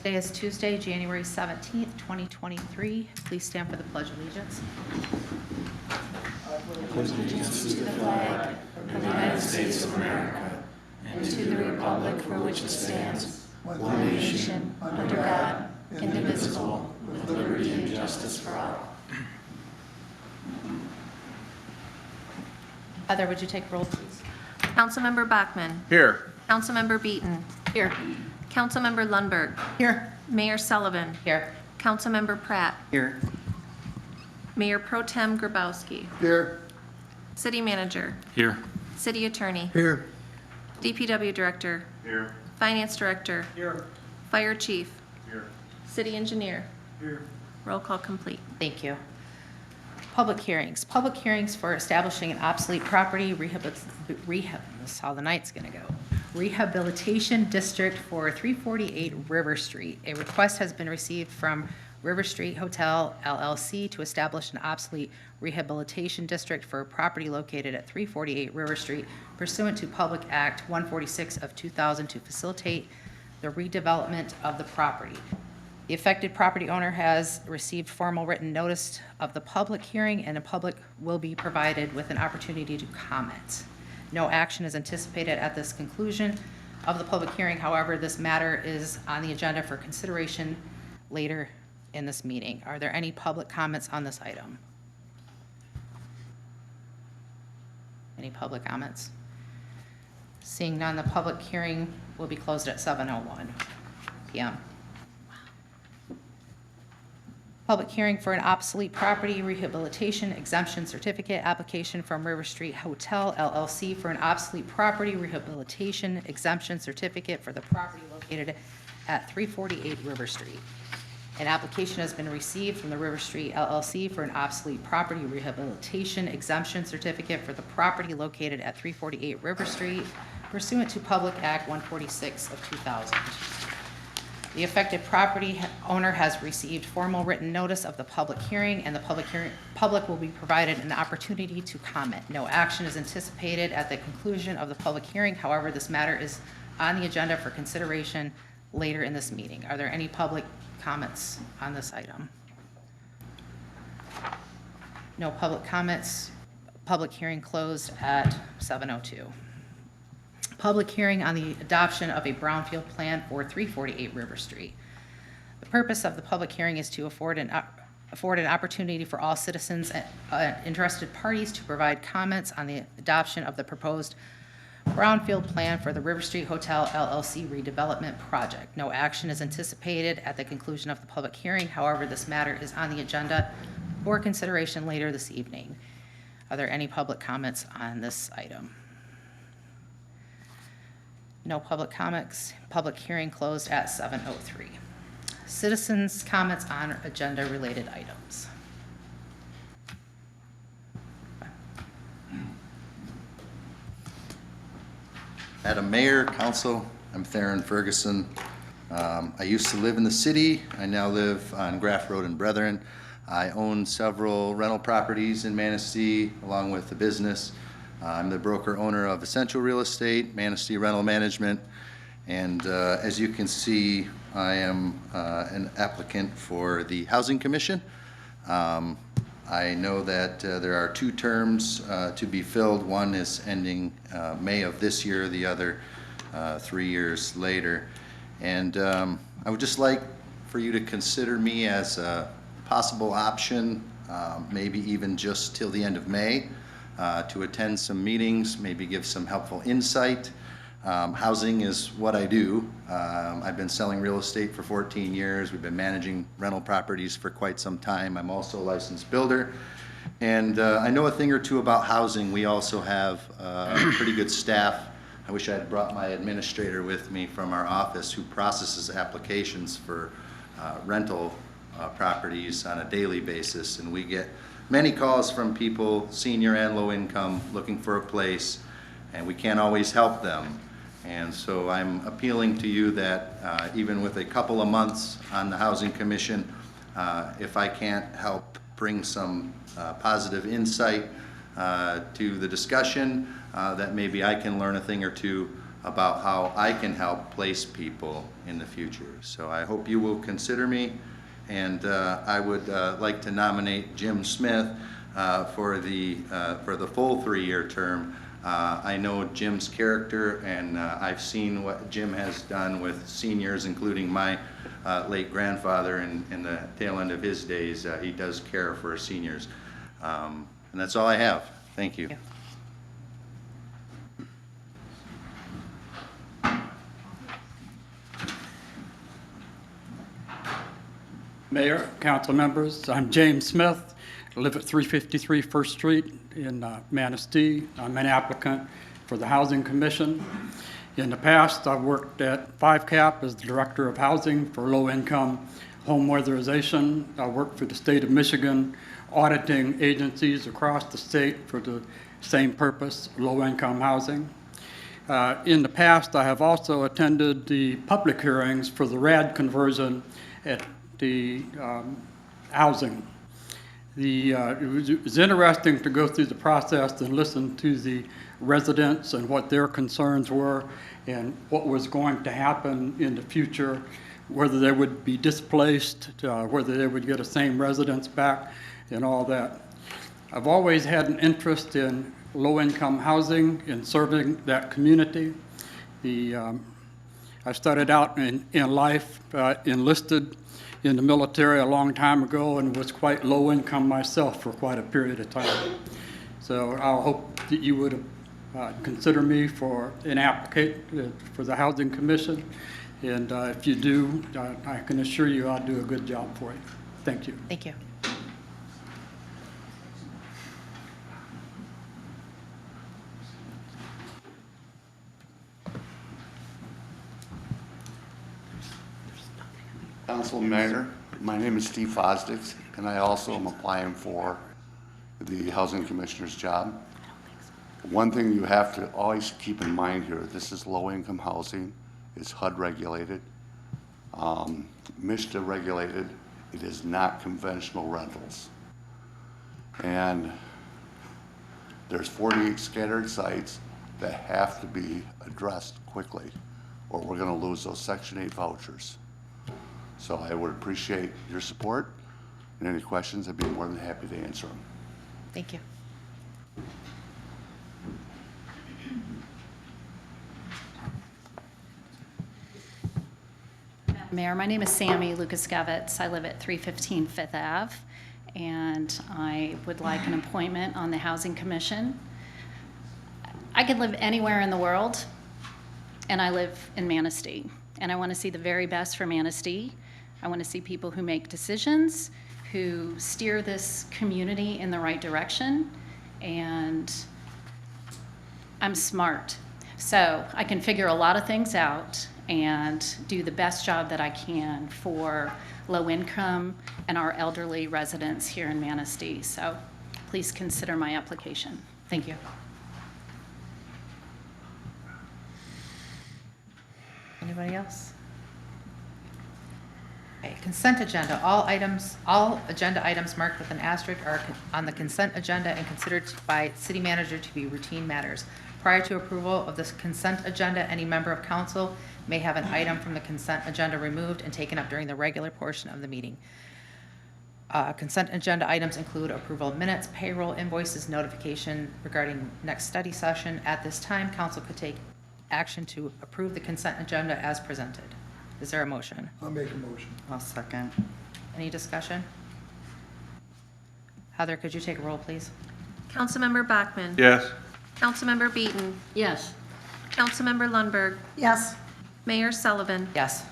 Today is Tuesday, January 17th, 2023. Please stand for the Pledge of Allegiance. Allegiance to the flag of the United States of America and to the republic for which it stands, one nation, under God, indivisible, with liberty and justice for all. Heather, would you take roll, please? Councilmember Bachmann. Here. Councilmember Beaton. Here. Councilmember Lundberg. Here. Mayor Sullivan. Here. Councilmember Pratt. Here. Mayor Pro Tem Grabowski. Here. City Manager. Here. City Attorney. Here. DPW Director. Here. Finance Director. Here. Fire Chief. Here. City Engineer. Here. Roll call complete. Thank you. Public hearings. Public hearings for establishing an obsolete property that's how the night's going to go. Rehabilitation district for 348 River Street. A request has been received from River Street Hotel LLC to establish an obsolete rehabilitation district for a property located at 348 River Street pursuant to Public Act 146 of 2000 to facilitate the redevelopment of the property. The affected property owner has received formal written notice of the public hearing, and the public will be provided with an opportunity to comment. No action is anticipated at this conclusion of the public hearing. However, this matter is on the agenda for consideration later in this meeting. Are there any public comments on this item? Any public comments? Seeing none, the public hearing will be closed at 7:01 p.m. Public hearing for an obsolete property rehabilitation exemption certificate application from River Street Hotel LLC for an obsolete property rehabilitation exemption certificate for the property located at 348 River Street. An application has been received from the River Street LLC for an obsolete property rehabilitation exemption certificate for the property located at 348 River Street pursuant to Public Act 146 of 2000. The affected property owner has received formal written notice of the public hearing, and the public will be provided an opportunity to comment. No action is anticipated at the conclusion of the public hearing. However, this matter is on the agenda for consideration later in this meeting. Are there any public comments on this item? No public comments. Public hearing closed at 7:02. Public hearing on the adoption of a brownfield plan for 348 River Street. The purpose of the public hearing is to afford an opportunity for all citizens and interested parties to provide comments on the adoption of the proposed brownfield plan for the River Street Hotel LLC redevelopment project. No action is anticipated at the conclusion of the public hearing. However, this matter is on the agenda for consideration later this evening. Are there any public comments on this item? No public comments. Public hearing closed at 7:03. Citizens' comments on agenda-related items. Madam Mayor, Council, I'm Theron Ferguson. I used to live in the city. I now live on Graff Road in Brethren. I own several rental properties in Manistee along with the business. I'm the broker owner of Essential Real Estate, Manistee Rental Management, and as you can see, I am an applicant for the Housing Commission. I know that there are 2 terms to be filled. One is ending May of this year, the other 3 years later. And I would just like for you to consider me as a possible option, maybe even just till the end of May. To attend some meetings, maybe give some helpful insight. Housing is what I do. I've been selling real estate for 14 years. We've been managing rental properties for quite some time. I'm also a licensed builder. And I know a thing or two about housing. We also have pretty good staff. I wish I had brought my administrator with me from our office who processes applications for rental properties on a daily basis. And we get many calls from people, senior and low income, looking for a place, and we can't always help them. And so I'm appealing to you that even with a couple of months on the Housing Commission, if I can't help bring some positive insight to the discussion, that maybe I can learn a thing or two about how I can help place people in the future. So I hope you will consider me, and I would like to nominate Jim Smith for the full 3-year term. I know Jim's character, and I've seen what Jim has done with seniors, including my late grandfather in the tail end of his days. He does care for seniors. And that's all I have. Thank you. Mayor, council members, I'm James Smith. I live at 353 First Street in Manistee. I'm an applicant for the Housing Commission. In the past, I've worked at 5CAP as the Director of Housing for low-income home weatherization. I worked for the state of Michigan, auditing agencies across the state for the same purpose, low-income housing. In the past, I have also attended the public hearings for the RAD conversion at the housing. It was interesting to go through the process and listen to the residents and what their concerns were and what was going to happen in the future, whether they would be displaced, whether they would get the same residents back, and all that. I've always had an interest in low-income housing and serving that community. I started out in life, enlisted in the military a long time ago and was quite low income myself for quite a period of time. So I hope that you would consider me for an applicant for the Housing Commission. And if you do, I can assure you I'll do a good job for you. Thank you. Thank you. Council Mayor, my name is Steve Fosdix, and I also am applying for the Housing Commissioner's job. One thing you have to always keep in mind here, this is low-income housing, it's HUD regulated, MSHDA regulated, it is not conventional rentals. And there's 48 scattered sites that have to be addressed quickly, or we're gonna lose those Section 8 vouchers. So I would appreciate your support, and any questions, I'd be more than happy to answer them. Thank you. Mayor, my name is Sammy Lukaskevitz. I live at 315 Fifth Ave, and I would like an appointment on the Housing Commission. I could live anywhere in the world, and I live in Manistee, and I want to see the very best for Manistee. I want to see people who make decisions, who steer this community in the right direction, and I'm smart. So I can figure a lot of things out and do the best job that I can for low income and our elderly residents here in Manistee. So please consider my application. Thank you. Anybody else? Okay, consent agenda. All agenda items marked with an asterisk are on the consent agenda and considered by city manager to be routine matters. Prior to approval of this consent agenda, any member of council may have an item from the consent agenda removed and taken up during the regular portion of the meeting. Consent agenda items include approval of minutes, payroll, invoices, notification regarding next study session. At this time, council could take action to approve the consent agenda as presented. Is there a motion? I'll make a motion. I'll second. Any discussion? Heather, could you take a roll, please? Councilmember Bachmann. Yes. Councilmember Beaton. Yes. Councilmember Lundberg. Yes. Mayor Sullivan. Yes.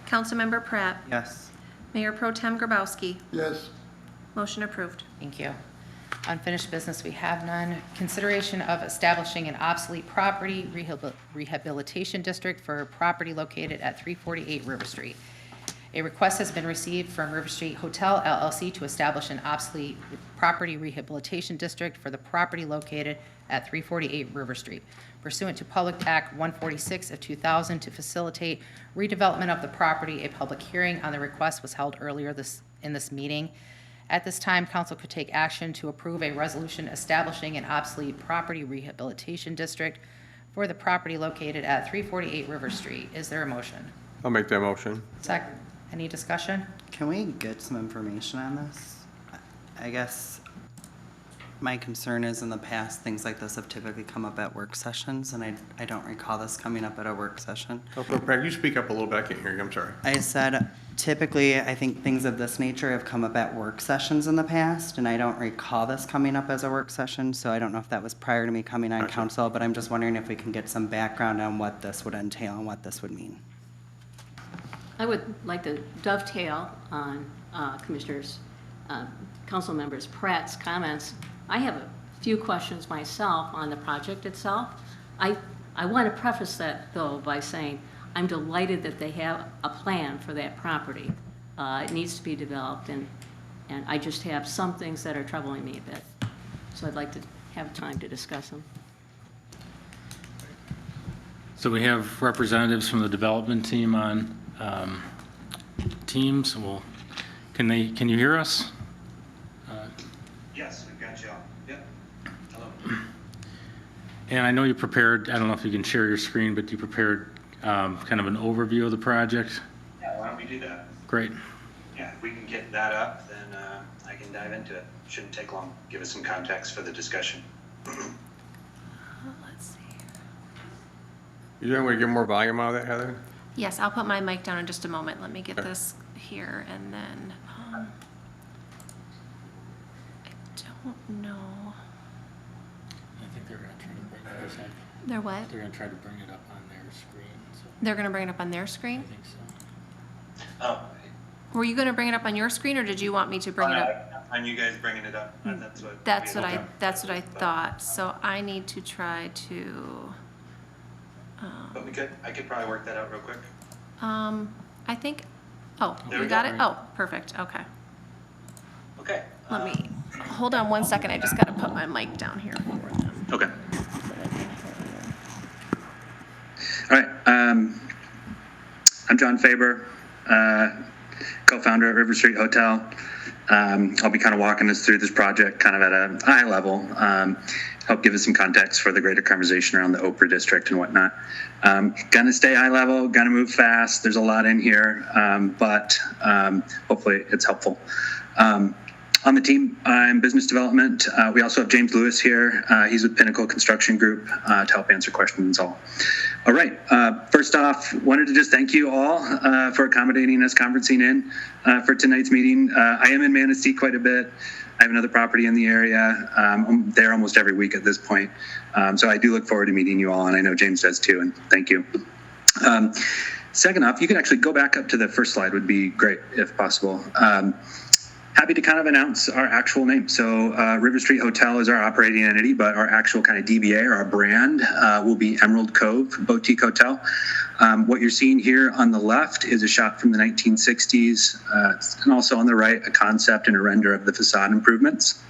Councilmember Pratt. Yes. Mayor Pro Tem Grabowski. Yes, Motion approved. Thank you. Unfinished business, we have none. Consideration of establishing an obsolete property rehabilitation district for property located at 348 River Street. A request has been received from River Street Hotel LLC to establish an obsolete property rehabilitation district for the property located at 348 River Street pursuant to Public Act 146 of 2000 to facilitate redevelopment of the property. A public hearing on the request was held earlier in this meeting. At this time, council could take action to approve a resolution establishing an obsolete property rehabilitation district for the property located at 348 River Street. Is there a motion? I'll make that motion. Second. Any discussion? Can we get some information on this? I guess my concern is in the past, things like this have typically come up at work sessions, and I don't recall this coming up at a work session. Councilor Pratt, you speak up a little bit. I can't hear you. I'm sorry. I said typically, I think things of this nature have come up at work sessions in the past, and I don't recall this coming up as a work session, so I don't know if that was prior to me coming on Gotcha. council, but I'm just wondering if we can get some background on what this would entail and what this would mean. I would like to dovetail on Commissioners, Council Members Pratt's comments. I have a few questions myself on the project itself. I want to preface that, though, by saying I'm delighted that they have a plan for that property. It needs to be developed, and I just have some things that are troubling me a bit. So I'd like to have time to discuss them. So we have representatives from the development team on Teams. Can you hear us? Yes, we've got you all. Yep. Hello. And I know you prepared, I don't know if you can share your screen, but you prepared kind of an overview of the project. Yeah, why don't we do that? Great. Yeah, if we can get that up, then I can dive into it. Shouldn't take long. Give us some context for the discussion. Let's see. You doing want to get more volume out of that, Heather? Yes, I'll put my mic down in just a moment. Let me get this here, and then, I don't know. I think they're going to try to bring it up. They're what? They're going to try to bring it up on their screen. So They're gonna bring it up on their I screen? think so. Oh, Were you gonna bring it up on your screen, or did you want me to bring it up? on you guys bringing it up. That's what. That's what I thought, so I need to try to, But I could probably work that out real quick. I think, oh, There you we got go. it? Oh, perfect, okay. Okay. Let me, hold on one second, I just gotta put my mic down here for them. Okay. All right. I'm John Faber, co-founder at River Street Hotel. I'll be kind of walking us through this project kind of at a high level, help give us some context for the greater conversation around the Oprah district and whatnot. Gonna stay high level, gonna move fast. There's a lot in here, but hopefully it's helpful. On the team, I'm business development. We also have James Lewis here. He's with Pinnacle Construction Group to help answer questions all. All right. First off, wanted to just thank you all for accommodating us conferencing in for tonight's meeting. I am in Manistee quite a bit. I have another property in the area. I'm there almost every week at this point. So I do look forward to meeting you all, and I know James does too, and thank you. Second off, you can actually go back up to the first slide would be great if possible. Happy to kind of announce our actual name. So River Street Hotel is our operating entity, but our actual kind of DBA or our brand will be Emerald Cove Boutique Hotel. What you're seeing here on the left is a shot from the 1960s, and also on the right, a concept and a render of the facade improvements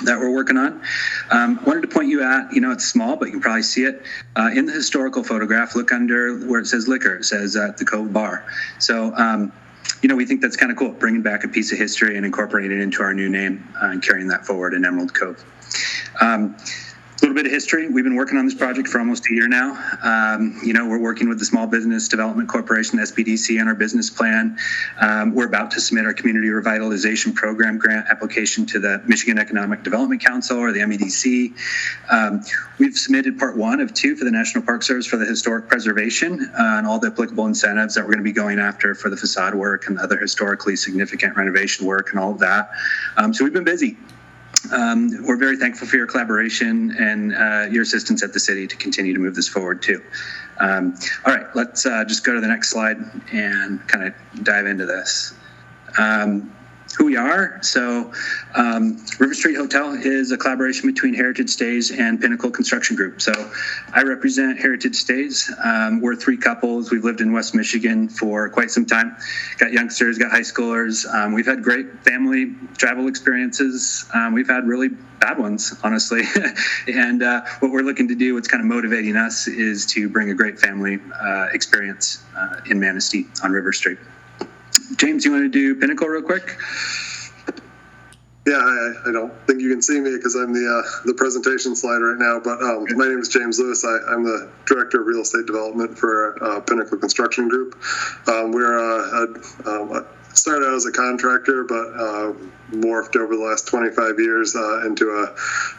that we're working on. Wanted to point you at, it's small, but you can probably see it. In the historical photograph, look under where it says liquor. It says the Cove Bar. So, we think that's kind of cool, bringing back a piece of history and incorporating it into our new name and carrying that forward in Emerald Cove. A little bit of history. We've been working on this project for almost a year now. We're working with the Small Business Development Corporation, SBDC, on our business plan. We're about to submit our Community Revitalization Program grant application to the Michigan Economic Development Council, or the MEDC. We've submitted part 1 of 2 for the National Park Service for the historic preservation and all the applicable incentives that we're going to be going after for the facade work and other historically significant renovation work and all of that. So we've been busy. We're very thankful for your collaboration and your assistance at the city to continue to move this forward too. All right, let's just go to the next slide and kind of dive into this. Who we are. So River Street Hotel is a collaboration between Heritage Stays and Pinnacle Construction Group. So I represent Heritage Stays. We're 3 couples. We've lived in West Michigan for quite some time. Got youngsters, got high schoolers. We've had great family travel experiences. We've had really bad ones, honestly. And what we're looking to do, what's kind of motivating us, is to bring a great family experience in Manistee on River Street. James, you want to do Pinnacle real quick? Yeah, I don't think you can see me because I'm the presentation slide right now, but my name is James Lewis. I'm the Director of Real Estate Development for Pinnacle Construction Group. We're started out as a contractor, but morphed over the last 25 years into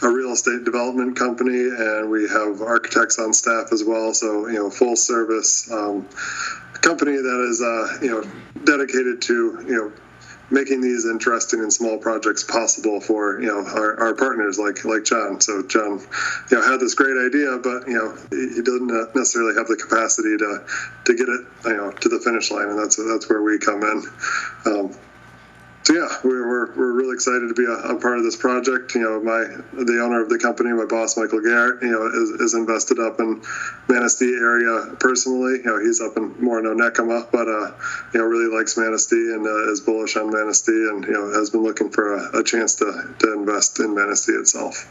a real estate development company, and we have architects on staff as well, so full service company that is dedicated to making these interesting and small projects possible for our partners like John. So John had this great idea, but he doesn't necessarily have the capacity to get it to the finish line, and that's where we come in. So yeah, we're really excited to be a part of this project. The owner of the company, my boss Michael Garrett, is invested up in Manistee area personally. He's up in more in Onekama, but really likes Manistee and is bullish on Manistee, and has been looking for a chance to invest in Manistee itself.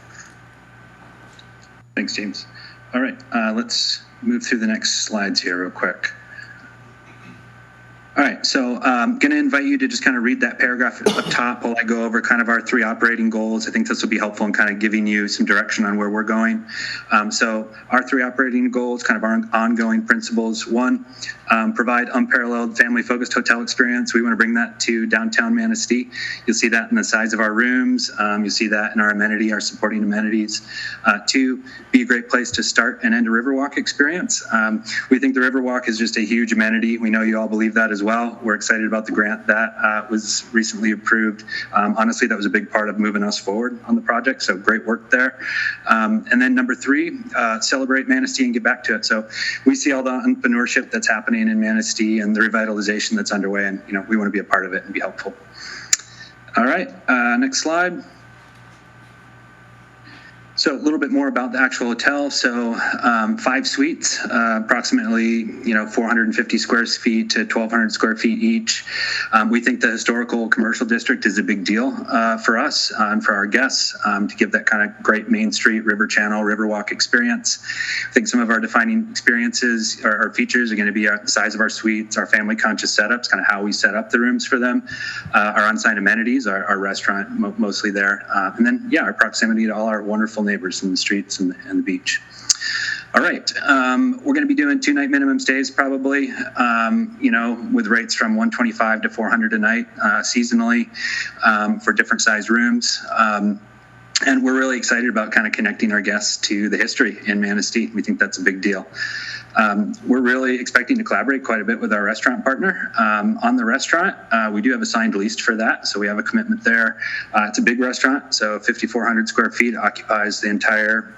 Thanks, James. All right, let's move through the next slides here real quick. All right, so I'm going to invite you to just kind of read that paragraph up top while I go over kind of our 3 operating goals. I think this will be helpful in kind of giving you some direction on where we're going. So our 3 operating goals, kind of our ongoing principles. 1, provide unparalleled family-focused hotel experience. We want to bring that to downtown Manistee. You'll see that in the size of our rooms. You'll see that in our supporting amenities. 2, be a great place to start and end a Riverwalk experience. We think the Riverwalk is just a huge amenity. We know you all believe that as well. We're excited about the grant that was recently approved. Honestly, that was a big part of moving us forward on the project, so great work there. And then number 3, celebrate Manistee and get back to it. So we see all the entrepreneurship that's happening in Manistee and the revitalization that's underway, and we want to be a part of it and be helpful. All right, next slide. So a little bit more about the actual hotel. So 5 suites, approximately 450 square feet to 1,200 square feet each. We think the historical commercial district is a big deal for us and for our guests to give that kind of great Main Street, River Channel, Riverwalk experience. I think some of our defining experiences or features are going to be the size of our suites, our family conscious setups, kind of how we set up the rooms for them, our on-site amenities, our restaurant mostly there, and then our proximity to all our wonderful neighbors in the streets and the beach. All right, we're going to be doing 2-night minimum stays probably, with rates from $125 to $400 a night seasonally for different size rooms. And we're really excited about kind of connecting our guests to the history in Manistee. We think that's a big deal. We're really expecting to collaborate quite a bit with our restaurant partner on the restaurant. We do have a signed lease for that, so we have a commitment there. It's a big restaurant, so 5,400 square feet occupies the entire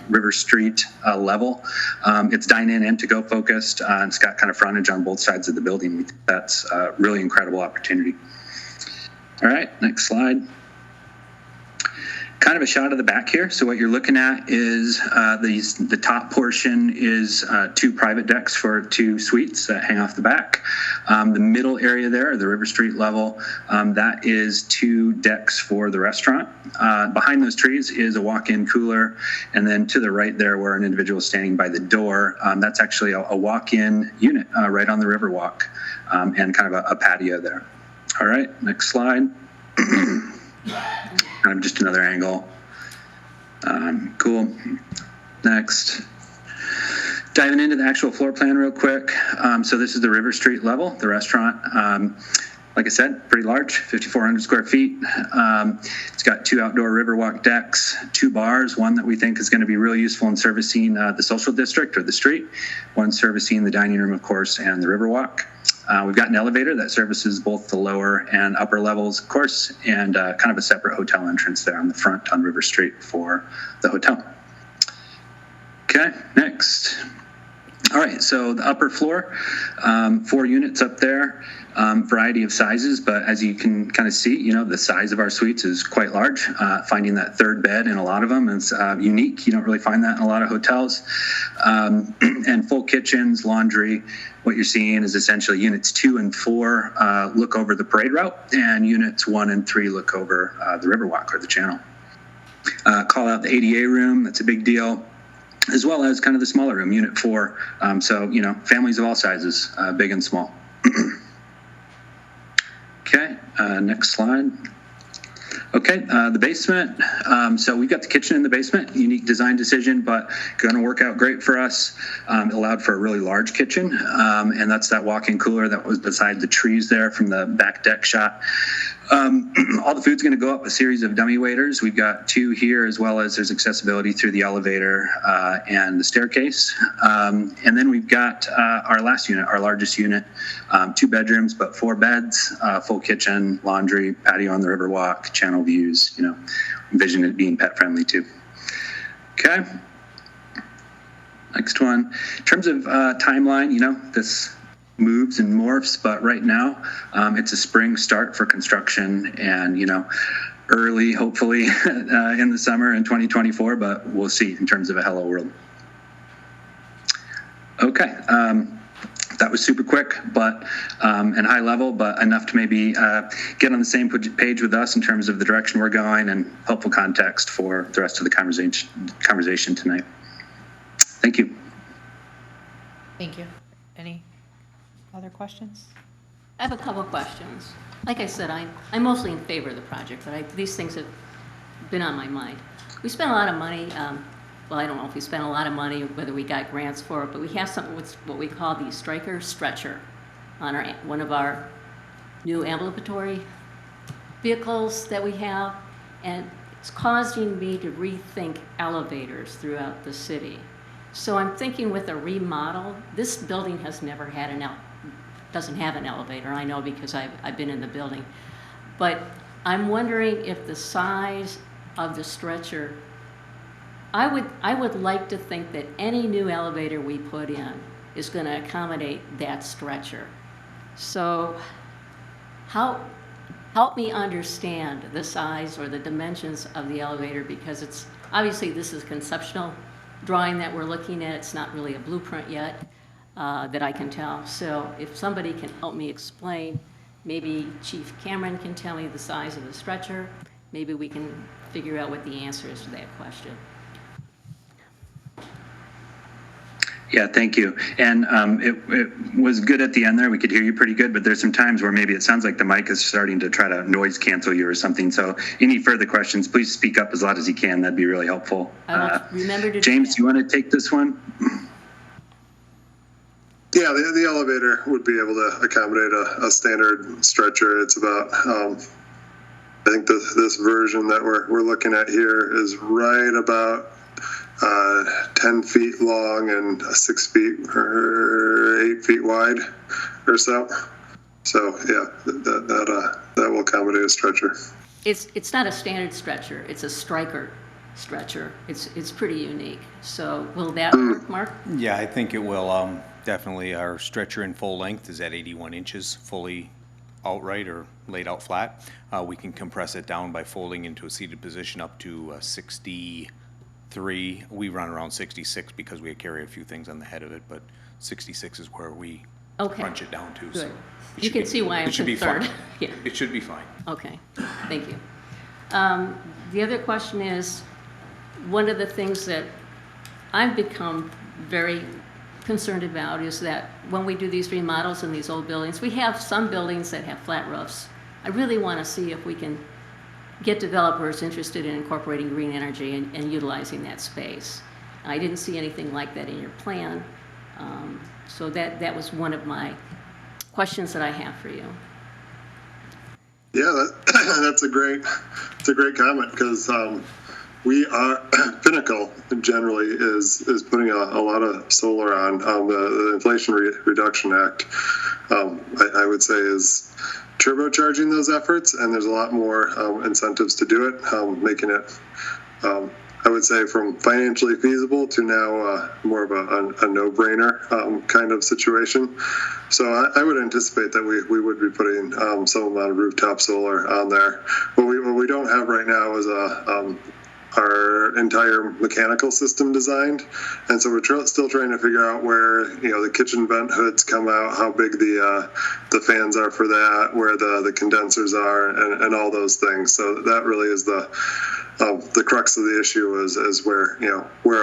River Street level. It's dine-in and to-go focused. And it's got kind of frontage on both sides of the building. We think that's a really incredible opportunity. All right, next slide. Kind of a shot of the back here. So what you're looking at is the top portion is 2 private decks for 2 suites that hang off the back. The middle area there, the River Street level, that is 2 decks for the restaurant. Behind those trees is a walk-in cooler, and then to the right there, where an individual is standing by the door, that's actually a walk-in unit right on the Riverwalk, and kind of a patio there. All right, next slide. Kind of just another angle. Cool. Next. Diving into the actual floor plan real quick. So this is the River Street level, the restaurant. Like I said, pretty large, 5,400 square feet. It's got 2 outdoor Riverwalk decks, 2 bars, one that we think is going to be really useful in servicing the social district or the street, one servicing the dining room, of course, and the Riverwalk. We've got an elevator that services both the lower and upper levels, of course, and kind of a separate hotel entrance there on the front on River Street for the hotel. Okay, next. All right, so the upper floor, 4 units up there, variety of sizes, but as you can kind of see, the size of our suites is quite large. Finding that 3rd bed in a lot of them is unique. You don't really find that in a lot of hotels. And full kitchens, laundry. What you're seeing is essentially units 2 and 4 look over the parade route, and units 1 and 3 look over the Riverwalk or the channel. Call out the ADA room, that's a big deal, as well as kind of the smaller room, unit 4. So, families of all sizes, big and small. Okay, next slide. Okay, the basement. So we've got the kitchen in the basement, unique design decision, but going to work out great for us. It allowed for a really large kitchen, and that's that walk-in cooler that was beside the trees there from the back deck shot. All the food's going to go up a series of dummy waiters. We've got 2 here, as well as there's accessibility through the elevator and the staircase. And then we've got our last unit, our largest unit, 2 bedrooms, but 4 beds, full kitchen, laundry, patio on the Riverwalk, channel views, you know, envision it being pet friendly too. Okay. Next one. In terms of timeline, you know, this moves and morphs, but right now it's a spring start for construction, and, you know, early, hopefully, in the summer in 2024, but we'll see in terms of a hello world. Okay. That was super quick, but and high level, but enough to maybe get on the same page with us in terms of the direction we're going and helpful context for the rest of the conversation tonight. Thank you. Thank you. Any other questions? I have a couple of questions. Like I said, I'm mostly in favor of the project, but these things have been on my mind. We spent a lot of money. Well, I don't know if we spent a lot of money, whether we got grants for it, but we have something with what we call the Stryker stretcher on one of our new ambulatory vehicles that we have, and it's causing me to rethink elevators throughout the city. So I'm thinking with a remodel, this building has never had doesn't have an elevator, I know, because I've been in the building. But I'm wondering if the size of the stretcher, I would like to think that any new elevator we put in is going to accommodate that stretcher. So help me understand the size or the dimensions of the elevator, because it's obviously this is conceptual drawing that we're looking at. It's not really a blueprint yet that I can tell. So if somebody can help me explain, maybe Chief Cameron can tell me the size of the stretcher, maybe we can figure out what the answer is to that question. Yeah, thank you. And it was good at the end there. We could hear you pretty good, but there's some times where maybe it sounds like the mic is starting to try to noise cancel you or something. So any further questions, please speak up as loud as you can. That'd be really helpful. I will remember to James, do do you want to take this one? Yeah, the elevator would be able to accommodate a standard stretcher. It's about, I think this version that we're looking at here is right about 10 feet long and 6 feet or 8 feet wide or so. So yeah, that will accommodate a stretcher. It's not a standard stretcher. It's a Stryker stretcher. It's pretty unique. So will that work, Mark? Yeah, I think it will. Definitely our stretcher in full length is at 81 inches, fully outright or laid out flat. We can compress it down by folding into a seated position up to 63. We run around 66 because we carry a few things on the head of it, but 66 is where we crunch it down to. Good. So You can see why I'm concerned. Yeah. It should be fine. Okay, thank you. The other question is, one of the things that I've become very concerned about is that when we do these remodels in these old buildings, we have some buildings that have flat roofs. I really want to see if we can get developers interested in incorporating green energy and utilizing that space. I didn't see anything like that in your plan, so that was one of my questions that I have for you. Yeah, that's a great comment, because we are Pinnacle generally is putting a lot of solar on the Inflation Reduction Act. I would say is turbocharging those efforts, and there's a lot more incentives to do it, making it, I would say, from financially feasible to now more of a no-brainer kind of situation. So I would anticipate that we would be putting some amount of rooftop solar on there. What we don't have right now is our entire mechanical system designed, and so we're still trying to figure out where the kitchen vent hoods come out, how big the fans are for that, where the condensers are, and all those things. So that really is the crux of the issue is where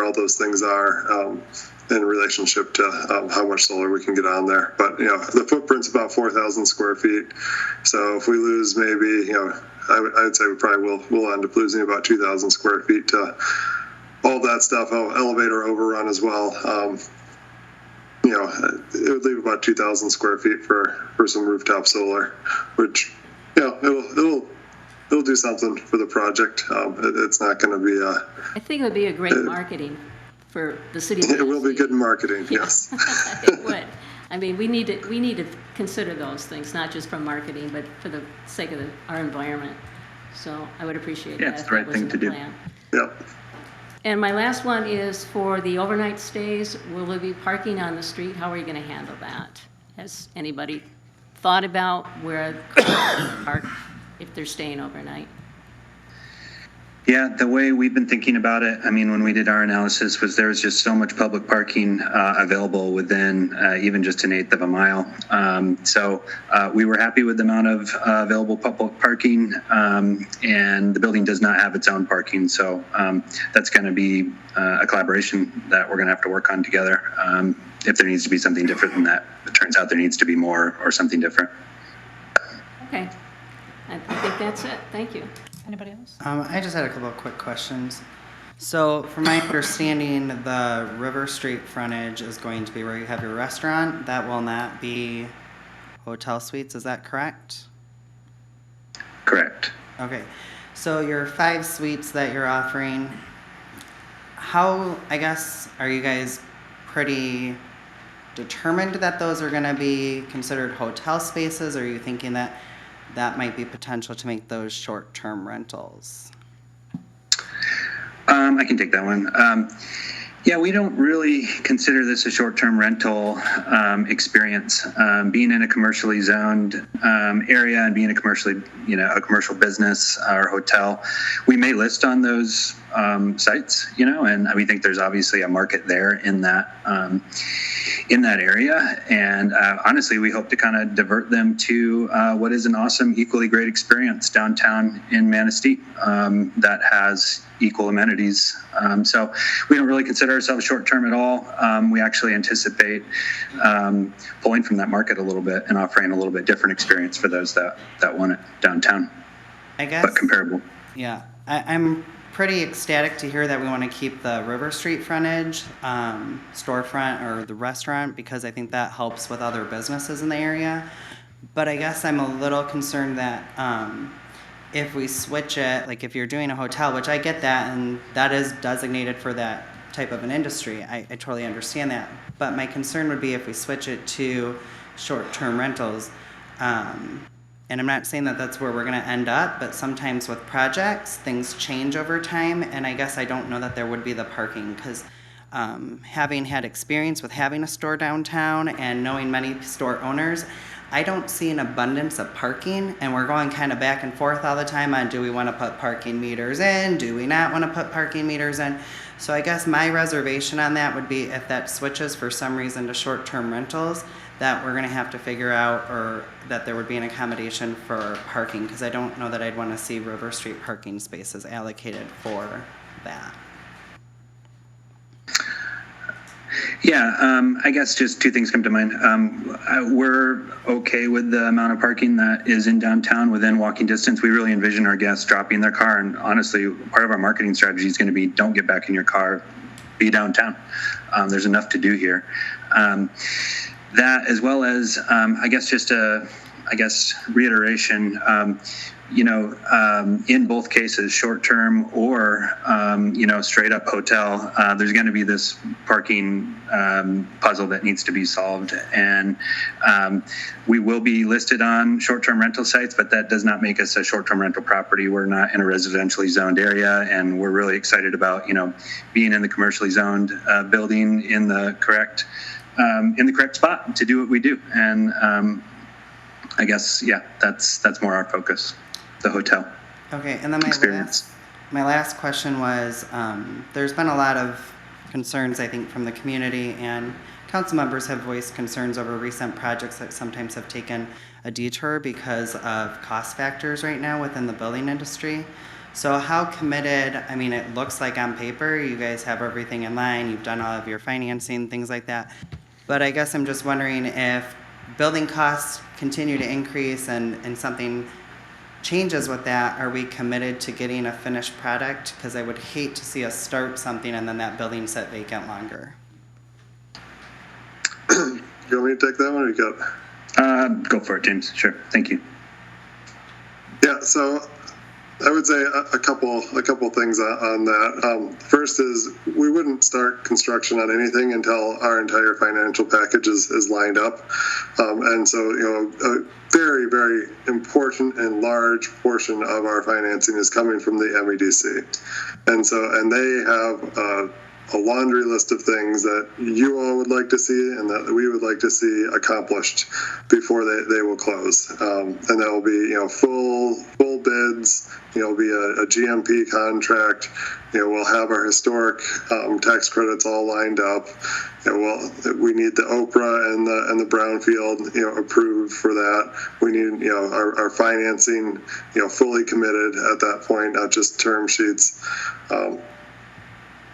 all those things are. in relationship to how much solar we can get on there. But, the footprint's about 4,000 square feet. So if we lose maybe, I would say we probably will end up losing about 2,000 square feet to all that stuff, elevator overrun as well. It would leave about 2,000 square feet for some rooftop solar, which, it'll do something for the project. It's not going to be I think it would be a great marketing for the city. It will be good in marketing, yes. It would. I mean, we need to consider those things, not just from marketing, but for the sake of our environment. So I would appreciate that. Yeah, it's if the right that was thing in to the do. plan. Yep. And my last one is for the overnight stays. Will there be parking on the street? How are you going to handle that? Has anybody thought about where cars park if they're staying overnight? Yeah, the way we've been thinking about it, I mean, when we did our analysis, was there was just so much public parking available within even just an eighth of a mile. So we were happy with the amount of available public parking, and the building does not have its own parking. So that's going to be a collaboration that we're going to have to work on together. If there needs to be something different than that, it turns out there needs to be more or something different. Okay. I think that's it. Thank you. Anybody else? I just had a couple of quick questions. So, from my understanding, the River Street frontage is going to be where you have your restaurant. That will not be hotel suites. Is that correct? Correct. Okay. So, your 5 suites that you're offering, how, I guess, are you guys pretty determined that those are going to be considered hotel spaces? Or are you thinking that that might be potential to make those short-term rentals? I can take that one. Yeah, we don't really consider this a short-term rental experience. Being in a commercially zoned area and being a commercial business or hotel, we may list on those sites, and we think there's obviously a market there in that area. And honestly, we hope to kind of divert them to what is an awesome, equally great experience downtown in Manistee that has equal amenities. So we don't really consider ourselves short-term at all. We actually anticipate pulling from that market a little bit and offering a little bit different experience for those that want it downtown, I guess, but comparable. Yeah, I'm pretty ecstatic to hear that we want to keep the River Street frontage storefront or the restaurant, because I think that helps with other businesses in the area. But I guess I'm a little concerned that if we switch it, like if you're doing a hotel, which I get that, and that is designated for that type of an industry, I totally understand that. But my concern would be if we switch it to short-term rentals, and I'm not saying that that's where we're going to end up, but sometimes with projects, things change over time, and I guess I don't know that there would be the parking, because having had experience with having a store downtown and knowing many store owners, I don't see an abundance of parking, and we're going kind of back and forth all the time on, do we want to put parking meters in? Do we not want to put parking meters in? So I guess my reservation on that would be if that switches for some reason to short-term rentals, that we're going to have to figure out, or that there would be an accommodation for parking, because I don't know that I'd want to see River Street parking spaces allocated for that. Yeah, I guess just 2 things come to mind. We're okay with the amount of parking that is in downtown within walking distance. We really envision our guests dropping their car, and honestly, part of our marketing strategy is going to be, don't get back in your car, be downtown. There's enough to do here. That, as well as, I guess just a reiteration, in both cases, short-term or, straight-up hotel, there's going to be this parking puzzle that needs to be solved. And we will be listed on short-term rental sites, but that does not make us a short-term rental property. We're not in a residentially zoned area, and we're really excited about, being in the commercially zoned building in the correct spot to do what we do. And I guess, yeah, that's more our focus. The hotel. Okay, and then my last question was, there's been a lot of concerns, I think, from the community, and council members have voiced concerns over recent projects that sometimes have taken a detour because of cost factors right now within the building industry. So how committed, I mean, it looks like on paper, you guys have everything in line, you've done all of your financing, things like that. But I guess I'm just wondering if building costs continue to increase and something changes with that, are we committed to getting a finished product? Because I would hate to see us start something and then that building sit vacant longer. You want me to take that one, or you got? Go for it, James. Sure. Thank you. Yeah, so I would say a couple things on that. First is we wouldn't start construction on anything until our entire financial package is lined up. And so, a very, very important and large portion of our financing is coming from the MEDC. And they have a laundry list of things that you all would like to see and that we would like to see accomplished before they will close. And that will be, full bids, it'll be a GMP contract. We'll have our historic tax credits all lined up. We need the Oprah and the brownfield, approved for that. We need, our financing, fully committed at that point, not just term sheets.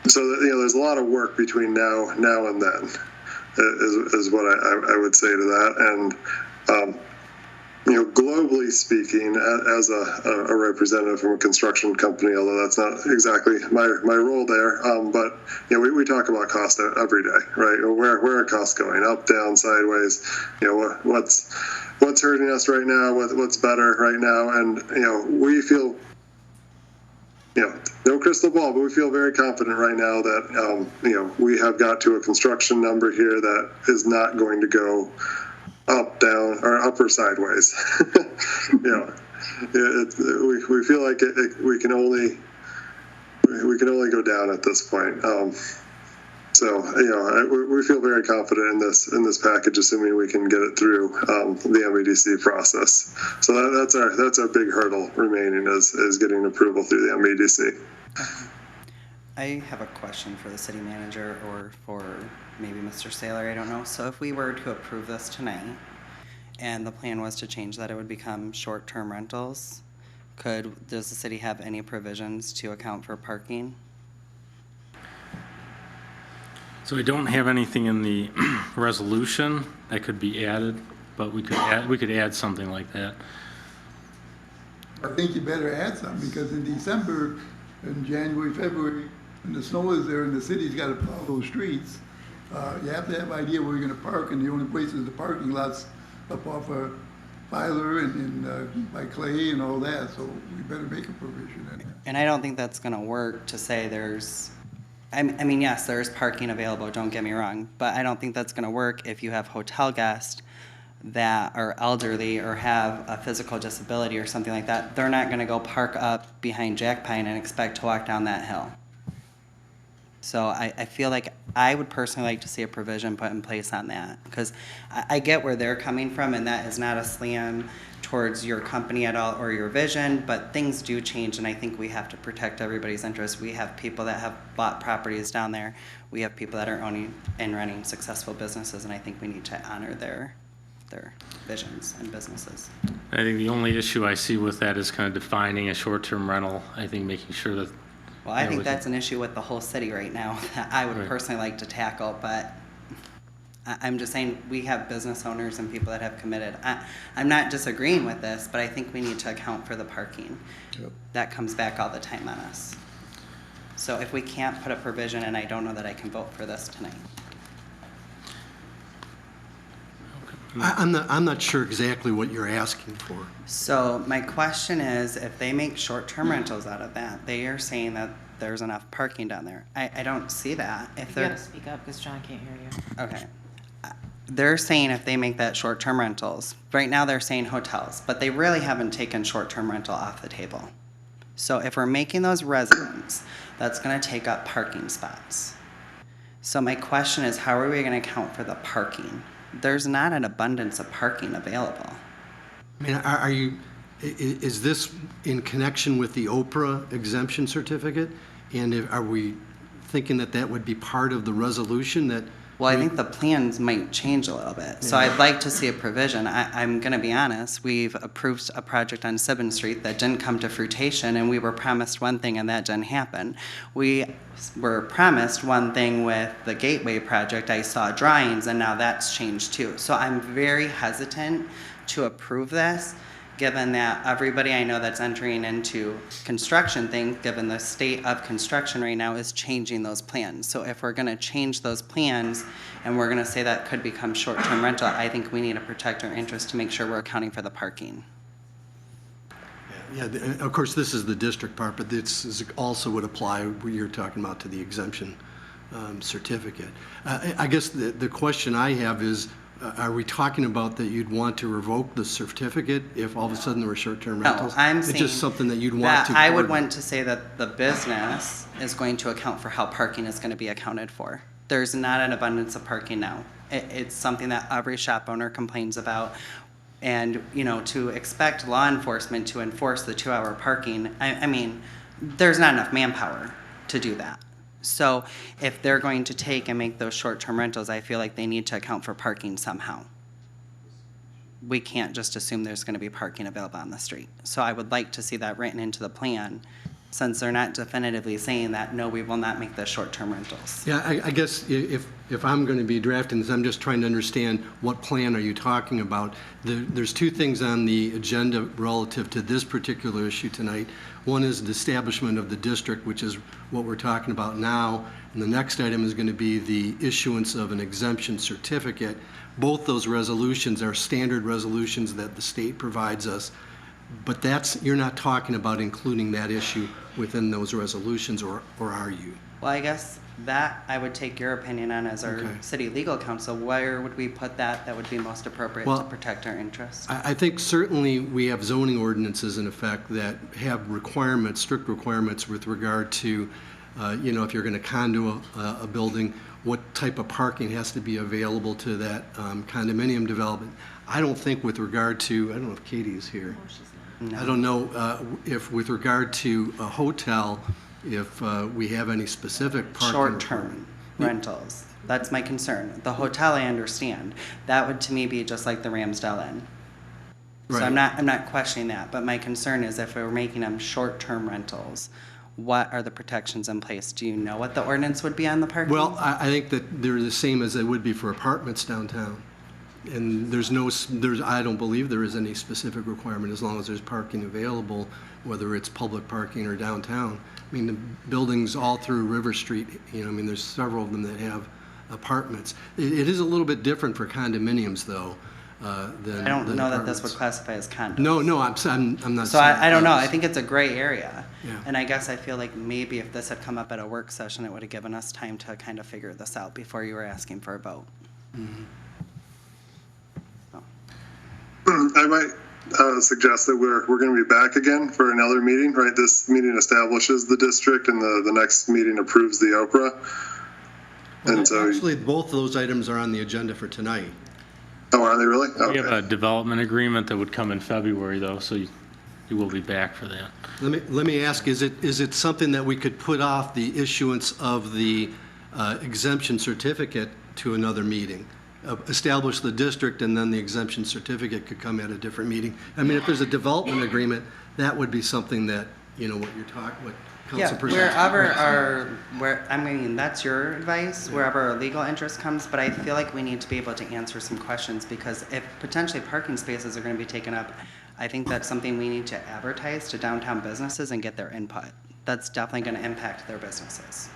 So that, there's a lot of work between now and then, is what I would say to that. And globally speaking, as a representative from a construction company, although that's not exactly my role there, but we talk about cost every day, right? Where are costs going? Up, down, sideways? What's hurting us right now? What's better right now? And we feel. No crystal ball, but we feel very confident right now that, we have got to a construction number here that is not going to go up, down, or up or sideways. We feel like we can only go down at this point. So, we feel very confident in this package, assuming we can get it through the MEDC process. So that's our big hurdle remaining is getting approval through the MEDC. I have a question for the city manager or for maybe Mr. Saylor, I don't know. So if we were to approve this tonight and the plan was to change that it would become short-term rentals, does the city have any provisions to account for parking? So we don't have anything in the resolution that could be added, but we could add something like that. I think you better add something, because in December, in January, February, when the snow is there and the city's got to plow those streets, you have to have an idea where you're going to park, and the only places the parking lots up off of Filer and by Clay and all that, so we better make a provision in there. And I don't think that's going to work to say there's, I mean, yes, there is parking available, don't get me wrong, but I don't think that's going to work if you have hotel guests that are elderly or have a physical disability or something like that. They're not going to go park up behind Jack Pine and expect to walk down that hill. So I feel like I would personally like to see a provision put in place on that, because I get where they're coming from, and that is not a slam towards your company at all or your vision, but things do change, and I think we have to protect everybody's interests. We have people that have bought properties down there. We have people that are owning and running successful businesses, and I think we need to honor their visions and businesses. I think the only issue I see with that is kind of defining a short-term rental. I think making sure that. Well, I think that's an issue with the whole city right now that I would personally like to tackle, but I'm just saying we have business owners and people that have committed. I'm not disagreeing with this, but I think we need to account for the parking. Yep. That comes back all the time on us. So if we can't put a provision, and I don't know that I can vote for this tonight. I'm not sure exactly what you're asking for. So my question is, if they make short-term rentals out of that, they are saying that there's enough parking down there. I don't see that. If You they're gotta speak up because John can't hear you. okay, they're saying if they make that short-term rentals, right now they're saying hotels, but they really haven't taken short-term rental off the table. So if we're making those residents, that's going to take up parking spots. So my question is, how are we going to account for the parking? There's not an abundance of parking available. I mean, is this in connection with the Oprah exemption certificate? And are we thinking that would be part of the resolution, that Well, I think the plans might change a little bit, so I'd like to see a provision. I'm gonna be honest, we've approved a project on 7th Street that didn't come to fruition, and we were promised one thing and that didn't happen. We were promised one thing with the Gateway project, I saw drawings, and now that's changed too. So I'm very hesitant to approve this, given that everybody I know that's entering into construction things, given the state of construction right now, is changing those plans. So if we're gonna change those plans and we're gonna say that could become short-term rental, I think we need to protect our interest to make sure we're accounting for the parking. Yeah, of course, this is the district part, but this also would apply, what you're talking about, to the exemption certificate. I guess the question I have is, are we talking about that you'd want to revoke the certificate if all of a sudden there were short-term rentals? No, I'm It's saying just something that you'd want to. I would want to say that the business is going to account for how parking is gonna be accounted for. There's not an abundance of parking now. It's something that every shop owner complains about. And, you know, to expect law enforcement to enforce the 2-hour parking, I mean, there's not enough manpower to do that. So if they're going to take and make those short-term rentals, I feel like they need to account for parking somehow. We can't just assume there's gonna be parking available on the street. So I would like to see that written into the plan, since they're not definitively saying that, no, we will not make the short-term rentals. Yeah, I guess if I'm going to be drafting this, I'm just trying to understand what plan are you talking about. There's two things on the agenda relative to this particular issue tonight. One is the establishment of the district, which is what we're talking about now. And the next item is going to be the issuance of an exemption certificate. Both those resolutions are standard resolutions that the state provides us. But you're not talking about including that issue within those resolutions, or are you? Well, I guess that I would take your opinion on as our Okay. city legal counsel. Where would we put that would be most appropriate to Well, protect our interests? I think certainly we have zoning ordinances in effect that have requirements, strict requirements with regard to, you know, if you're going to condo a building, what type of parking has to be available to that condominium development. I don't think with regard to, I don't know if Katie is here. I don't know if with regard to a hotel, if we have any specific parking. Short-term rentals. That's my concern. The hotel, I understand. That would to me be just like the Ramsdale Inn. So Right. I'm not questioning that, but my concern is if we're making them short-term rentals, what are the protections in place? Do you know what the ordinance would be on the parking? Well, I think that they're the same as they would be for apartments downtown. And I don't believe there is any specific requirement as long as there's parking available, whether it's public parking or downtown. I mean, the buildings all through River Street, you know, I mean, there's several of them that have apartments. It is a little bit different for condominiums, though, than I don't know that apartments. this would classify as condos. No, I'm not So saying. I don't know. it I does. think it's a gray area. Yeah. And I guess I feel like maybe if this had come up at a work session, it would have given us time to kind of figure this out before you were asking for a vote. I might suggest that we're going to be back again for another meeting, right? This meeting establishes the district and the next meeting approves the Oprah. And so, Actually, both of those items are on the agenda for tonight. oh, are they really? We have Okay. a development agreement that would come in February, though, so you will be back for that. Let me ask, is it something that we could put off the issuance of the exemption certificate to another meeting? Establish the district, and then the exemption certificate could come at a different meeting. I mean, if there's a development agreement, that would be something that, you know, what Yeah, Councilperson. I mean, that's your advice, wherever our legal interest comes, but I feel like we need to be able to answer some questions, because if potentially parking spaces are gonna be taken up, I think that's something we need to advertise to downtown businesses and get their input. That's definitely gonna impact their businesses.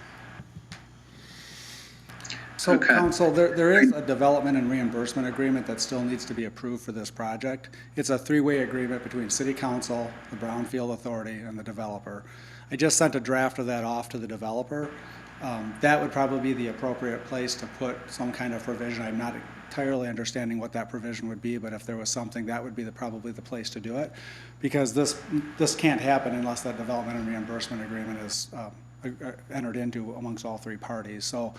So, Okay. Council, there is a development and reimbursement agreement that still needs to be approved for this project. It's a three-way agreement between City Council, the Brownfield Authority, and the developer. I just sent a draft of that off to the developer. That would probably be the appropriate place to put some kind of provision. I'm not entirely understanding what that provision would be, but if there was something, that would be probably the place to do it. Because this can't happen unless that development and reimbursement agreement is entered into amongst all three parties. So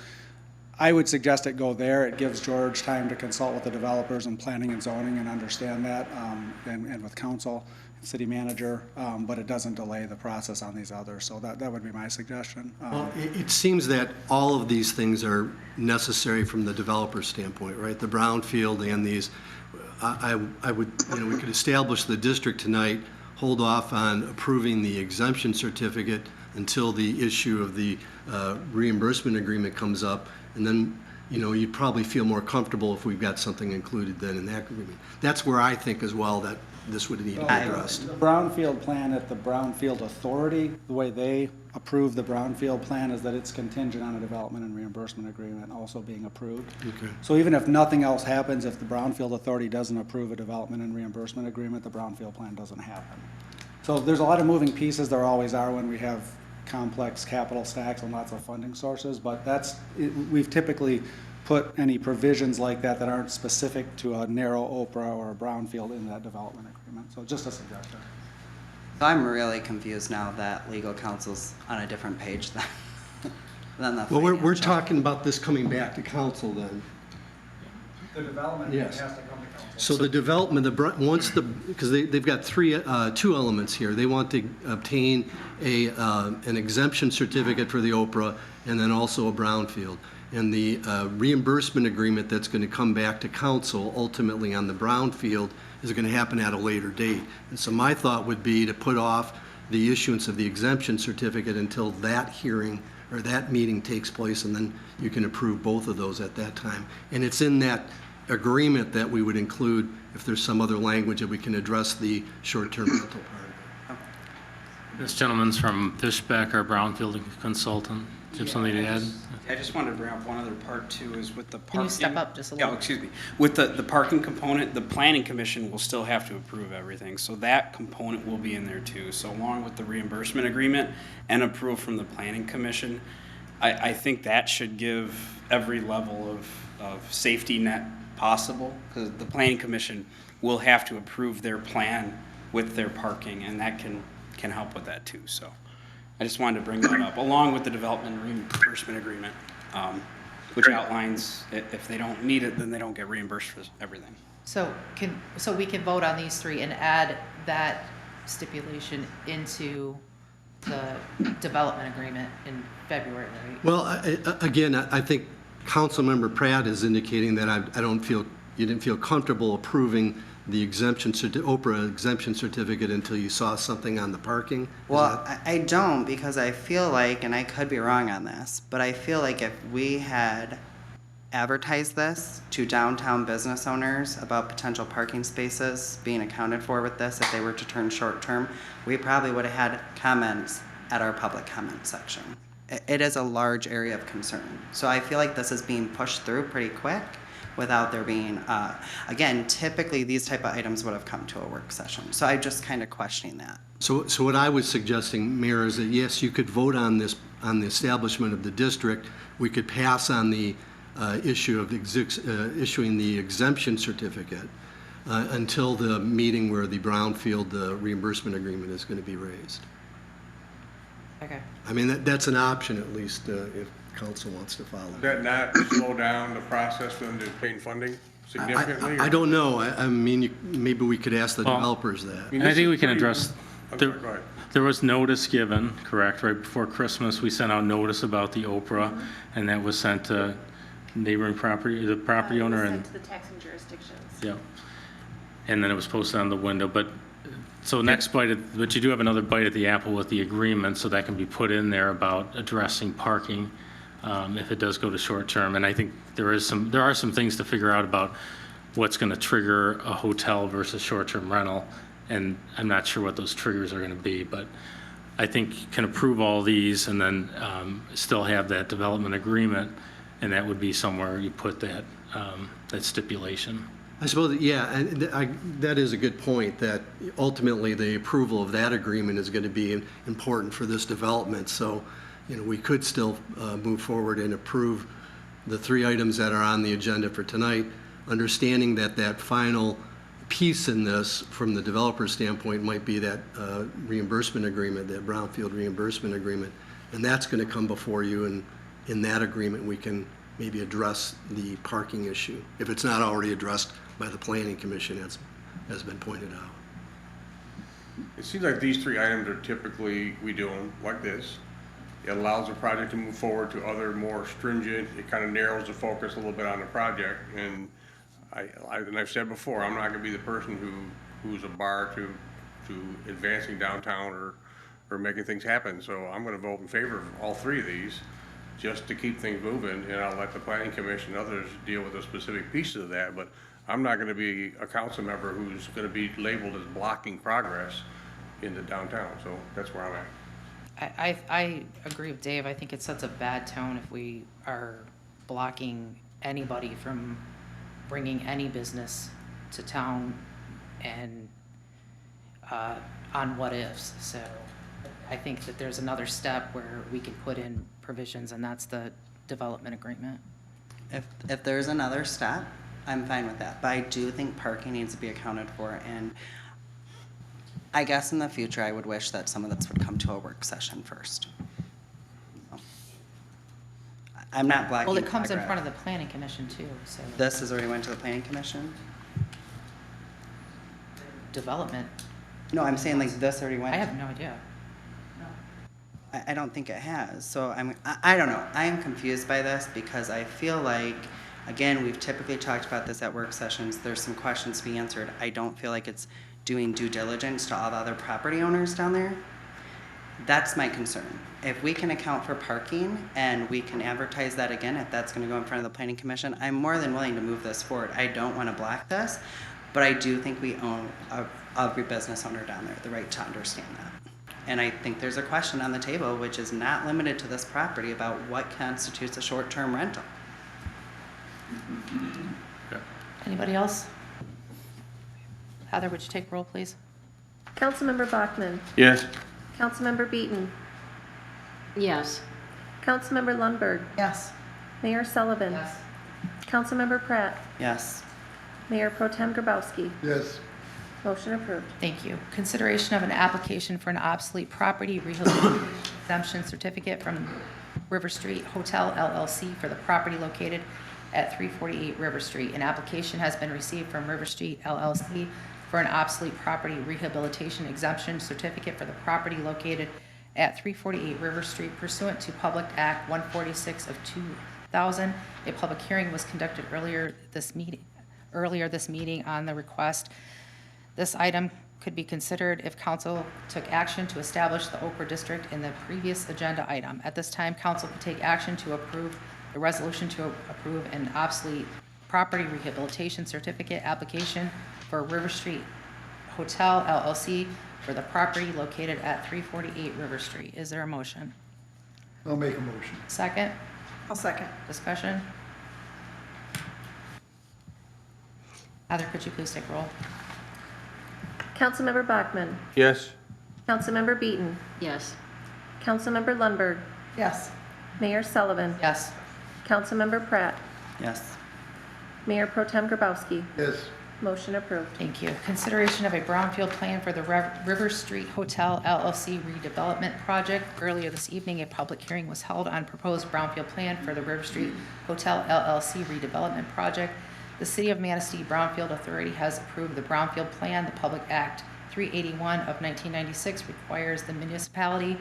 I would suggest it go there. It gives George time to consult with the developers and planning and zoning and understand that, and with council. city manager, but it doesn't delay the process on these others. So that would be my suggestion. Well, it seems that all of these things are necessary from the developer standpoint, right? The brownfield and these, I would, we could establish the district tonight, hold off on approving the exemption certificate until the issue of the reimbursement agreement comes up, and then, you'd probably feel more comfortable if we've got something included then in that agreement. That's where I think as well that this would need to be addressed. The brownfield plan at the Brownfield Authority, the way they approve the brownfield plan is that it's contingent on a development and reimbursement agreement also being approved. Okay. So even if nothing else happens, if the Brownfield Authority doesn't approve a development and reimbursement agreement, the brownfield plan doesn't happen. So there's a lot of moving pieces, there always are when we have complex capital stacks and lots of funding sources, but we've typically put any provisions like that that aren't specific to a narrow Oprah or a brownfield in that development agreement. So just a suggestion. So I'm really confused now that legal counsel's on a different page than the Well, we're financial. talking about this coming back to council then. The development Yes. has to come to council. So the development, because they've got two elements here. They want to obtain an exemption certificate for the Oprah and then also a brownfield. And the reimbursement agreement that's going to come back to council ultimately on the brownfield is going to happen at a later date. And so my thought would be to put off the issuance of the exemption certificate until that hearing or that meeting takes place, and then you can approve both of those at that time. And it's in that agreement that we would include, if there's some other language, that we can address the short-term rental part of it. This gentleman's from Fishbeck, our brownfield consultant. Do you have something to add? I just wanted to bring up one other part too, is with the parking. Can you step up just a little? Yeah, excuse me. With the parking component, the planning commission will still have to approve everything. So that component will be in there too. So along with the reimbursement agreement and approval from the planning commission, I think that should give every level of safety net possible, because the planning commission will have to approve their plan with their parking, and that can help with that too. So I just wanted to bring that up, along with the development and reimbursement agreement, which outlines if they don't need it, then they don't get reimbursed for everything. So we can vote on these three and add that stipulation into the development agreement in February, right? Well, again, I think Councilmember Pratt is indicating that you didn't feel comfortable approving the Oprah exemption certificate until you saw something on the parking? Well, I don't, because I feel like, and I could be wrong on this, but I feel like if we had advertised this to downtown business owners about potential parking spaces being accounted for with this, if they were to turn short-term, we probably would have had comments at our public comment section. It is a large area of concern. So I feel like this is being pushed through pretty quick without there being, again, typically these type of items would have come to a work session. So I'm just kind of questioning that. So what I was suggesting, Mayor, is that yes, you could vote on this, on the establishment of the district. We could pass on the issue of issuing the exemption certificate until the meeting where the brownfield reimbursement agreement is going to be raised. Okay. I mean, that's an option at least if council wants to follow. Would that not slow down the process for them to obtain funding significantly? I don't know. I mean, maybe we could ask the developers that. I think we can address, Go ahead. there was notice given, correct, right before Christmas, we sent out notice about the Oprah, and that was sent to neighboring property, the property owner, and, Sent to the taxing jurisdictions. yeah. And then it was posted on the window, but, so next bite, but you do have another bite at the apple with the agreement, so that can be put in there about addressing parking, if it does go to short term. And I think there are some things to figure out about what's gonna trigger a hotel versus short-term rental. And I'm not sure what those triggers are gonna be, but I think you can approve all these and then still have that development agreement, and that would be somewhere you put that, that stipulation. I suppose, yeah, and that is a good point, that ultimately the approval of that agreement is going to be important for this development. So, we could still move forward and approve the three items that are on the agenda for tonight, understanding that that final piece in this, from the developer standpoint, might be that reimbursement agreement, that brownfield reimbursement agreement, and that's going to come before you, and in that agreement we can maybe address the parking issue, if it's not already addressed by the Planning Commission, as has been pointed out. It seems like these three items are typically, we do them like this. It allows the project to move forward to other more stringent, it kind of narrows the focus a little bit on the project. And and I've said before, I'm not gonna be the person who's a bar to advancing downtown or making things happen. So I'm gonna vote in favor of all three of these, just to keep things moving, and I'll let the planning commission and others deal with the specific pieces of that. But I'm not gonna be a council member who's gonna be labeled as blocking progress in the downtown. So that's where I'm at. I agree with Dave. I think it sets a bad tone if we are blocking anybody from bringing any business to town and on what ifs. So I think that there's another step where we can put in provisions, and that's the development agreement. If there's another step, I'm fine with that, but I do think parking needs to be accounted for, and I guess in the future, I would wish that some of this would come to a work session first. I'm not blocking. Well, it comes in progress. front of the planning commission too, so This has already went to the planning commission? development, No, I'm saying like this already went. I have no idea. I don't think it has, so I don't know. I am confused by this because I feel like, again, we've typically talked about this at work sessions. There's some questions to be answered. I don't feel like it's doing due diligence to all the other property owners down there. That's my concern. If we can account for parking and we can advertise that again, if that's gonna go in front of the planning commission, I'm more than willing to move this forward. I don't wanna block this, but I do think we own every business owner down there the right to understand that. And I think there's a question on the table, which is not limited to this property, about what constitutes a short-term rental. Anybody else? Heather, would you take roll, please? Councilmember Bachmann. Yes. Councilmember Beaton. Yes. Councilmember Lundberg. Yes. Mayor Sullivan. Yes. Councilmember Pratt. Yes. Mayor Pro Tem Grabowski. Yes. Motion approved. Thank you. Consideration of an application for an obsolete property rehabilitation exemption certificate from River Street Hotel LLC for the property located at 348 River Street. An application has been received from River Street LLC for an obsolete property rehabilitation exemption certificate for the property located at 348 River Street pursuant to Public Act 146 of 2000. A public hearing was conducted earlier this meeting on the request. This item could be considered if council took action to establish the Okra District in the previous agenda item. At this time, council could take action to approve the resolution to approve an obsolete property rehabilitation certificate application for River Street Hotel LLC for the property located at 348 River Street. Is there a motion? I'll make a motion. Second? I'll second. Discussion? Heather, could you please take roll? Councilmember Bachmann. Yes. Councilmember Beaton. Yes. Councilmember Lundberg. Yes. Mayor Sullivan. Yes. Councilmember Pratt. Yes. Mayor Pro Tem Grabowski. Yes. Motion approved. Thank you. Consideration of a brownfield plan for the River Street Hotel LLC redevelopment project. Earlier this evening, a public hearing was held on proposed brownfield plan for the River Street Hotel LLC redevelopment project. The City of Manistee Brownfield Authority has approved the brownfield plan. The Public Act 381 of 1996 requires the municipality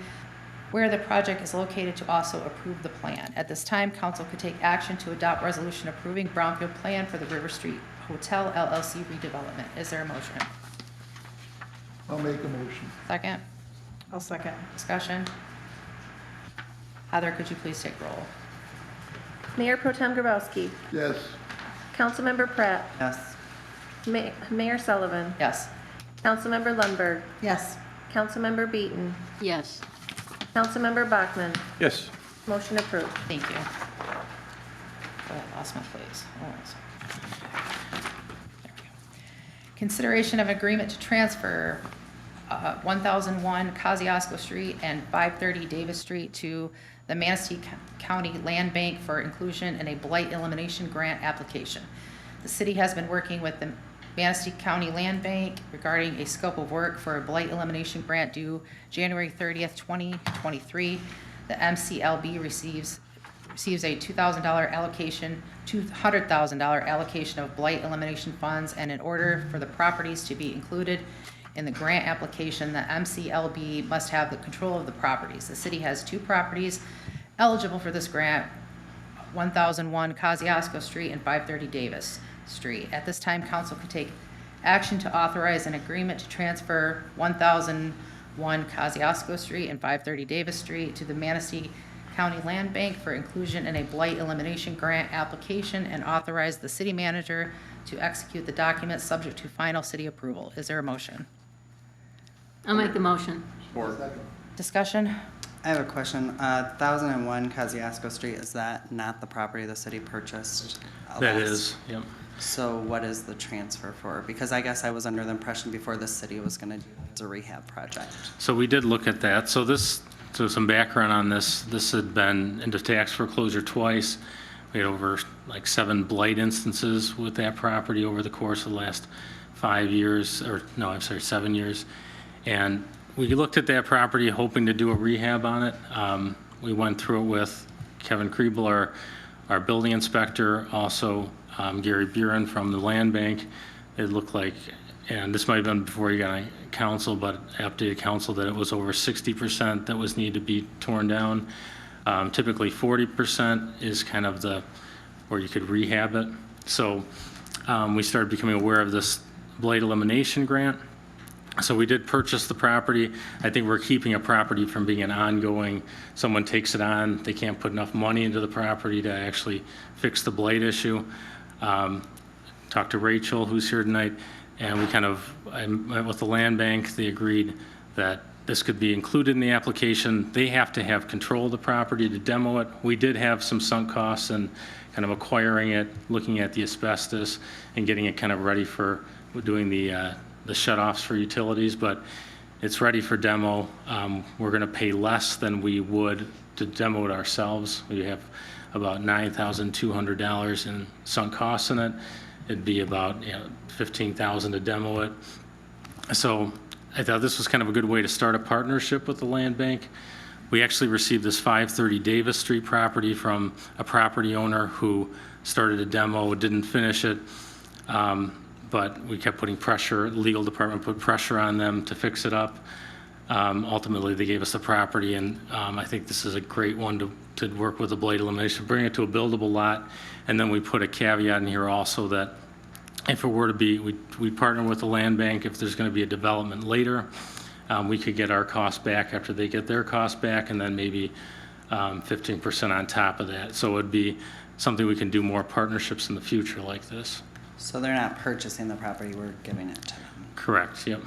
where the project is located to also approve the plan. At this time, council could take action to adopt resolution approving brownfield plan for the River Street Hotel LLC redevelopment. Is there a motion? I'll make a motion. Second? I'll second. Discussion? Heather, could you please take roll? Mayor Pro Tem Grabowski. Yes. Councilmember Pratt. Yes. Mayor Sullivan. Yes. Councilmember Lundberg. Yes. Councilmember Beaton. Yes. Councilmember Bachmann. Yes. Motion approved. Thank you. Oh, I lost my place. Hold on a second. There we go. Consideration of agreement to transfer 1001 Kosciuszko Street and 530 Davis Street to the Manistee County Land Bank for inclusion in a blight elimination grant application. The city has been working with the Manistee County Land Bank regarding a scope of work for a blight elimination grant due January 30th, 2023. The MCLB receives a $2,000 allocation, $200,000 allocation of blight elimination funds, and in order for the properties to be included In the grant application, the MCLB must have the control of the properties. The city has 2 properties eligible for this grant, 1001 Kosciuszko Street and 530 Davis Street. At this time, council could take action to authorize an agreement to transfer 1001 Kosciuszko Street and 530 Davis Street to the Manistee County Land Bank for inclusion in a blight elimination grant application and authorize the city manager to execute the document subject to final city approval. Is there a motion? I'll make the motion. Discussion? I have a question. 1001 Kosciuszko Street, is that not the property the city purchased? That last? is, yep. So what is the transfer for? Because I guess I was under the impression before the city was gonna do it as a rehab project. So we did look at that. So some background on this. This had been into tax foreclosure twice. We had over like 7 blight instances with that property over the course of the last 5 years, or no, I'm sorry, 7 years. And we looked at that property hoping to do a rehab on it. We went through it with Kevin Kriebel, our building inspector, also Gary Buren from the land bank. It looked like, and this might have been before you got on council, but updated council, that it was over 60% that was needed to be torn down. Typically 40% is kind of where you could rehab it. So we started becoming aware of this blight elimination grant. So we did purchase the property. I think we're keeping a property from being an ongoing, someone takes it on, they can't put enough money into the property to actually fix the blight issue. Talked to Rachel, who's here tonight, and I met with the land bank. They agreed that this could be included in the application. They have to have control of the property to demo it. We did have some sunk costs in kind of acquiring it, looking at the asbestos, and getting it kind of ready for doing the shutoffs for utilities, but it's ready for demo. We're going to pay less than we would to demo it ourselves. We have about $9,200 in sunk costs in it. It'd be about $15,000 to demo it. So I thought this was kind of a good way to start a partnership with the land bank. We actually received this 530 Davis Street property from a property owner who started a demo, didn't finish it. But we kept putting pressure, the legal department put pressure on them to fix it up. Ultimately, they gave us the property, and I think this is a great one to work with the blight elimination, bring it to a buildable lot, and then we put a caveat in here also that if it were to be, we partner with the land bank, if there's going to be a development later, we could get our cost back after they get their cost back, and then maybe 15% on top of that. So it would be something we can do more partnerships in the future like this. So they're not purchasing the property, we're giving it to them? Correct, yep.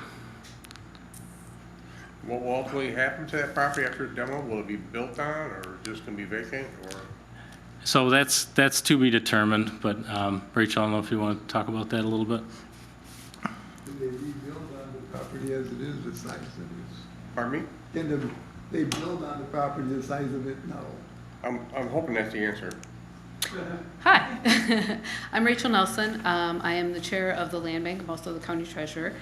What will ultimately happen to that property after demo? Will it be built on, or just gonna be vacant, or? So that's to be determined, but Rachel, I don't know if you want to talk about that a little bit. Can they rebuild on the property as it is, the size of it? Pardon me? Can they build on the property the size of it now? I'm hoping that's the answer. Hi, I'm Rachel Nelson. I am the chair of the land bank, most of the county treasurer.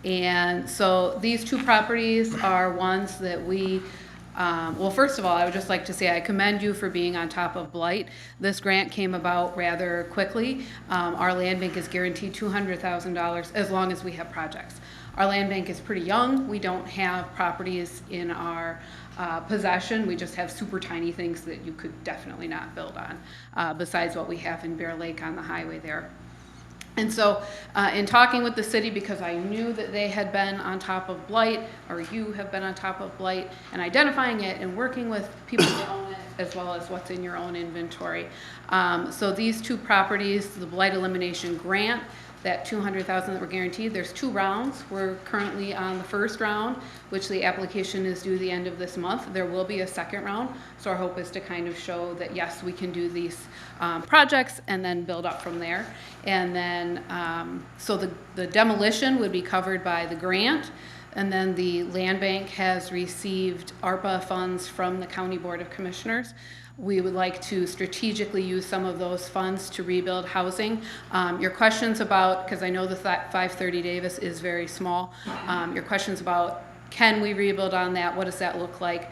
And so these 2 properties are ones that we, well, first of all, I would just like to say I commend you for being on top of blight. This grant came about rather quickly. Our land bank is guaranteed $200,000 as long as we have projects. Our land bank is pretty young. We don't have properties in our possession. We just have super tiny things that you could definitely not build on, besides what we have in Bear Lake on the highway there. And so in talking with the city, because I knew that they had been on top of blight, or you have been on top of blight, and identifying it and working with people that own it, as well as what's in your own inventory. So these 2 properties, the blight elimination grant, that $200,000 that we're guaranteed, there's 2 rounds. We're currently on the first round, which the application is due the end of this month. There will be a second round. So our hope is to kind of show that yes, we can do these projects and then build up from there. And then, so the demolition would be covered by the grant. And then the land bank has received ARPA funds from the County Board of Commissioners. We would like to strategically use some of those funds to rebuild housing. Your questions about, because I know the 530 Davis is very small, your questions about can we rebuild on that, what does that look like?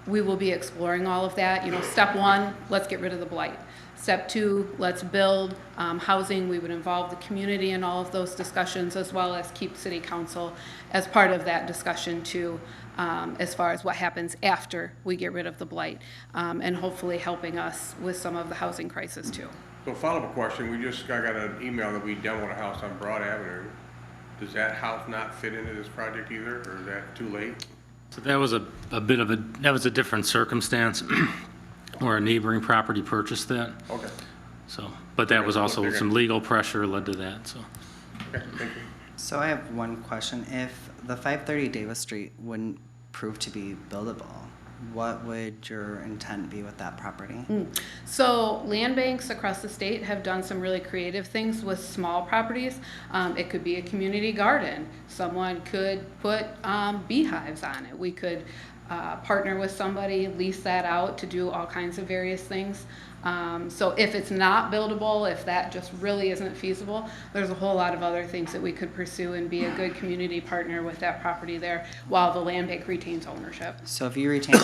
We will be exploring all of that. Step 1, let's get rid of the blight. Step 2, let's build housing. We would involve the community in all of those discussions, as well as keep city council as part of that discussion too, as far as what happens after we get rid of the blight, and hopefully helping us with some of the housing crisis too. So follow-up question, I got an email that we demoed a house on Broad Avenue. Does that house not fit into this project either, or is that too late? So that was a bit of that was a different circumstance where a neighboring property purchased that. Okay. So, but that was also some legal pressure led to that, so. Okay, thank you. So I have one question. If the 530 Davis Street wouldn't prove to be buildable, what would your intent be with that property? So land banks across the state have done some really creative things with small properties. It could be a community garden. Someone could put beehives on it. We could partner with somebody, lease that out to do all kinds of various things. So if it's not buildable, if that just really isn't feasible, there's a whole lot of other things that we could pursue and be a good community partner with that property there while the land bank retains ownership. So if you retain,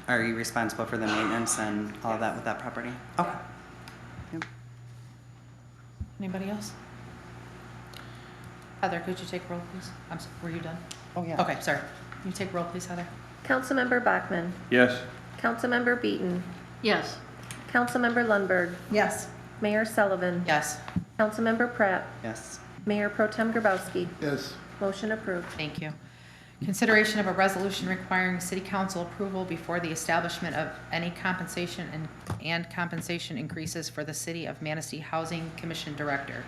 are you responsible for the maintenance and all of that with that property? Okay. Yep. Anybody else? Heather, could you take roll, please? Were you done? Oh, yeah. Okay, sorry. Can you take roll, please, Heather? Councilmember Bachman. Yes. Councilmember Beaton. Yes. Councilmember Lundberg. Yes. Mayor Sullivan. Yes. Councilmember Pratt. Yes. Mayor Pro Tem Grabowski. Yes. Motion approved. Thank you. Consideration of a resolution requiring city council approval before the establishment of any compensation and compensation increases for the City of Manistee Housing Commission Director.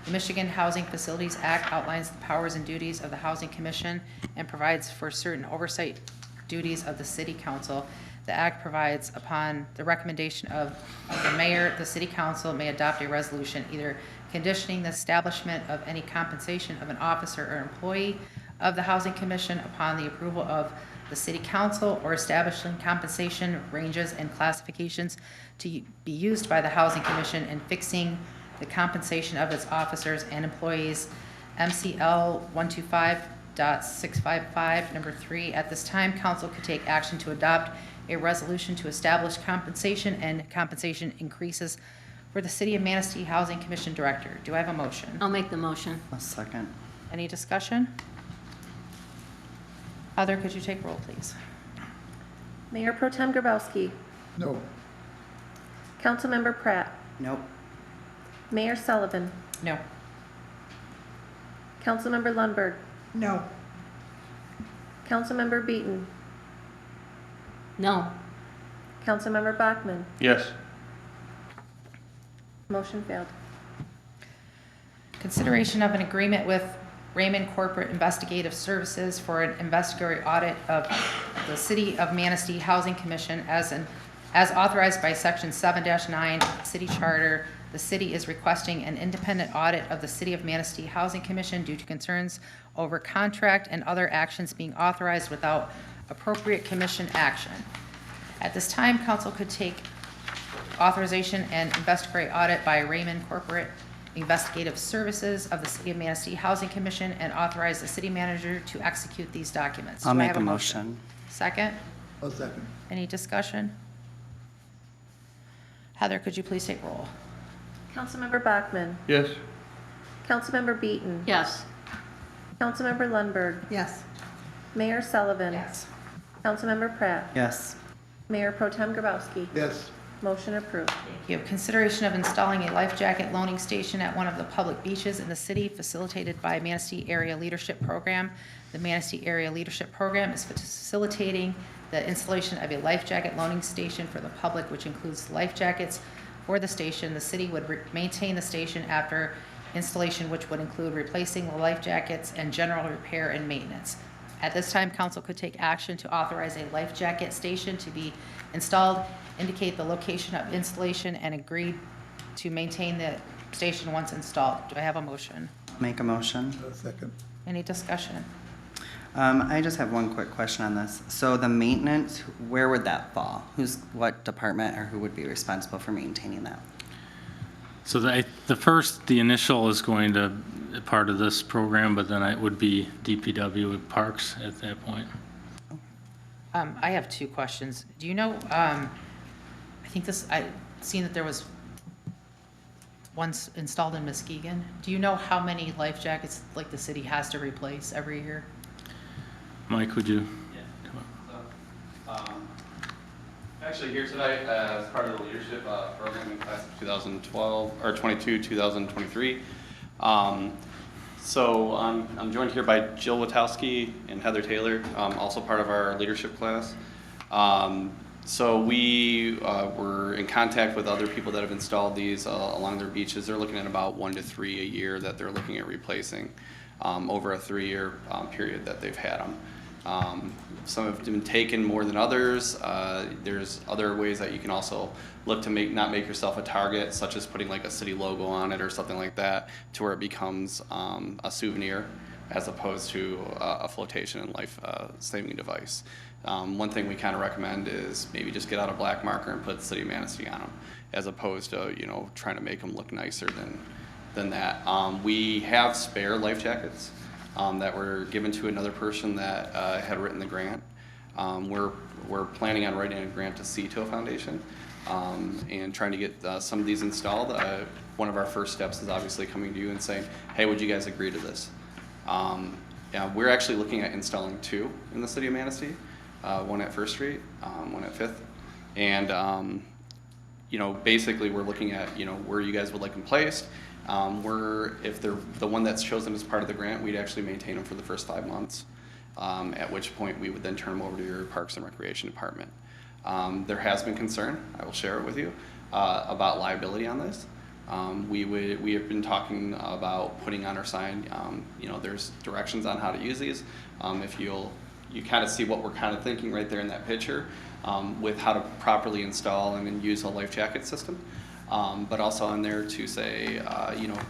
The Michigan Housing Facilities Act outlines the powers and duties of the Housing Commission and provides for certain oversight duties of the City Council. The act provides upon the recommendation of the mayor, the City Council may adopt a resolution either conditioning the establishment of any compensation of an officer or employee of the Housing Commission upon the approval of the City Council, or establishing compensation ranges and classifications to be used by the Housing Commission in fixing the compensation of its officers and employees. MCL 125.655, number 3. At this time, council could take action to adopt a resolution to establish compensation and compensation increases for the City of Manistee Housing Commission Director. Do I have a motion? I'll make the motion. A second. Any discussion? Heather, could you take roll, please? Mayor Pro Tem Grabowski. No. Councilmember Pratt. Nope. Mayor Sullivan. No. Councilmember Lundberg. No. Councilmember Beaton. No. Councilmember Bachman. Yes. Motion failed. Consideration of an agreement with Raymond Corporate Investigative Services for an investigatory audit of the City of Manistee Housing Commission as authorized by Section 7-9 City Charter. The city is requesting an independent audit of the City of Manistee Housing Commission due to concerns over contract and other actions being authorized without appropriate commission action. At this time, council could take authorization and investigatory audit by Raymond Corporate Investigative Services of the City of Manistee Housing Commission and authorize the city manager to execute these documents. I'll Do I make have a motion. Second? A second. Any discussion? Heather, could you please take roll? Councilmember Bachman. Yes. Councilmember Beaton. Yes. Councilmember Lundberg. Yes. Mayor Sullivan. Yes. Councilmember Pratt. Yes. Mayor Pro Tem Grabowski. Yes. Motion approved. You have consideration of installing a life jacket loaning station at one of the public beaches in the city facilitated by Manistee Area Leadership Program. The Manistee Area Leadership Program is facilitating the installation of a life jacket loaning station for the public, which includes life jackets for the station. The city would maintain the station after installation, which would include replacing the life jackets and general repair and maintenance. At this time, council could take action to authorize a life jacket station to be installed, indicate the location of installation, and agree to maintain the station once installed. Do I have a motion? Make a motion. A second. Any discussion? I just have one quick question on this. So the maintenance, where would that fall? What department or who would be responsible for maintaining that? So the initial is going to be part of this program, but then it would be DPW with Parks at that point. I have two questions. Do you know, I think I seen that there was one's installed in Muskegon. Do you know how many life jackets like the city has to replace every year? Mike, would you? Actually here tonight as part of the leadership program in class of 2012 or 22, 2023. So I'm joined here by Jill Witowski and Heather Taylor, also part of our leadership class. So we were in contact with other people that have installed these along their beaches. They're looking at about 1 to 3 a year that they're looking at replacing over a 3-year period that they've had them. Some have been taken more than others. There's other ways that you can also look to not make yourself a target, such as putting like a city logo on it or something like that, to where it becomes a souvenir as opposed to a flotation and life-saving device. One thing we kind of recommend is maybe just get out a black marker and put City of Manistee on them, as opposed to trying to make them look nicer than that. We have spare life jackets that were given to another person that had written the grant. We're planning on writing a grant to CETO Foundation and trying to get some of these installed. One of our first steps is obviously coming to you and saying, hey, would you guys agree to this? Yeah, we're actually looking at installing 2 in the city of Manistee, one at First Street, one at 5th. And basically we're looking at where you guys would like them placed. If they're the one that's chosen as part of the grant, we'd actually maintain them for the first 5 months, at which point we would then turn them over to your Parks and Recreation Department. There has been concern, I will share it with you, about liability on this. We have been talking about putting on our sign, there's directions on how to use these. If you kind of see what we're kind of thinking right there in that picture, with how to properly install and then use a life jacket system. But also on there to say,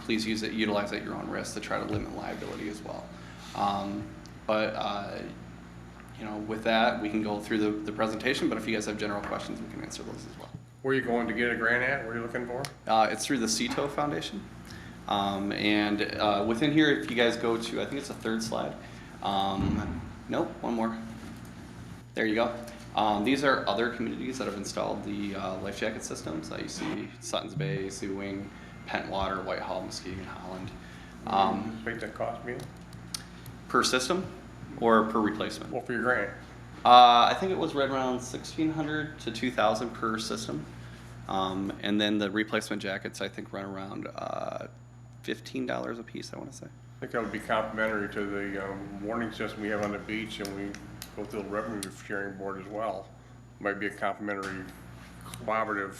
please utilize at your own risk to try to limit liability as well. With that, we can go through the presentation, but if you guys have general questions, we can answer those as well. Where are you going to get a grant at? What are you looking for? It's through the CETO Foundation. Within here, if you guys go to, I think it's the 3rd slide. Nope, one more. There you go. These are other communities that have installed the life jacket systems. You see Sutton's Bay, Sea Wing, Pentwater, Whitehall, Muskegon, Holland. What that cost me? Per system or per replacement? Well, for your grant. I think it was right around $1,600 to $2,000 per system. And then the replacement jackets, I think, run around $15 a piece, I want to say. I think that would be complimentary to the warning system we have on the beach, and we go through the revenue sharing board as well. Might be a complimentary collaborative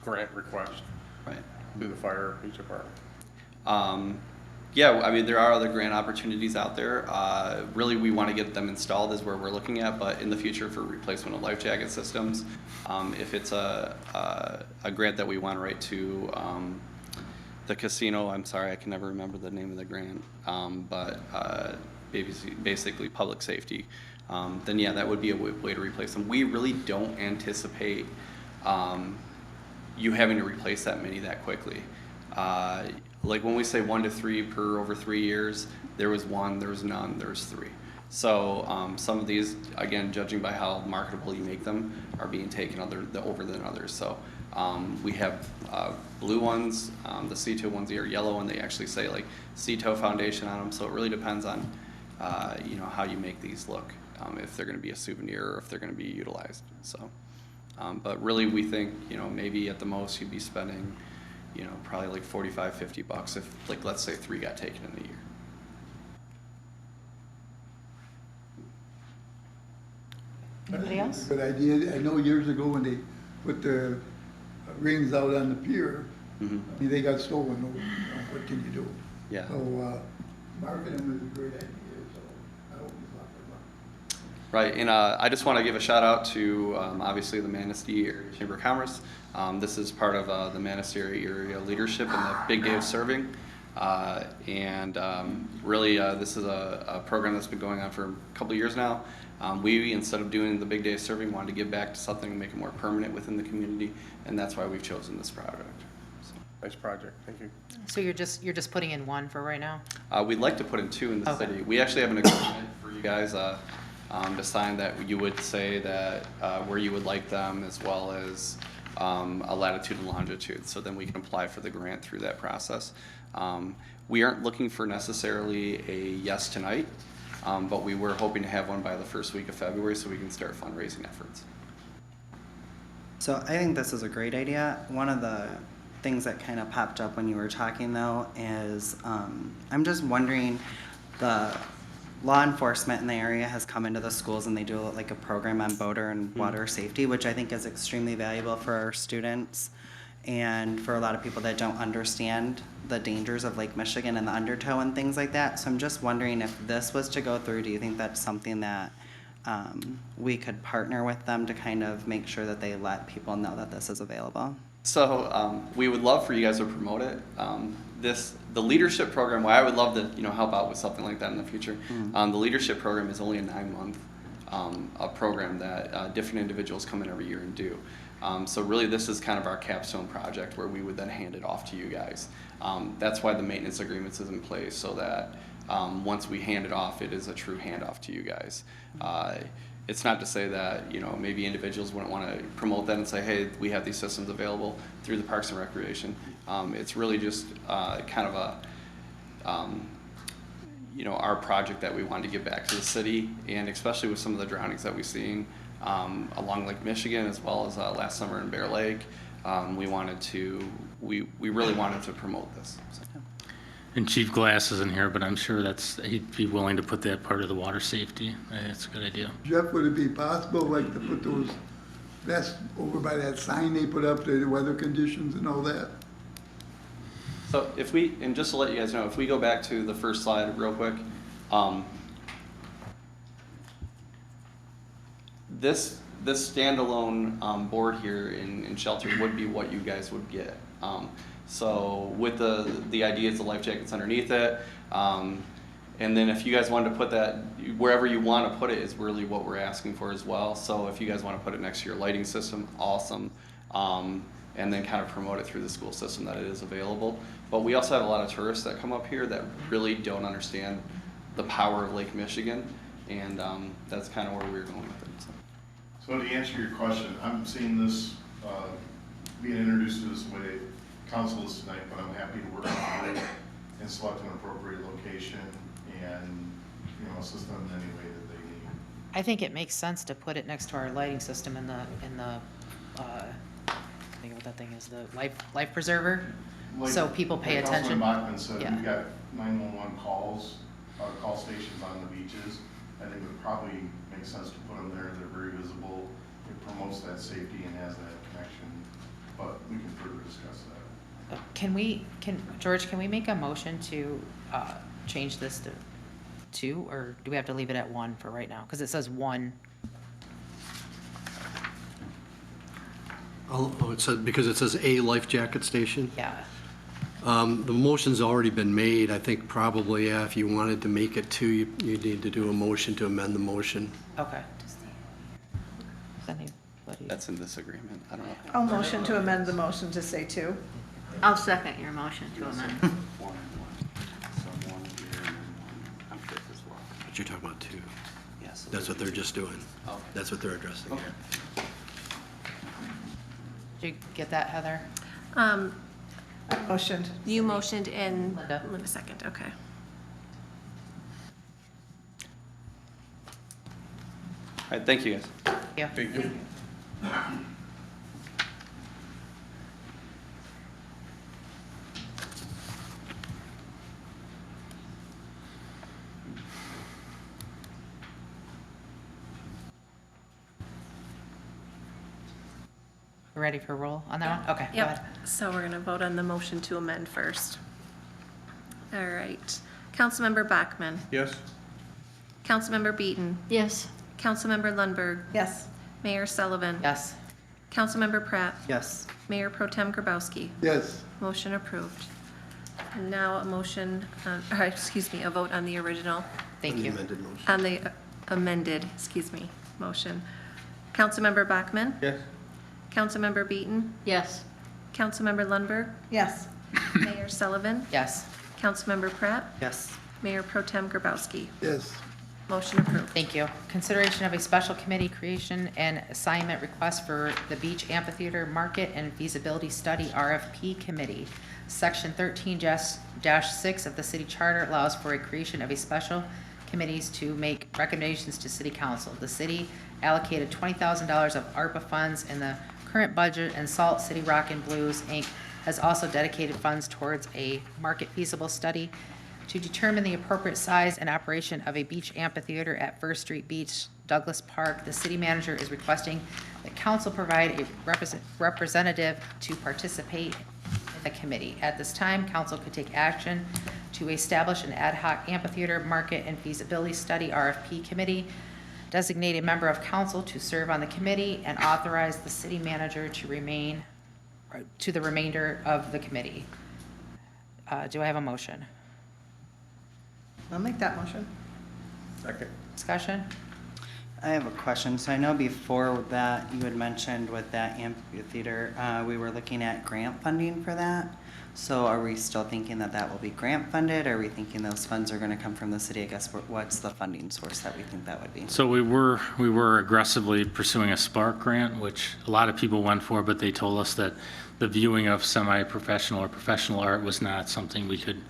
grant request. Right. Through the fire police department. Yeah, I mean, there are other grant opportunities out there. Really, we want to get them installed is where we're looking at, but in the future for replacement of life jacket systems, if it's a grant that we want to write to the casino, I'm sorry, I can never remember the name of the grant, but basically public safety, then yeah, that would be a way to replace them. We really don't anticipate you having to replace that many that quickly. Like when we say 1 to 3 per over 3 years, there was 1, there was none, there was 3. So some of these, again, judging by how marketable you make them, are being taken over than others. So we have blue ones, the CETO ones are yellow, and they actually say like CETO Foundation on them. So it really depends on how you make these look, if they're going to be a souvenir or if they're going to be utilized. So, but really we think maybe at the most you'd be spending probably like $45, $50 if, like, let's say 3 got taken in a year. Anybody else? Good idea. I know years ago when they put the rings out on the pier, I mean, they got stolen. What can you do? Yeah. So marketing was a great idea. So I hope he's not good luck. Right, and I just want to give a shout out to obviously the Manistee Area Chamber of Commerce. This is part of the Manistee Area Leadership and the Big Day of Serving. Really, this is a program that's been going on for a couple of years now. We, instead of doing the Big Day of Serving, wanted to give back to something and make it more permanent within the community, and that's why we've chosen this project. So. Nice project, thank you. So you're just putting in 1 for right now? We'd like to put in 2 in the Okay. city. We actually have an agreement for you guys to sign that you would say that where you would like them, as well as a latitude and longitude. So then we can apply for the grant through that process. We aren't looking for necessarily a yes tonight, but we were hoping to have one by the first week of February so we can start fundraising efforts. So I think this is a great idea. One of the things that kind of popped up when you were talking though is I'm just wondering, the law enforcement in the area has come into the schools and they do like a program on boater and water safety, which I think is extremely valuable for our students and for a lot of people that don't understand the dangers of Lake Michigan and the undertow and things like that. So I'm just wondering if this was to go through, do you think that's something that we could partner with them to kind of make sure that they let people know that this is available? So we would love for you guys to promote it. The leadership program, why I would love to help out with something like that in the future. The leadership program is only a 9-month a program that different individuals come in every year and do. So really this is kind of our capstone project where we would then hand it off to you guys. That's why the maintenance agreements is in place, so that once we hand it off, it is a true handoff to you guys. It's not to say that maybe individuals wouldn't want to promote that and say, hey, we have these systems available through the Parks and Recreation. It's really just kind of a our project that we wanted to give back to the city, and especially with some of the drownings that we've seen along Lake Michigan as well as last summer in Bear Lake. We really wanted to promote this. So. And Chief Glass isn't here, but I'm sure he'd be willing to put that part of the water safety. That's a good idea. Jeff, would it be possible, like, to put those vests over by that sign they put up, the weather conditions and all that? So and just to let you guys know, if we go back to the first slide real quick, this standalone board here in shelter would be what you guys would get. So with the idea is the life jackets underneath it, and then if you guys wanted to put that wherever you want to put it is really what we're asking for as well. So if you guys want to put it next to your lighting system, awesome, and then kind of promote it through the school system that it is available. But we also have a lot of tourists that come up here that really don't understand the power of Lake Michigan, and that's kind of where we're going with it. So to answer your question, I'm seeing this being introduced to us the way council is tonight, but I'm happy to work with you and select an appropriate location and assist them in any way that they need. I think it makes sense to put it next to our lighting system in the I think what that thing is, the life preserver, so people pay attention. Councilman Bachman said we've got 911 call stations on the beaches. I think it would probably make sense to put them there. They're very visible. It promotes that safety and has that connection, but we can further discuss that. George, can we make a motion to change this to 2, or do we have to leave it at 1 for right now? Because it says 1. Because it says a life jacket station? Yeah. The motion's already been made. I think probably, if you wanted to make it 2, you need to do a motion to amend the motion. Okay. That's in this agreement. I don't know. I'll motion to amend the motion to say 2. I'll second your motion to amend. But you're talking about 2. Yes. That's what they're just doing. Okay. That's what they're addressing here. Did you get that, Heather? Motioned. You motioned in Linda. Linda second, okay. All right, thank you guys. Yeah. Thank you. Ready for roll on that one? Okay, go Yep, ahead. so we're gonna vote on the motion to amend first. All right, Councilmember Bachman, Yes? Councilmember Beaton, Yes. Councilmember Lundberg, Yes. Mayor Sullivan. Yes. Councilmember Pratt, Yes. Mayor Pro Tem Grabowski. Yes, Motion approved. And now a motion, a vote on the original, Thank The you. amended motion. on the amended, motion. Councilmember Bachman, Yes. Councilmember Beaton, Yes. Councilmember Lundberg, Yes. Mayor Sullivan, Yes. Councilmember Pratt, Yes. Mayor Pro Tem Grabowski. yes, Motion approved. Thank you. Consideration of a special committee creation and assignment request for the Beach Amphitheater Market and Feasibility Study RFP Committee. Section 13-6 of the city charter allows for a creation of a special committees to make recommendations to city council. The city allocated $20,000 of ARPA funds in the current budget, and Salt City Rock and Blues, Inc. has also dedicated funds towards a market feasible study to determine the appropriate size and operation of a beach amphitheater at First Street Beach, Douglas Park. The city manager is requesting that council provide a representative to participate in the committee. At this time, council could take action to establish an ad hoc amphitheater market and feasibility study RFP committee, designate a member of council to serve on the committee, and authorize the city manager to remain to the remainder of the committee. Do I have a motion? I'll make that motion. Second. Discussion? I have a question. So I know before that you had mentioned with that amphitheater, we were looking at grant funding for that. So are we still thinking that that will be grant funded? Or are we thinking those funds are going to come from the city? I guess what's the funding source that we think that would be? So we were aggressively pursuing a Spark grant, which a lot of people went for, but they told us that the viewing of semi-professional or professional art was not something we could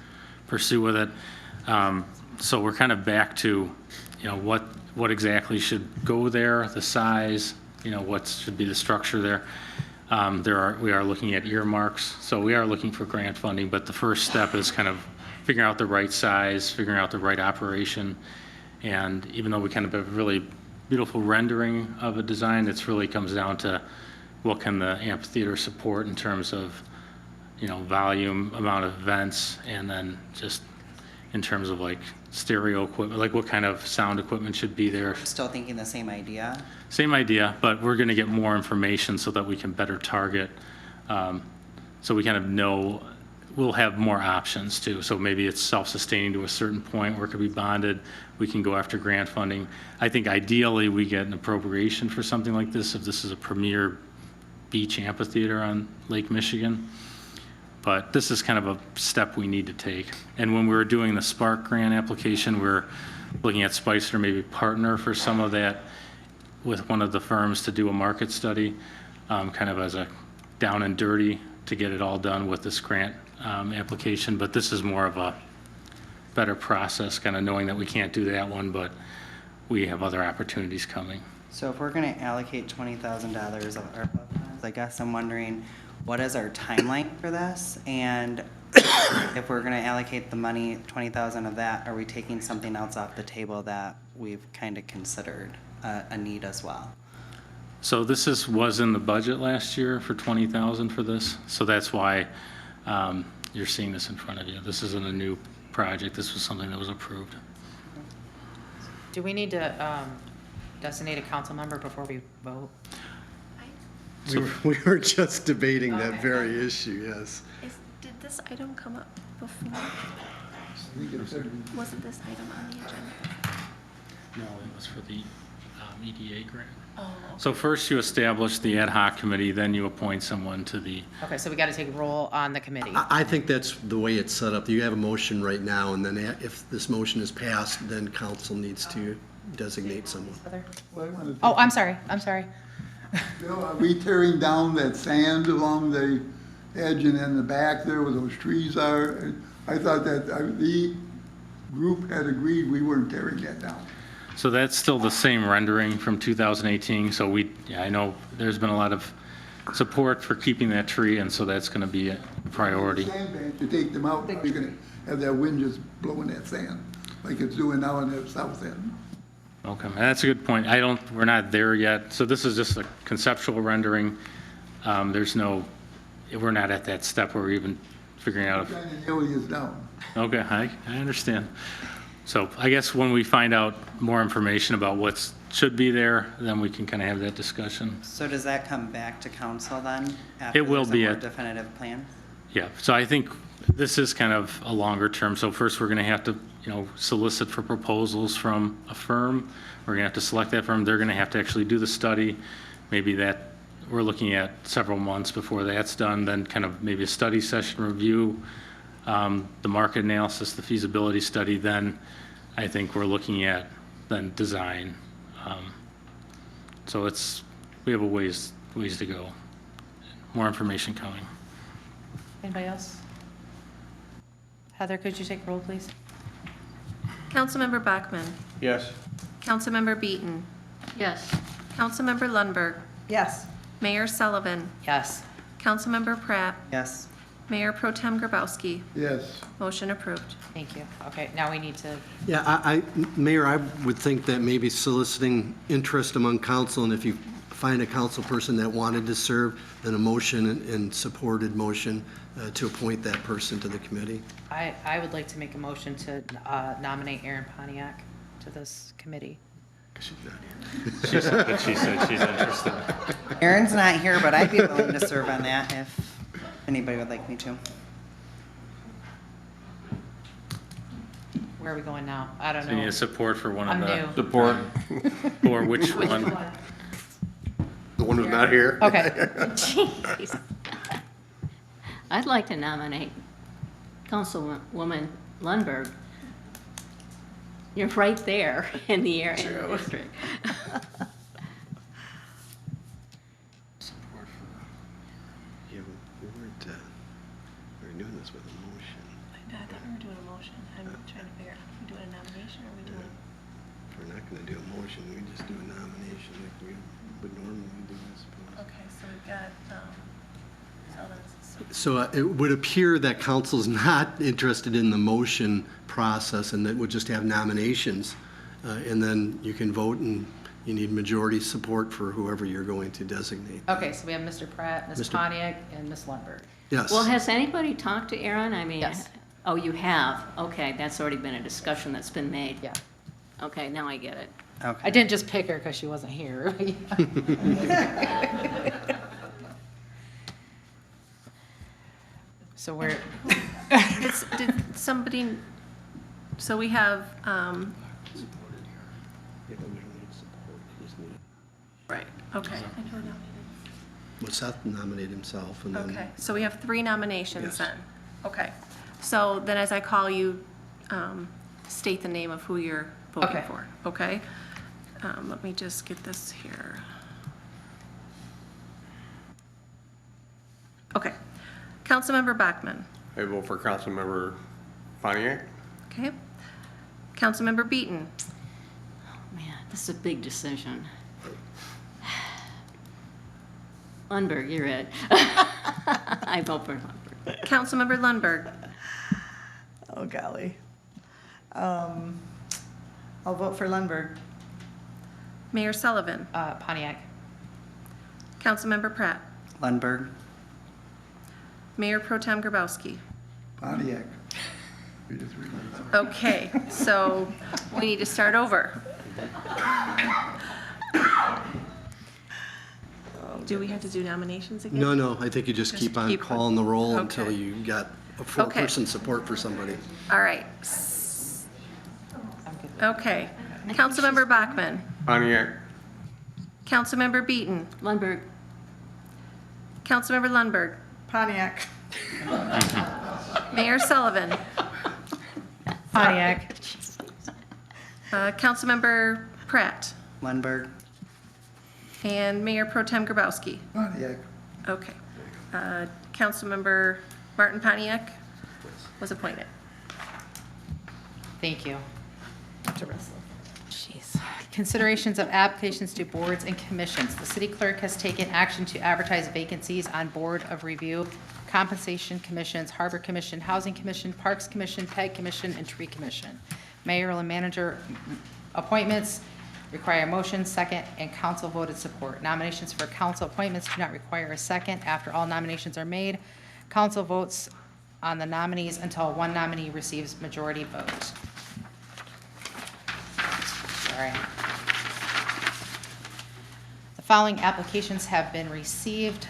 pursue with it. So we're kind of back to, what exactly should go there, the size, what should be the structure there. We are looking at earmarks, so we are looking for grant funding, but the first step is kind of figuring out the right size, figuring out the right operation. And even though we kind of have a really beautiful rendering of a design, it really comes down to what can the amphitheater support in terms of, volume, amount of events, and then just in terms of like stereo equipment, like what kind of sound equipment should be there. Still thinking the same idea? Same idea, but we're going to get more information so that we can better target. So we kind of know, we'll have more options too. So maybe it's self-sustaining to a certain point where it could be bonded. We can go after grant funding. I think ideally we get an appropriation for something like this if this is a premier beach amphitheater on Lake Michigan. But this is kind of a step we need to take. And when we were doing the Spark grant application, we're looking at Spicer, maybe partner for some of that with one of the firms to do a market study, kind of as a down and dirty to get it all done with this grant application. But this is more of a better process, kind of knowing that we can't do that one, but we have other opportunities coming. So if we're going to allocate $20,000 of ARPA funds, I guess I'm wondering, what is our timeline for this? And if we're going to allocate the money, 20,000 of that, are we taking something else off the table that we've kind of considered a need as well? So this was in the budget last year for 20,000 for this. So that's why you're seeing this in front of you. This isn't a new project. This was something that was approved. Do we need to designate a council member before we vote? We were just debating that very issue, yes. Did this item come up before? Wasn't this item on the agenda? No, it was for the EDA grant. Oh. So first you establish the ad hoc committee, then you appoint someone to the. Okay, so we got to take a roll on the committee. I think that's the way it's set up. You have a motion right now, and then if this motion is passed, then council needs to designate someone. Oh, I'm sorry. Bill, are we tearing down that sand along the edge and in the back there where those trees are? I thought that the group had agreed we weren't tearing that down. So that's still the same rendering from 2018. So I know there's been a lot of support for keeping that tree, and so that's going to be a priority. Sandbank, to take them out, you're going to have that wind just blowing that sand like it's doing now in the south end. Okay, that's a good point. We're not there yet. So this is just a conceptual rendering. We're not at that step where we're even figuring out. Kind of nearly is down. Okay, I understand. So I guess when we find out more information about what should be there, then we can kind of have that discussion. So does that come back to council then? It will be a definitive plan? Yeah, so I think this is kind of a longer term. So first we're going to have to, solicit for proposals from a firm. We're going to have to select that firm. They're going to have to actually do the study. Maybe that we're looking at several months before that's done, then kind of maybe a study session review, the market analysis, the feasibility study. Then I think we're looking at than design. So we have a ways to go. More information coming. Anybody else? Heather, could you take roll, please? Councilmember Bachman. Yes. Councilmember Beaton. Yes. Councilmember Lundberg. Yes. Mayor Sullivan. Yes. Councilmember Pratt. Yes. Mayor Pro Tem Grabowski. Yes. Motion approved. Thank you. Okay, now we need to, Yeah, Mayor, I would think that maybe soliciting interest among council, and if you find a council person that wanted to serve, then a motion and supported motion to appoint that person to the committee. I would like to make a motion to nominate Erin Pontiac to this committee. She's not here. She said she's interested. Erin's not here, but I'd be willing to serve on that if anybody would like me to. Where are we going now? I don't So you need know. a support for one of I'm the. new. Support. For which one? The one who's not here? Okay. Jeez. I'd like to nominate Councilwoman Lundberg. You're right there in the area in the district. Support for, yeah, we we're doing this with a motion. I thought we were doing a motion. I'm trying to figure out, are we doing a nomination or are we doing? If we're not gonna do a motion, we just do a nomination like we would normally do, I suppose. Okay, so we've got, So it would appear that council's not interested in the motion process and that would just have nominations. And then you can vote and you need majority support for whoever you're going to designate. Okay, so we have Mr. Pratt, Ms. Mr. Pontiac, and Ms. Lundberg. Yes. Well, has anybody talked to Erin? I mean, Yes. Oh, you have? Okay, that's already been a discussion that's been made. Yeah. Okay, now I get it. Okay. I didn't just pick her because she wasn't here. So we're, Did somebody, so we have, right, okay. Well, Seth nominated himself and then. Okay, so we have 3 nominations Yes. then. Okay, so then as I call you, state the name of who you're voting Okay. for, okay? Let me just get this here. Okay, Councilmember Bachman, I vote for Councilmember Pontiac. okay? Councilmember Beaton, Man, this is a big decision. Lundberg, you're it. I vote for Lundberg. Councilmember Lundberg, Oh, golly. I'll vote for Lundberg. Mayor Sullivan, Pontiac. Councilmember Pratt, Lundberg. Mayor Pro Tem Grabowski. Pontiac. We just realized. Okay, so we need to start over. Do we have to do nominations again? No, I think you just keep on calling the roll until Okay. you got a Okay. 4-person support for somebody. All right. Okay. Councilmember Bachman, Pontiac. Councilmember Beaton, Lundberg, Councilmember Lundberg, Pontiac. Mayor Sullivan, Pontiac. Councilmember Pratt, Lundberg. and Mayor Pro Tem Grabowski. Pontiac. Okay. Councilmember Martin Pontiac was appointed. Thank you. Jeez. Considerations of applications to boards and commissions. The city clerk has taken action to advertise vacancies on Board of Review, Compensation Commissions, Harbor Commission, Housing Commission, Parks Commission, PEG Commission, and Tree Commission. Mayoral and manager appointments require a motion, second, and council voted support. Nominations for council appointments do not require a second. After all nominations are made, council votes on the nominees until one nominee receives majority vote. Sorry. The following applications have been received.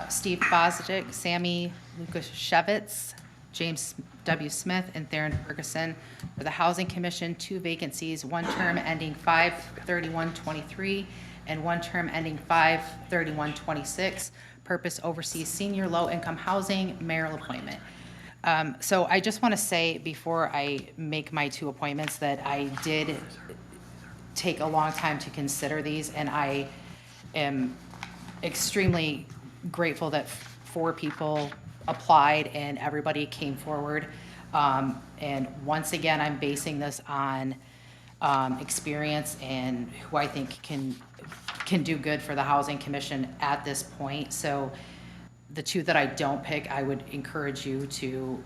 Steve Bozdick, Sammy Lukashevitz, James W. Smith, and Theron Ferguson for the Housing Commission, 2 vacancies, one term ending 5/31/23 and one term ending 5/31/26. Purpose oversees senior low-income housing, mayoral appointment. So I just want to say before I make my 2 appointments that I did take a long time to consider these, and I am extremely grateful that 4 people applied and everybody came forward. And once again, I'm basing this on experience and who I think can do good for the Housing Commission at this point. So the 2 that I don't pick, I would encourage you to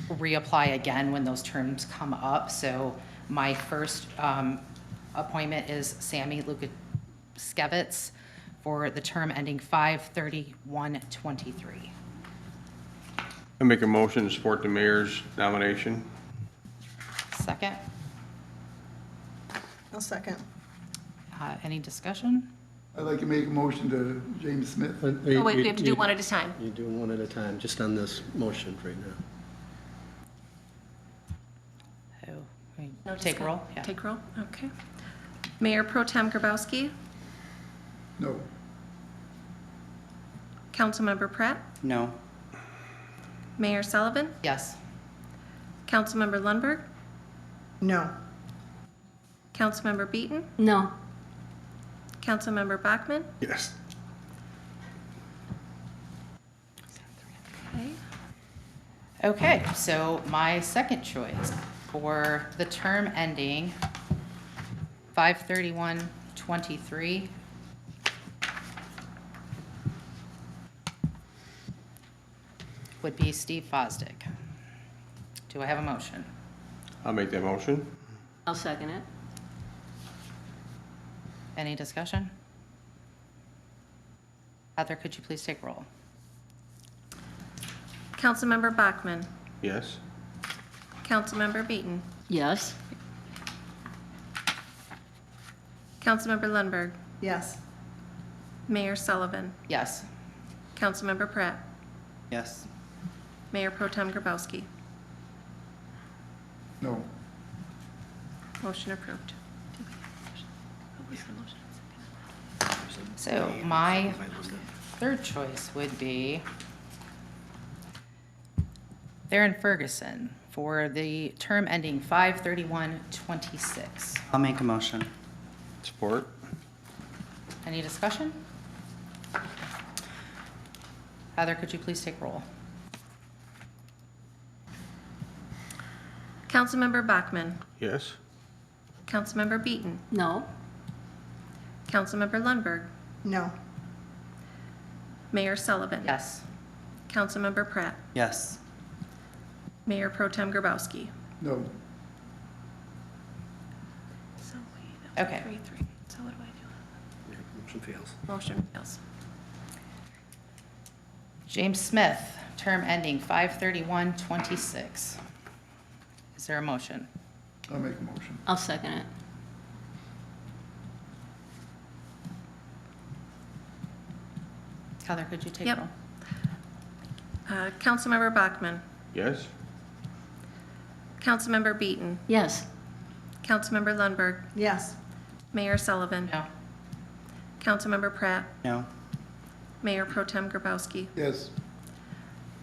reapply again when those terms come up. So my first appointment is Sammy Lukaskevitz for the term ending 5/31/23. I make a motion to support the mayor's nomination. Second. I'll second. Any discussion? I'd like to make a motion to James Smith. Oh, wait, we have to do one at a time. You do one at a time, just on this motion right now. No Take roll? Yeah. Take roll, okay. Mayor Pro Tem Grabowski, No. Councilmember Pratt, No. Mayor Sullivan, Yes. Councilmember Lundberg, No. Councilmember Beaton, No. Councilmember Bachmann, Yes. okay. Okay, so my second choice for the term ending 5/31/23 would be Steve Fosdick. Do I have a motion? I'll make that motion. I'll second it. Any discussion? Heather, could you please take roll? Councilmember Bachmann, Yes. Councilmember Beaton, Yes. Councilmember Lundberg, Yes. Mayor Sullivan, Yes. Councilmember Pratt, Yes. Mayor Pro Tem Grabowski. No. Motion approved. So my third choice would be Theron Ferguson for the term ending 5/31/26. I'll make a motion. Support. Any discussion? Heather, could you please take roll? Councilmember Bachmann, Yes. Councilmember Beaton, No. Councilmember Lundberg, No. Mayor Sullivan. Yes. Councilmember Pratt, Yes. Mayor Pro Tem Grabowski. No. So wait, Okay. 3-3. So what do I do? Motion fails. Motion fails. James Smith, term ending 5/31/26. Is there a motion? I'll make a motion. I'll second it. Heather, could you take Yep. roll? Councilmember Bachmann, Yes. Councilmember Beaton, Yes. Councilmember Lundberg, Yes. Mayor Sullivan, No. Councilmember Pratt, No. Mayor Pro Tem Grabowski. Yes.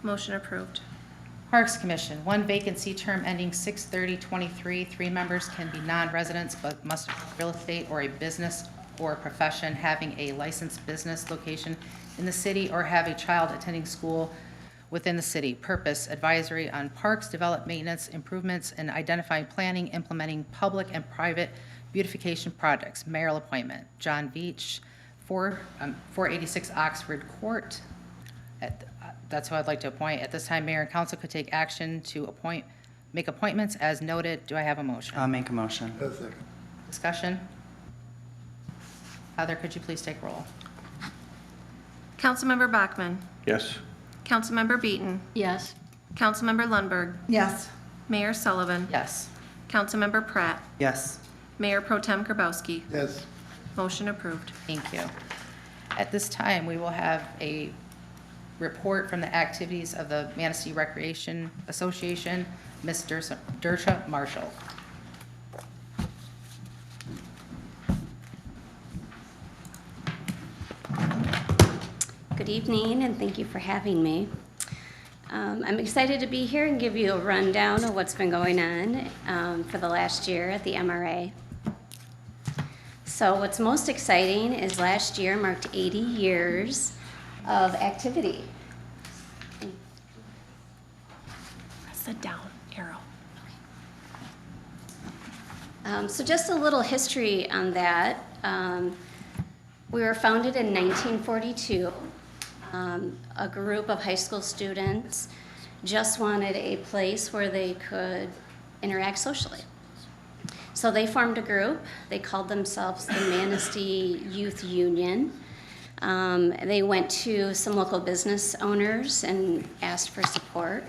Motion approved. Parks Commission, 1 vacancy, term ending 6/30/23. 3 members can be non-residents but must have real estate or a business or profession having a licensed business location in the city or have a child attending school within the city. Purpose, advisory on parks, develop maintenance, improvements, and identifying, planning, implementing public and private beautification projects. Mayoral appointment, John Veach, 486 Oxford Court. That's who I'd like to appoint. At this time, mayor and council could take action to make appointments as noted. Do I have a motion? I'll make a motion. A second. Discussion? Heather, could you please take roll? Councilmember Bachmann, Yes. Councilmember Beaton, Yes. Councilmember Lundberg, Yes. Mayor Sullivan, Yes. Councilmember Pratt, Yes. Mayor Pro Tem Grabowski. Yes. Motion approved. Thank you. At this time, we will have a report from the activities of the Manistee Recreation Association, Ms. Dersha Marshall. Good evening, and thank you for having me. I'm excited to be here and give you a rundown of what's been going on for the last year at the MRA. So what's most exciting is last year marked 80 years of activity. Press the down arrow. So just a little history on that. We were founded in 1942. A group of high school students just wanted a place where they could interact socially. So they formed a group. They called themselves the Manistee Youth Union. They went to some local business owners and asked for support.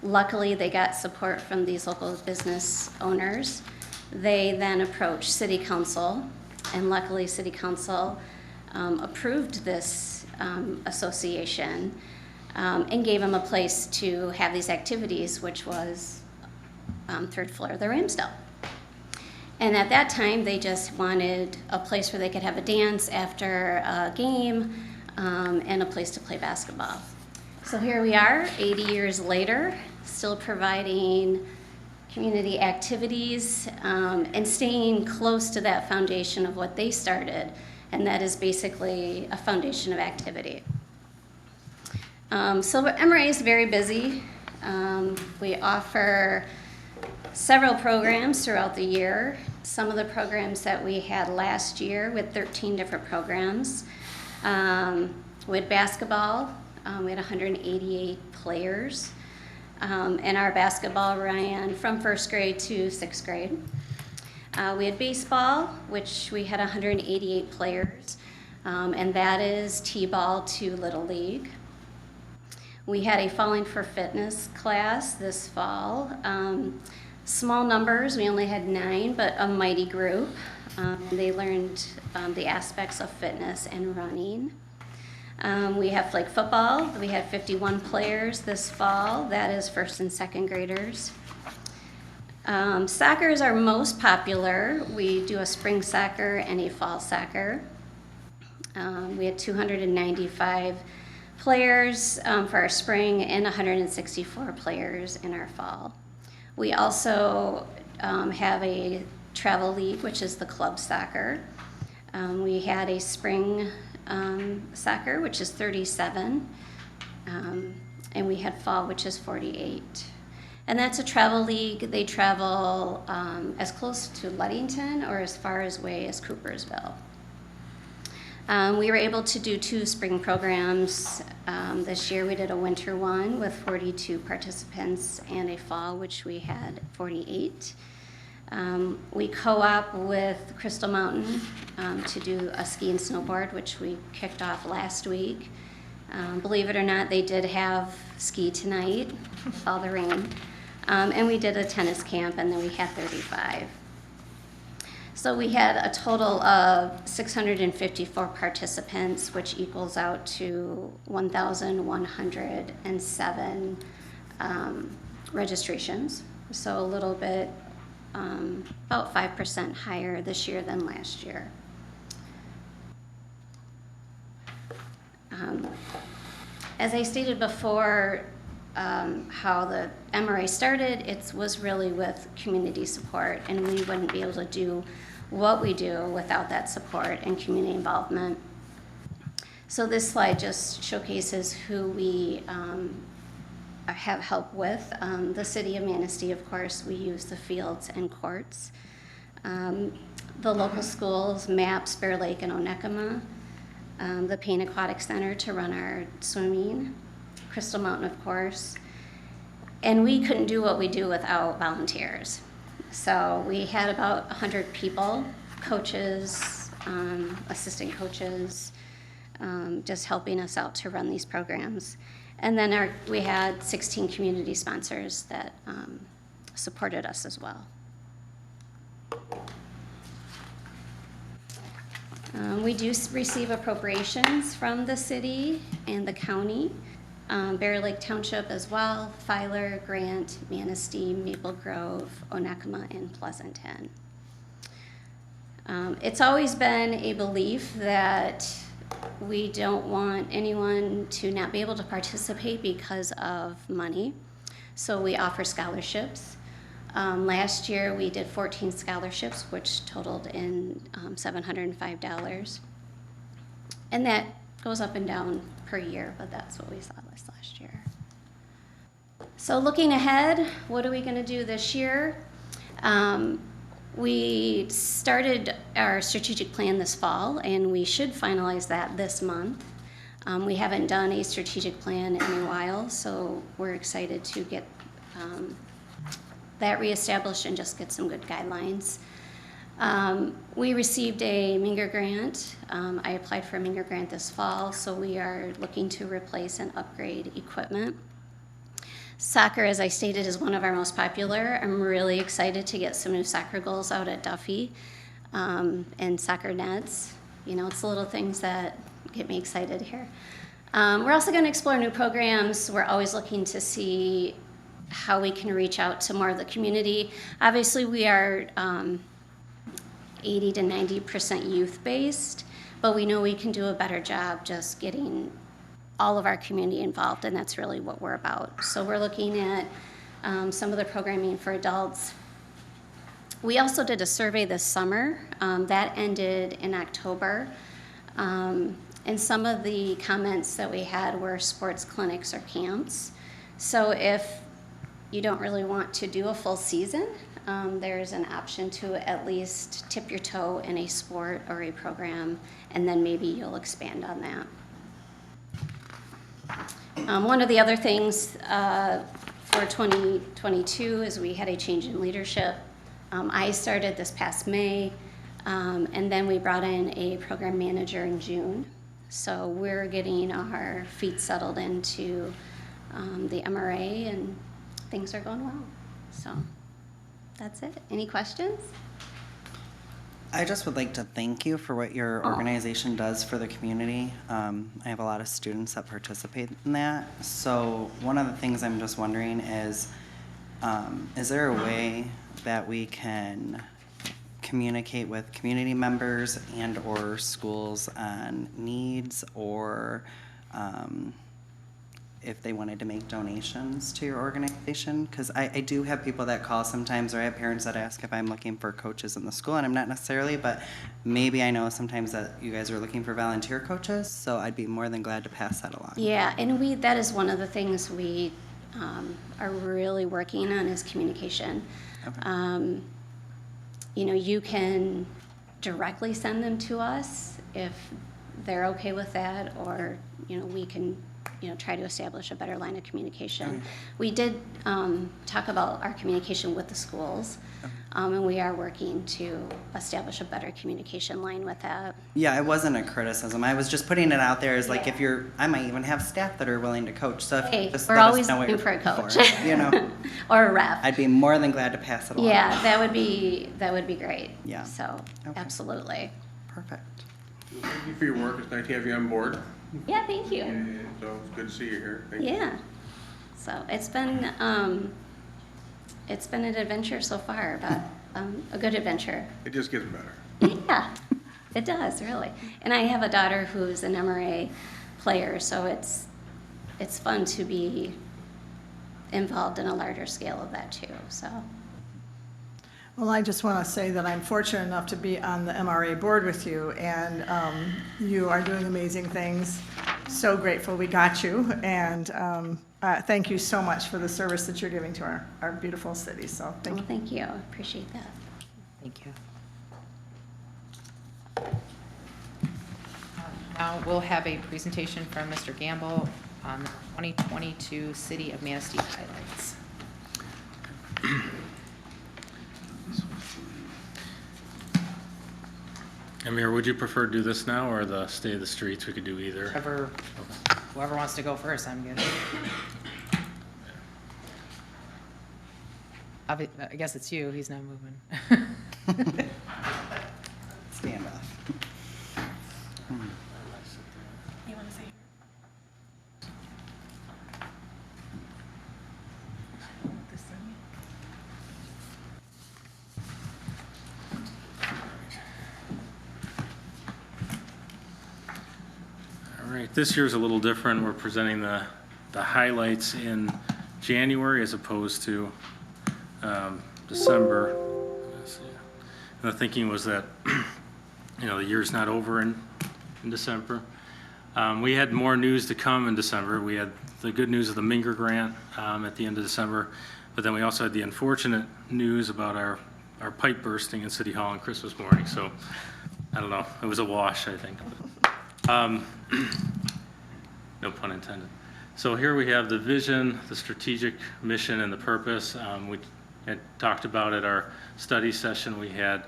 Luckily, they got support from these local business owners. They then approached City Council, and luckily City Council approved this association and gave them a place to have these activities, which was third floor of the Ramsdale. And at that time, they just wanted a place where they could have a dance after a game and a place to play basketball. So here we are, 80 years later, still providing community activities and staying close to that foundation of what they started, and that is basically a foundation of activity. So MRA is very busy. We offer several programs throughout the year. Some of the programs that we had last year with 13 different programs. We had basketball. We had 188 players. And our basketball ran from first grade to sixth grade. We had baseball, which we had 188 players, and that is T-ball to Little League. We had a Falling for Fitness class this fall. Small numbers, we only had 9, but a mighty group. They learned the aspects of fitness and running. We have flag football. We had 51 players this fall. That is first and second graders. Soccer is our most popular. We do a spring soccer and a fall soccer. We had 295 players for our spring and 164 players in our fall. We also have a travel league, which is the club soccer. We had a spring soccer, which is 37, and we had fall, which is 48. And that's a travel league. They travel as close to Ludington or as far away as Coopersville. We were able to do 2 spring programs. This year we did a winter one with 42 participants and a fall, which we had 48. We co-op with Crystal Mountain to do a ski and snowboard, which we kicked off last week. Believe it or not, they did have ski tonight with all the rain. And we did a tennis camp, and then we had 35. So we had a total of 654 participants, which equals out to 1,107 registrations. So a little bit, about 5% higher this year than last year. As I stated before, how the MRA started, it was really with community support, and we wouldn't be able to do what we do without that support and community involvement. So this slide just showcases who we have help with. The city of Manistee, of course, we use the fields and courts. The local schools, MAPS, Bear Lake, and Onekama. The Payne Aquatic Center to run our swimming. Crystal Mountain, of course. And we couldn't do what we do without volunteers. So we had about 100 people, coaches, assistant coaches, just helping us out to run these programs. And then we had 16 community sponsors that supported us as well. We do receive appropriations from the city and the county, Bear Lake Township as well, Filer, Grant, Manistee, Maple Grove, Onekama, and Pleasanton. It's always been a belief that we don't want anyone to not be able to participate because of money. So we offer scholarships. Last year, we did 14 scholarships, which totaled in $705. And that goes up and down per year, but that's what we saw this last year. So looking ahead, what are we going to do this year? We started our strategic plan this fall, and we should finalize that this month. We haven't done a strategic plan in a while, so we're excited to get that reestablished and just get some good guidelines. We received a Minger grant. I applied for a Minger grant this fall, so we are looking to replace and upgrade equipment. Soccer, as I stated, is one of our most popular. I'm really excited to get some new soccer goals out at Duffy and soccer nets. You know, it's the little things that get me excited here. We're also going to explore new programs. We're always looking to see how we can reach out to more of the community. Obviously, we are 80 to 90% youth-based, but we know we can do a better job just getting all of our community involved, and that's really what we're about. So we're looking at some of the programming for adults. We also did a survey this summer that ended in October, and some of the comments that we had were sports clinics or camps. So if you don't really want to do a full season, there's an option to at least tip your toe in a sport or a program, and then maybe you'll expand on that. One of the other things for 2022 is we had a change in leadership. I started this past May, and then we brought in a program manager in June. So we're getting our feet settled into the MRA, and things are going well. So that's it. Any questions? I just would like to thank you for what your organization does for the community. I have a lot of students that participate in that. So one of the things I'm just wondering is there a way that we can communicate with community members and or schools on needs, or if they wanted to make donations to your organization? Because I do have people that call sometimes, or I have parents that ask if I'm looking for coaches in the school, and I'm not necessarily, but maybe I know sometimes that you guys are looking for volunteer coaches, so I'd be more than glad to pass that along. Yeah, and that is one of the things we are really working on is communication. Okay. You know, you can directly send them to us if they're okay with that, or, you know, we can, you know, try to establish a better line of communication. We did talk about our communication with the schools, and we are working to establish a better communication line with that. Yeah, it wasn't a criticism. I was just putting it out there as like, if you're, I might even have staff that are willing to coach. So if you just we're let us always know what looking you're for a looking coach. for, you know, or a ref. I'd be more than glad to pass it along. Yeah, that would be great. Yeah. So absolutely. Perfect. Thank you for your work. It's nice to have you on board. Yeah, thank you. So it's good to see you here. Thank you. Yeah. So it's been an adventure so far, but a good adventure. It just gets better. Yeah, it does, really. And I have a daughter who's an MRA player, so it's fun to be involved in a larger scale of that too. So. Well, I just want to say that I'm fortunate enough to be on the MRA board with you, and you are doing amazing things. So grateful we got you, and thank you so much for the service that you're giving to our beautiful city. So thank you. Thank you. I appreciate that. Thank you. Now we'll have a presentation from Mr. Gamble on the 2022 City of Manistee highlights. Amir, would you prefer to do this now or the State of the Streets? We could do either. Whoever wants to go first, I'm good. I guess it's you. He's not moving. Stand up. You want to say? All right, this year's a little different. We're presenting the highlights in January as opposed to December. Let's see. And the thinking was that, the year's not over in December. We had more news to come in December. We had the good news of the Minger grant at the end of December, but then we also had the unfortunate news about our pipe bursting in City Hall on Christmas morning. So I don't know, it was a wash, I think. No pun intended. So here we have the vision, the strategic mission, and the purpose. We had talked about at our study session we had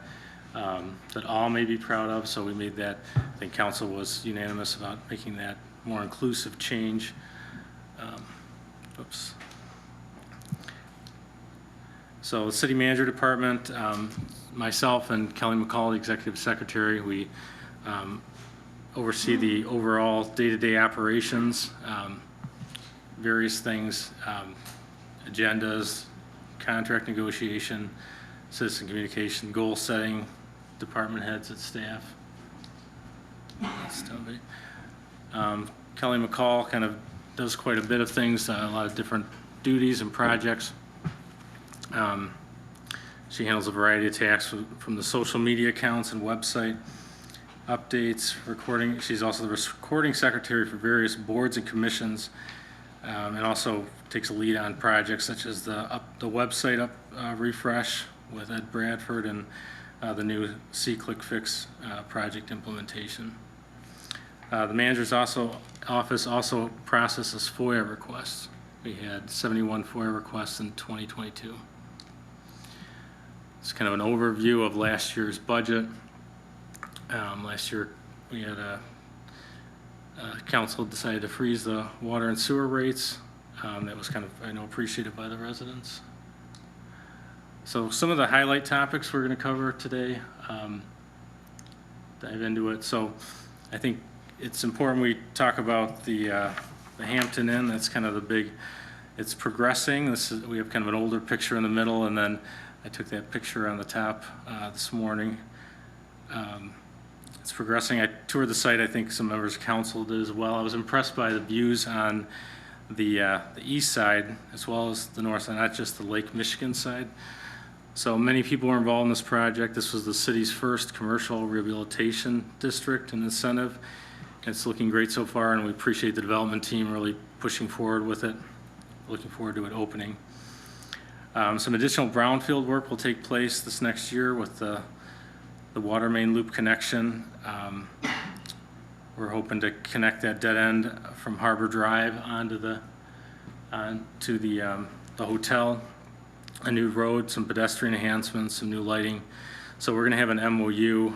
that all may be proud of, so we made that. I think council was unanimous about making that more inclusive change. Oops. So the city manager department, myself and Kelly McCall, the executive secretary, we oversee the overall day-to-day operations, various things, agendas, contract negotiation, citizen communication, goal setting, department heads and staff. Kelly McCall kind of does quite a bit of things, a lot of different duties and projects. She handles a variety of tasks from the social media accounts and website updates, recording. She's also the recording secretary for various boards and commissions, and also takes a lead on projects such as the website refresh with Ed Bradford and the new C-Click Fix project implementation. The manager's office also processes FOIA requests. We had 71 FOIA requests in 2022. It's kind of an overview of last year's budget. Last year we had council decided to freeze the water and sewer rates. That was kind of, I know, appreciated by the residents. So some of the highlight topics we're going to cover today, dive into it. So I think it's important we talk about the Hampton Inn. That's kind of the big, it's progressing. We have kind of an older picture in the middle, and then I took that picture on the top this morning. It's progressing. I toured the site. I think some members of council did as well. I was impressed by the views on the east side as well as the north side, not just the Lake Michigan side. So many people were involved in this project. This was the city's first commercial rehabilitation district and incentive. It's looking great so far, and we appreciate the development team really pushing forward with it. Looking forward to it opening. Some additional brownfield work will take place this next year with the water main loop connection. We're hoping to connect that dead end from Harbor Drive onto the hotel, a new road, some pedestrian enhancements, some new lighting. So we're going to have an MOU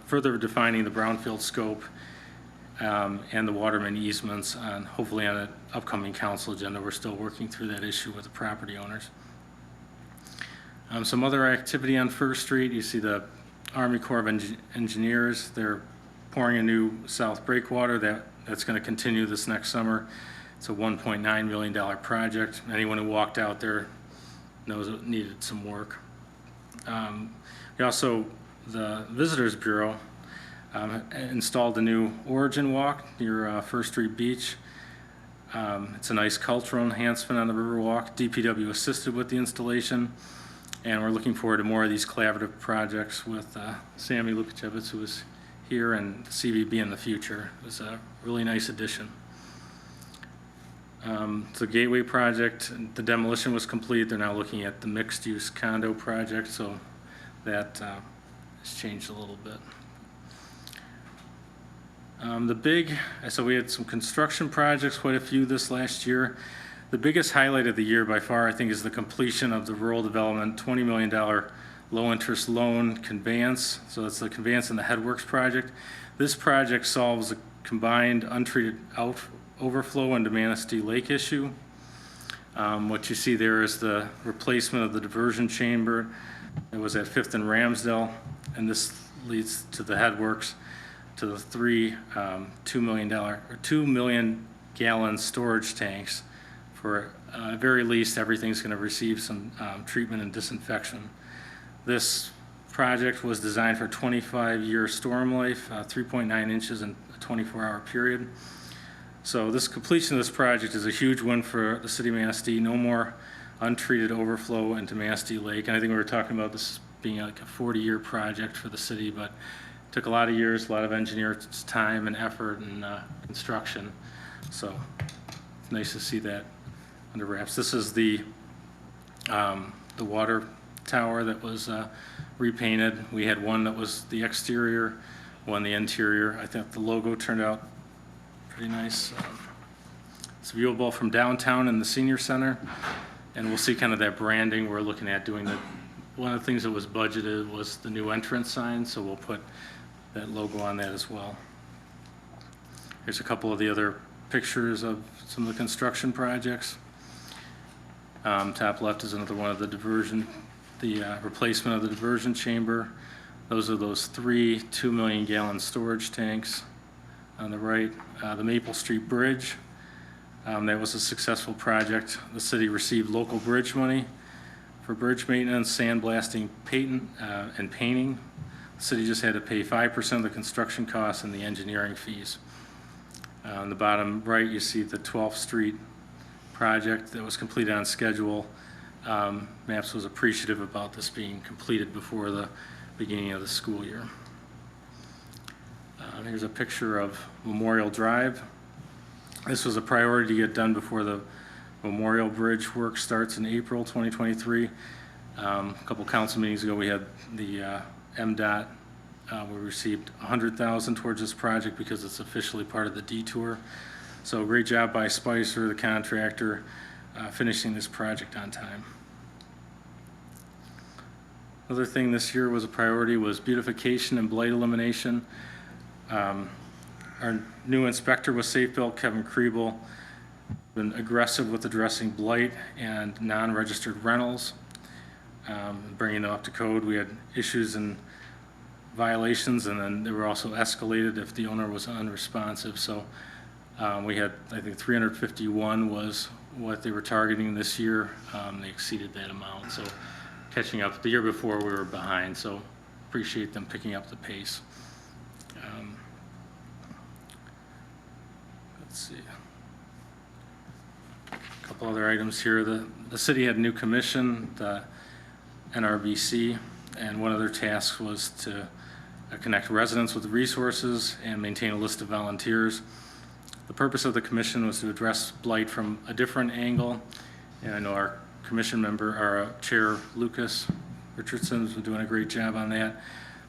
further defining the brownfield scope and the water main easements, hopefully on an upcoming council agenda. We're still working through that issue with the property owners. Some other activity on First Street, you see the Army Corps of Engineers. They're pouring a new south breakwater that's going to continue this next summer. It's a $1.9 million project. Anyone who walked out there knows it needed some work. We also, the Visitors Bureau installed a new Origin Walk near First Street Beach. It's a nice cultural enhancement on the Riverwalk. DPW assisted with the installation, and we're looking forward to more of these collaborative projects with Sammy Lukachevitz, who was here, and CVB in the future. It was a really nice addition. The Gateway project, the demolition was complete. They're now looking at the mixed-use condo project, so that has changed a little bit. So we had some construction projects, quite a few this last year. The biggest highlight of the year by far, I think, is the completion of the rural development $20 million low-interest loan conveyance. So that's the conveyance and the Headworks project. This project solves a combined untreated overflow into Manistee Lake issue. What you see there is the replacement of the diversion chamber that was at 5th and Ramsdale, and this leads to the Headworks, to the three $2 million gallon storage tanks. For very least, everything's going to receive some treatment and disinfection. This project was designed for 25-year storm life, 3.9 inches in a 24-hour period. So this completion of this project is a huge win for the city of Manistee. No more untreated overflow into Manistee Lake. And I think we were talking about this being like a 40-year project for the city, but it took a lot of years, a lot of engineers' time and effort and construction. So it's nice to see that under wraps. This is the water tower that was repainted. We had one that was the exterior, one the interior. I think the logo turned out pretty nice. It's viewable from downtown in the senior center, and we'll see kind of that branding we're looking at doing. One of the things that was budgeted was the new entrance sign, so we'll put that logo on that as well. Here's a couple of the other pictures of some of the construction projects. Top left is another one of the replacement of the diversion chamber. Those are those 3 2-million-gallon storage tanks. On the right, the Maple Street Bridge. That was a successful project. The city received local bridge money for bridge maintenance, sandblasting, and painting. The city just had to pay 5% of the construction costs and the engineering fees. On the bottom right, you see the 12th Street project that was completed on schedule. MAPS was appreciative about this being completed before the beginning of the school year. Here's a picture of Memorial Drive. This was a priority to get done before the Memorial Bridge work starts in April 2023. A couple council meetings ago, we had the MDOT. We received $100,000 towards this project because it's officially part of the detour. So great job by Spicer, the contractor, finishing this project on time. Another thing this year was a priority was beautification and blight elimination. Our new inspector was Safe Built, Kevin Kriebel, been aggressive with addressing blight and non-registered rentals, bringing them up to code. We had issues and violations, and then they were also escalated if the owner was unresponsive. So we had, I think 351 was what they were targeting this year. They exceeded that amount. So catching up. The year before we were behind, so appreciate them picking up the pace. Let's see. A couple other items here. The city had a new commission, the NRBC, and one of their tasks was to connect residents with resources and maintain a list of volunteers. The purpose of the commission was to address blight from a different angle, and I know our commission member, our chair, Lucas Richardson, has been doing a great job on that.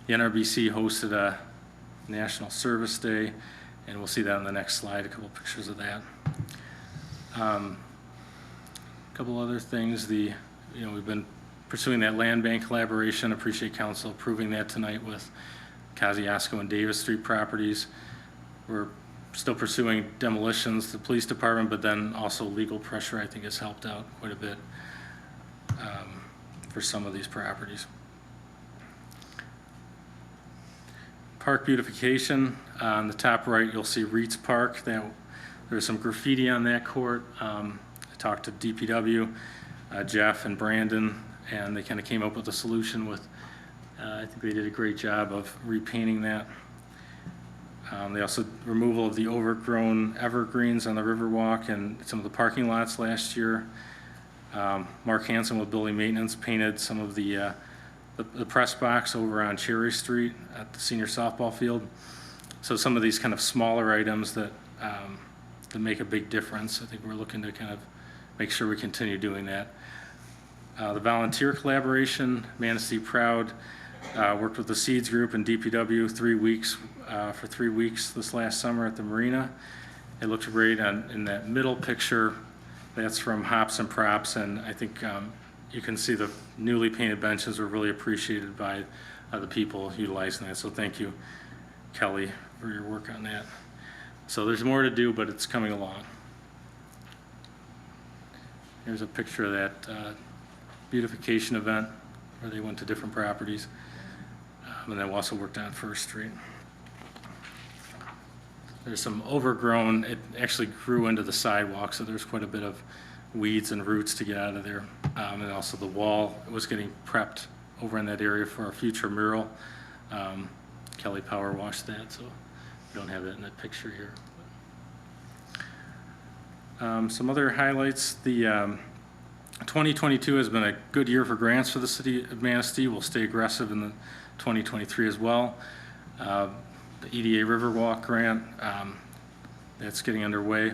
The NRBC hosted a National Service Day, and we'll see that on the next slide, a couple pictures of that. A couple other things, we've been pursuing that land bank collaboration. Appreciate council approving that tonight with Kosciuszko and Davis Street properties. We're still pursuing demolitions, the police department, but then also legal pressure, I think, has helped out quite a bit for some of these properties. Park beautification. On the top right, you'll see Reitz Park. There's some graffiti on that court. I talked to DPW, Jeff and Brandon, and they kind of came up with a solution with, I think they did a great job of repainting that. They also removal of the overgrown evergreens on the Riverwalk and some of the parking lots last year. Mark Hansen with building maintenance painted some of the press box over on Cherry Street at the senior softball field. So some of these kind of smaller items that make a big difference. I think we're looking to kind of make sure we continue doing that. The volunteer collaboration, Manistee Proud, worked with the Seeds Group and DPW 3 weeks for 3 weeks this last summer at the marina. It looked great in that middle picture. That's from Hops and Props, and I think you can see the newly painted benches were really appreciated by the people utilizing that. So thank you, Kelly, for your work on that. So there's more to do, but it's coming along. Here's a picture of that beautification event where they went to different properties. And then we also worked on First Street. There's some overgrown, it actually grew into the sidewalk, so there's quite a bit of weeds and roots to get out of there. And also the wall was getting prepped over in that area for our future mural. Kelly power washed that, so we don't have that in that picture here. Some other highlights, the 2022 has been a good year for grants for the city of Manistee. We'll stay aggressive in the 2023 as well. The EDA Riverwalk grant, that's getting underway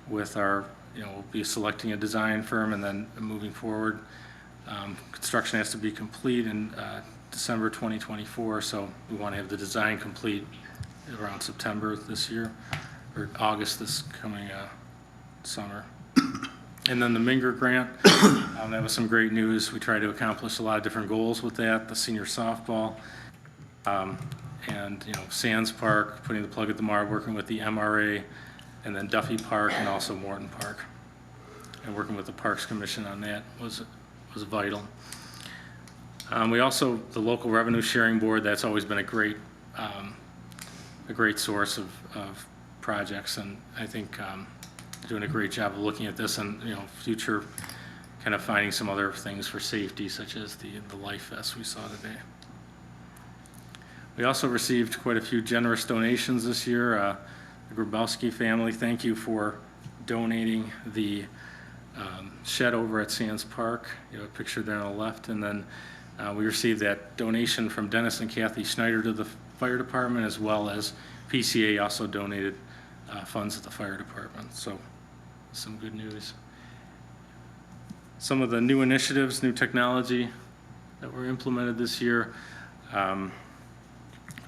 with our, we'll be selecting a design firm and then moving forward. Construction has to be complete in December 2024, so we want to have the design complete around September this year, or August this coming summer. And then the Minger grant, that was some great news. We tried to accomplish a lot of different goals with that, the senior softball, and Sands Park, putting the plug at the mark, working with the MRA, and then Duffy Park and also Morton Park. And working with the Parks Commission on that was vital. We also, the local revenue sharing board, that's always been a great source of projects, and I think doing a great job of looking at this and future kind of finding some other things for safety, such as the life vest we saw today. We also received quite a few generous donations this year. The Grabowski family, thank you for donating the shed over at Sands Park. You have a picture there on the left. And then we received that donation from Dennis and Kathy Schneider to the fire department, as well as PCA also donated funds at the fire department. So some good news. Some of the new initiatives, new technology that were implemented this year.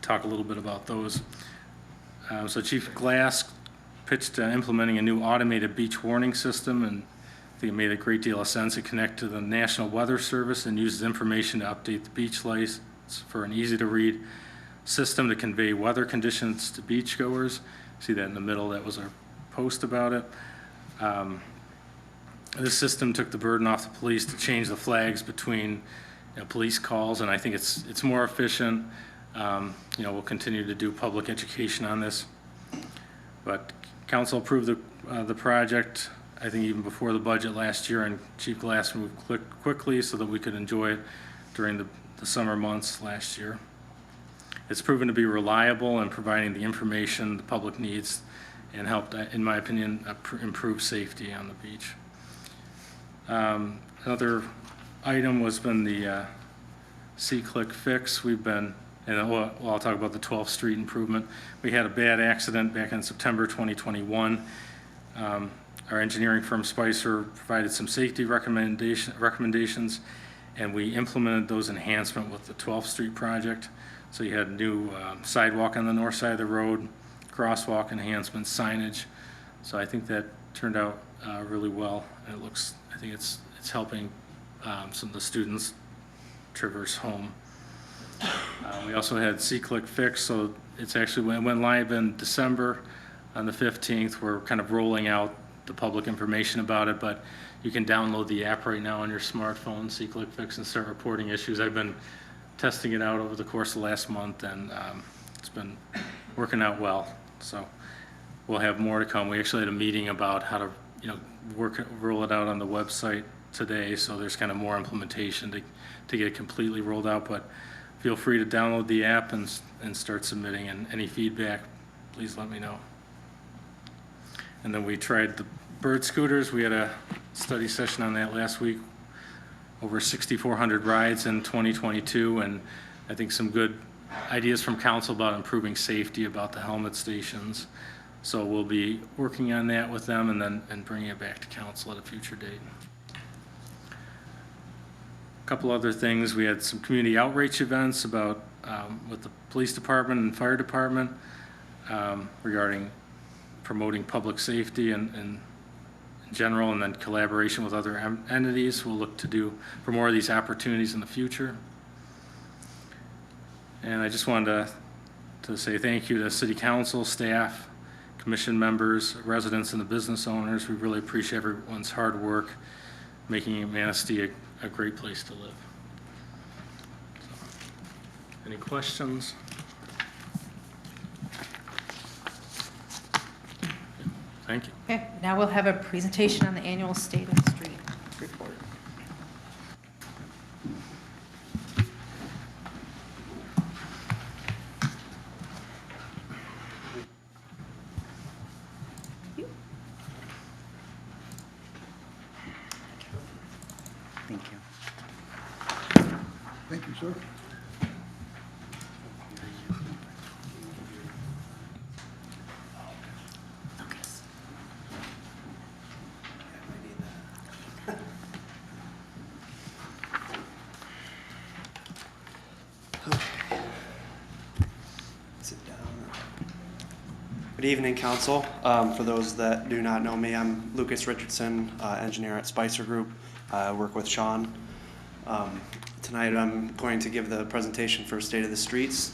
Talk a little bit about those. So Chief Glass pitched implementing a new automated beach warning system, and I think it made a great deal of sense. It connects to the National Weather Service and uses information to update the beach lights for an easy-to-read system to convey weather conditions to beachgoers. See that in the middle, that was our post about it. This system took the burden off the police to change the flags between police calls, and I think it's more efficient. We'll continue to do public education on this. But council approved the project, I think even before the budget last year, and Chief Glass moved quickly so that we could enjoy it during the summer months last year. It's proven to be reliable in providing the information the public needs and helped, in my opinion, improve safety on the beach. Another item was been the C-Click fix. We've been, and I'll talk about the 12th Street improvement. We had a bad accident back in September 2021. Our engineering firm Spicer provided some safety recommendations, and we implemented those enhancements with the 12th Street project. So you had new sidewalk on the north side of the road, crosswalk enhancements, signage. So I think that turned out really well. And I think it's helping some of the students traverse home. We also had C-Click fix, so it's actually went live in December on the 15th. We're kind of rolling out the public information about it, but you can download the app right now on your smartphone, C-Click fix, and start reporting issues. I've been testing it out over the course of the last month, and it's been working out well. So we'll have more to come. We actually had a meeting about how to roll it out on the website today, so there's kind of more implementation to get it completely rolled out. But feel free to download the app and start submitting, and any feedback, please let me know. And then we tried the bird scooters. We had a study session on that last week. Over 6,400 rides in 2022, and I think some good ideas from council about improving safety, about the helmet stations. So we'll be working on that with them and bringing it back to council at a future date. A couple other things. We had some community outreach events about with the police department and fire department regarding promoting public safety and in general, and then collaboration with other entities. We'll look to do for more of these opportunities in the future. And I just wanted to say thank you to city council, staff, commission members, residents, and the business owners. We really appreciate everyone's hard work making Manistee a great place to live. So, any questions? Thank you. Okay, now we'll have a presentation on the annual State of the Street report. you, sir. Sit down. Good evening, Council. For those that do not know me, I'm Lucas Richardson, engineer at Spicer Group. I work with Sean. Tonight I'm going to give the presentation for State of the Streets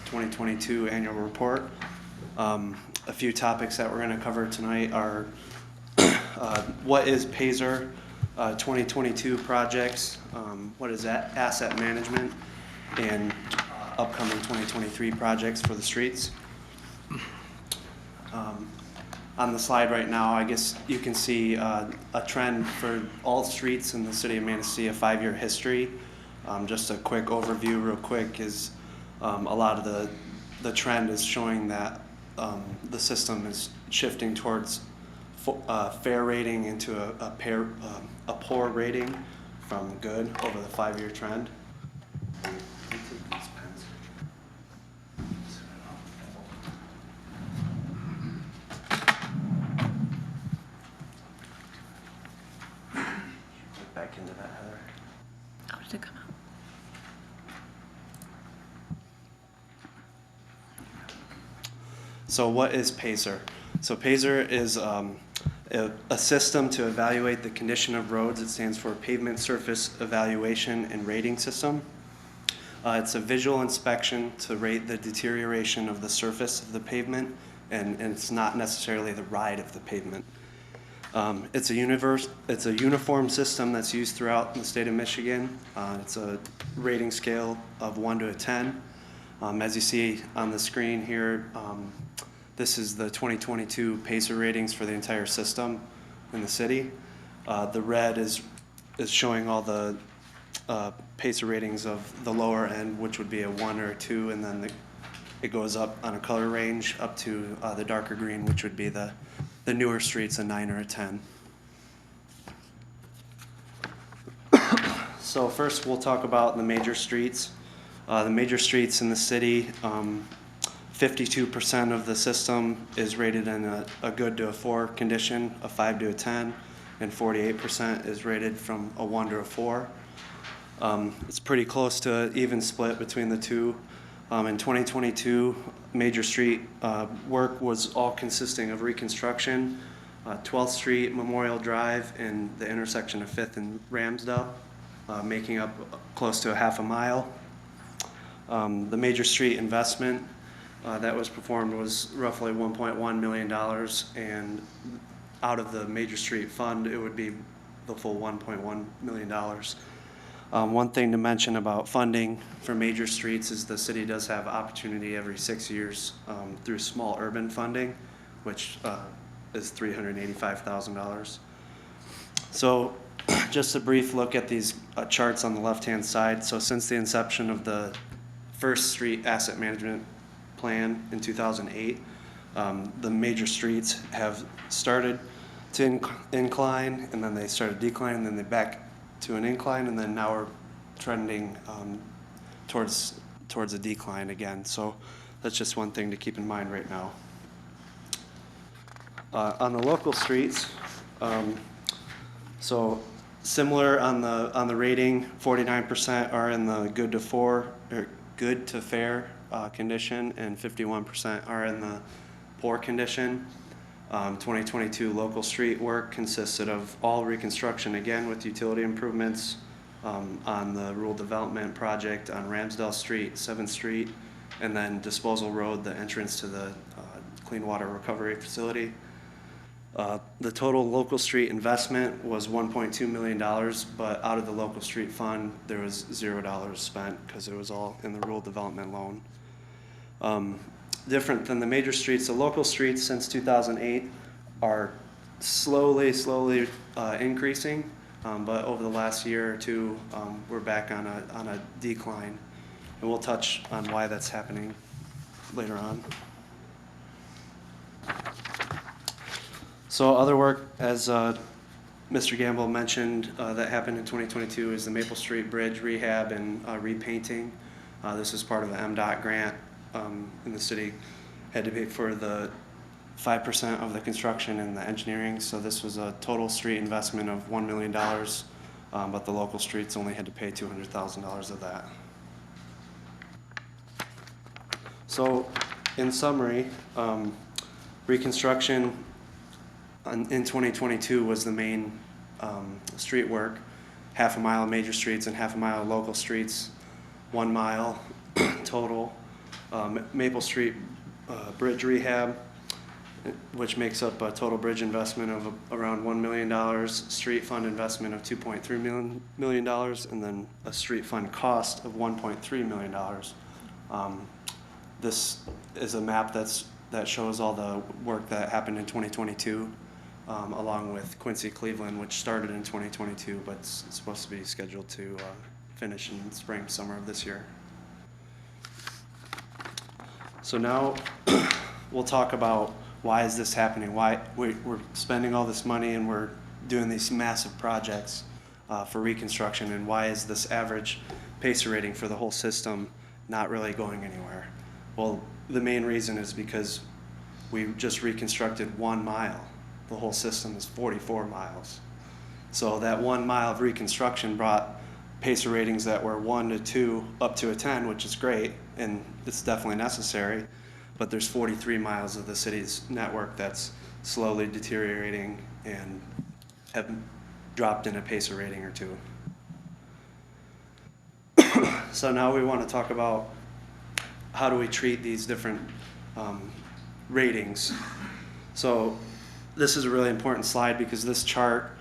2022 annual report. A few topics that we're going to cover tonight are what is PASER 2022 projects, what is that asset management, and upcoming 2023 projects for the streets. On the slide right now, I guess you can see a trend for all streets in the city of Manistee, a 5-year history. Just a quick overview real quick is a lot of the trend is showing that the system is shifting towards fair rating into a poor rating from good over the 5-year trend. Back into that, Heather. How did it come out? So what is PASER? So PASER is a system to evaluate the condition of roads. It stands for Pavement Surface Evaluation and Rating System. It's a visual inspection to rate the deterioration of the surface of the pavement, and it's not necessarily the ride of the pavement. It's a uniform system that's used throughout the state of Michigan. It's a rating scale of 1 to a 10. As you see on the screen here, this is the 2022 PASER ratings for the entire system in the city. The red is showing all the PASER ratings of the lower end, which would be a 1 or a 2, and then it goes up on a color range up to the darker green, which would be the newer streets, a 9 or a 10. So first we'll talk about the major streets. The major streets in the city, 52% of the system is rated in a good to a 4 condition, a 5 to a 10, and 48% is rated from a 1 to a 4. It's pretty close to an even split between the two. In 2022, major street work was all consisting of reconstruction, 12th Street, Memorial Drive, and the intersection of 5th and Ramsdale, making up close to a half a mile. The major street investment that was performed was roughly $1.1 million, and out of the major street fund, it would be the full $1.1 million. One thing to mention about funding for major streets is the city does have opportunity every 6 years through small urban funding, which is $385,000. So just a brief look at these charts on the left-hand side. So since the inception of the first street asset management plan in 2008, the major streets have started to incline, and then they started declining, and then they back to an incline, and then now we're trending towards a decline again. So that's just one thing to keep in mind right now. On the local streets, so similar on the rating, 49% are in the good to 4 or good to fair condition, and 51% are in the poor condition. 2022 local street work consisted of all reconstruction, again with utility improvements on the rural development project on Ramsdale Street, 7th Street, and then Disposal Road, the entrance to the clean water recovery facility. The total local street investment was $1.2 million, but out of the local street fund, there was $0 spent because it was all in the rural development loan. Different than the major streets, the local streets since 2008 are slowly increasing, but over the last year or two, we're back on a decline, and we'll touch on why that's happening later on. So other work, as Mr. Gamble mentioned that happened in 2022 is the Maple Street Bridge rehab and repainting. This is part of the MDOT grant, and the city had to pay for the 5% of the construction and the engineering. So this was a total street investment of $1 million, but the local streets only had to pay $200,000 of that. So in summary, reconstruction in 2022 was the main street work, half a mile of major streets and half a mile of local streets, 1 mile total. Maple Street bridge rehab, which makes up a total bridge investment of around $1 million, street fund investment of $2.3 million, and then a street fund cost of $1.3 million. This is a map that shows all the work that happened in 2022, along with Quincy Cleveland, which started in 2022, but it's supposed to be scheduled to finish in spring, summer of this year. So now we'll talk about why is this happening? Why we're spending all this money and we're doing these massive projects for reconstruction, and why is this average PACER rating for the whole system not really going anywhere? Well, the main reason is because we just reconstructed 1 mile. The whole system is 44 miles. So that 1 mile of reconstruction brought PACER ratings that were 1 to 2 up to a 10, which is great, and it's definitely necessary. But there's 43 miles of the city's network that's slowly deteriorating and have dropped in a PACER rating or 2. So now we want to talk about how do we treat these different ratings. So this is a really important slide because this chart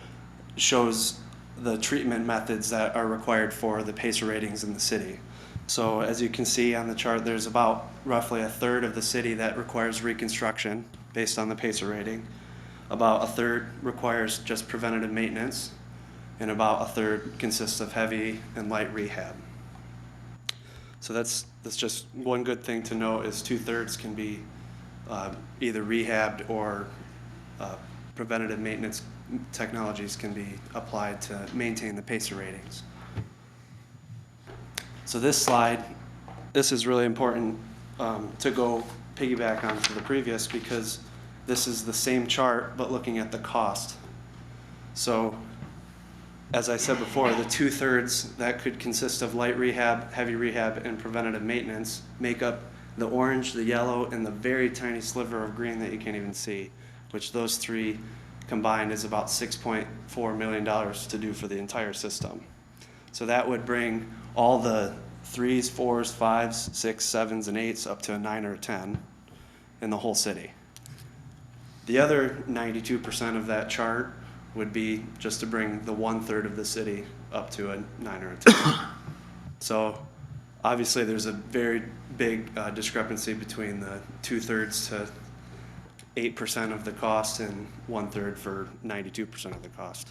shows the treatment methods that are required for the PACER ratings in the city. So as you can see on the chart, there's about roughly a third of the city that requires reconstruction based on the PACER rating. About a third requires just preventative maintenance, and about a third consists of heavy and light rehab. So that's just one good thing to know is 2/3 can be either rehabbed or preventative maintenance technologies can be applied to maintain the PACER ratings. So this slide, this is really important to go piggyback onto the previous because this is the same chart but looking at the cost. So as I said before, the 2/3 that could consist of light rehab, heavy rehab, and preventative maintenance make up the orange, the yellow, and the very tiny sliver of green that you can't even see, which those three combined is about $6.4 million to do for the entire system. So that would bring all the 3s, 4s, 5s, 6s, 7s, and 8s up to a 9 or a 10 in the whole city. The other 92% of that chart would be just to bring the 1/3 of the city up to a 9 or a 10. So obviously there's a very big discrepancy between the 2/3 to 8% of the cost and 1/3 for 92% of the cost.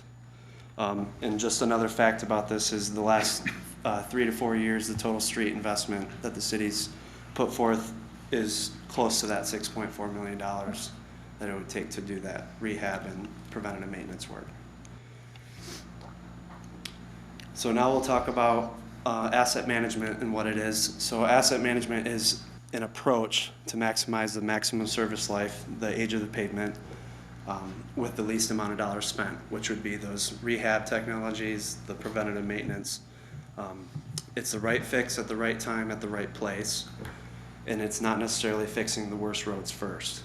And just another fact about this is the last 3 to 4 years, the total street investment that the city's put forth is close to that $6.4 million that it would take to do that rehab and preventative maintenance work. So now we'll talk about asset management and what it is. So asset management is an approach to maximize the maximum service life, the age of the pavement, with the least amount of dollars spent, which would be those rehab technologies, the preventative maintenance. It's the right fix at the right time at the right place, and it's not necessarily fixing the worst roads first.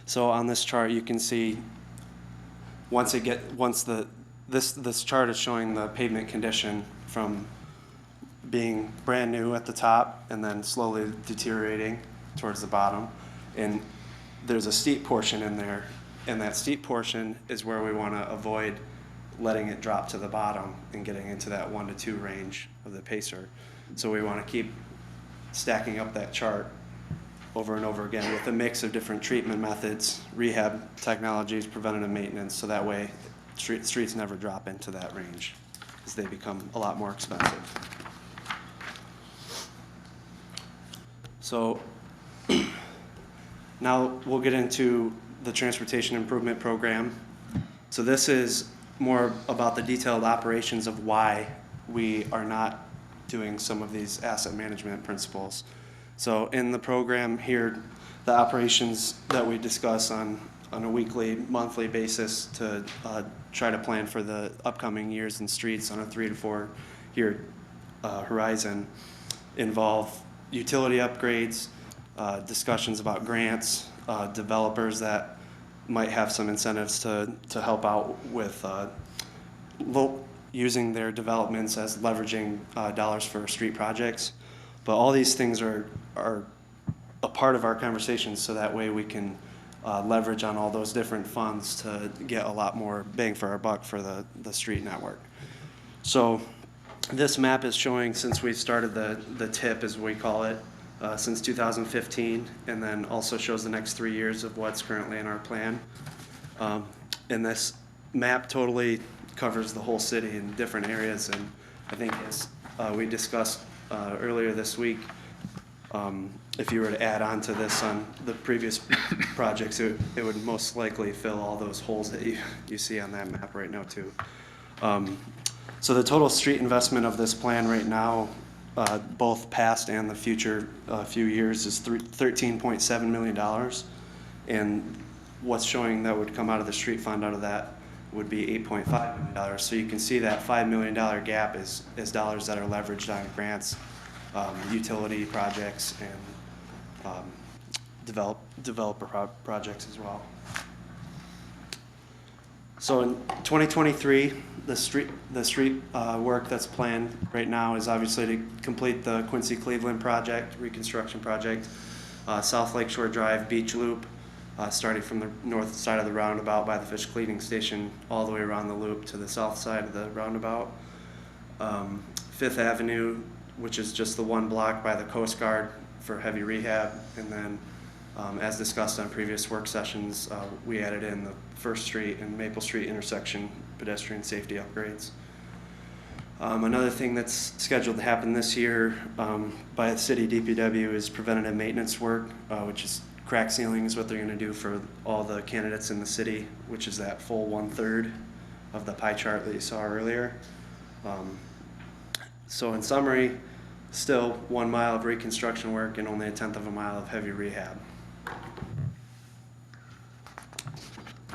So on this chart, you can see this chart is showing the pavement condition from being brand new at the top and then slowly deteriorating towards the bottom. And there's a steep portion in there, and that steep portion is where we want to avoid letting it drop to the bottom and getting into that 1 to 2 range of the PACER. So we want to keep stacking up that chart over and over again with a mix of different treatment methods, rehab technologies, preventative maintenance, so that way streets never drop into that range as they become a lot more expensive. So now we'll get into the transportation improvement program. So this is more about the detailed operations of why we are not doing some of these asset management principles. So in the program here, the operations that we discuss on a weekly, monthly basis to try to plan for the upcoming years and streets on a 3 to 4 year horizon involve utility upgrades, discussions about grants, developers that might have some incentives to help out with using their developments as leveraging dollars for street projects. But all these things are a part of our conversations, so that way we can leverage on all those different funds to get a lot more bang for our buck for the street network. So this map is showing, since we started the TIP, as we call it, since 2015, and then also shows the next 3 years of what's currently in our plan. And this map totally covers the whole city in different areas, and I think as we discussed earlier this week, if you were to add on to this on the previous projects, it would most likely fill all those holes that you see on that map right now too. So the total street investment of this plan right now, both past and the future few years, is $13.7 million. And what's showing that would come out of the street fund out of that would be $8.5 million. So you can see that $5 million gap is dollars that are leveraged on grants, utility projects, and developer projects as well. So in 2023, the street work that's planned right now is obviously to complete the Quincy Cleveland project, reconstruction project, South Lakeshore Drive Beach Loop, starting from the north side of the roundabout by the fish cleaning station all the way around the loop to the south side of the roundabout. Fifth Avenue, which is just the one block by the Coast Guard for heavy rehab, and then as discussed on previous work sessions, we added in the First Street and Maple Street intersection pedestrian safety upgrades. Another thing that's scheduled to happen this year by the city DPW is preventative maintenance work, which is crack sealing is what they're going to do for all the candidates in the city, which is that full 1/3 of the pie chart that you saw earlier. So in summary, still 1 mile of reconstruction work and only 1/10 of a mile of heavy rehab.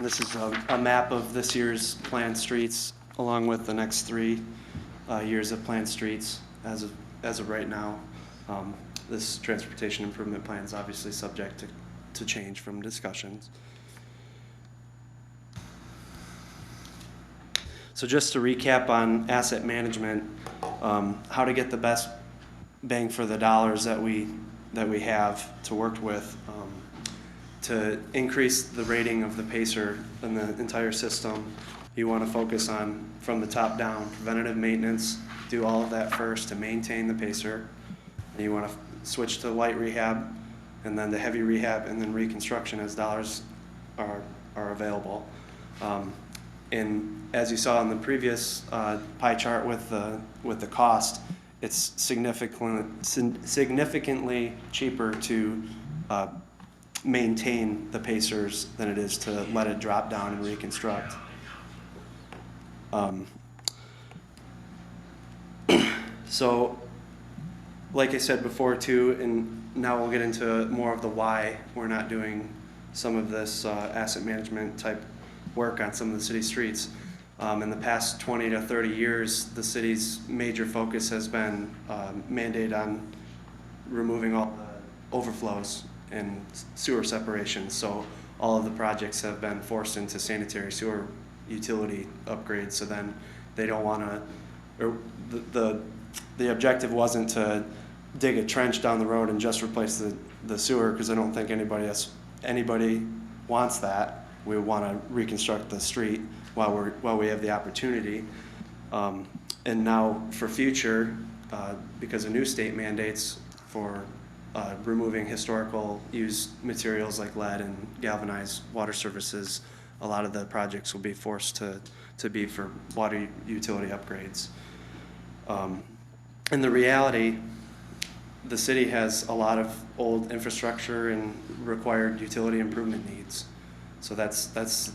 This is a map of this year's planned streets, along with the next 3 years of planned streets as of right now. This transportation improvement plan is obviously subject to change from discussions. So just to recap on asset management, how to get the best bang for the dollars that we have to work with. To increase the rating of the pacer in the entire system, you want to focus on, from the top down, preventative maintenance, do all of that first to maintain the pacer. And you want to switch to light rehab, and then the heavy rehab, and then reconstruction as dollars are available. And as you saw in the previous pie chart with the cost, it's significantly cheaper to maintain the pacers than it is to let it drop down and reconstruct. So, like I said before too, and now we'll get into more of the why we're not doing some of this asset management type work on some of the city streets. In the past 20 to 30 years, the city's major focus has been mandate on removing all the overflows and sewer separation. So all of the projects have been forced into sanitary sewer utility upgrades. So then they don't want to, or the objective wasn't to dig a trench down the road and just replace the sewer, because I don't think anybody wants that. We want to reconstruct the street while we have the opportunity. And now for future, because of new state mandates for removing historical used materials like lead and galvanized water services, a lot of the projects will be forced to be for water utility upgrades. In the reality, the city has a lot of old infrastructure and required utility improvement needs. So that's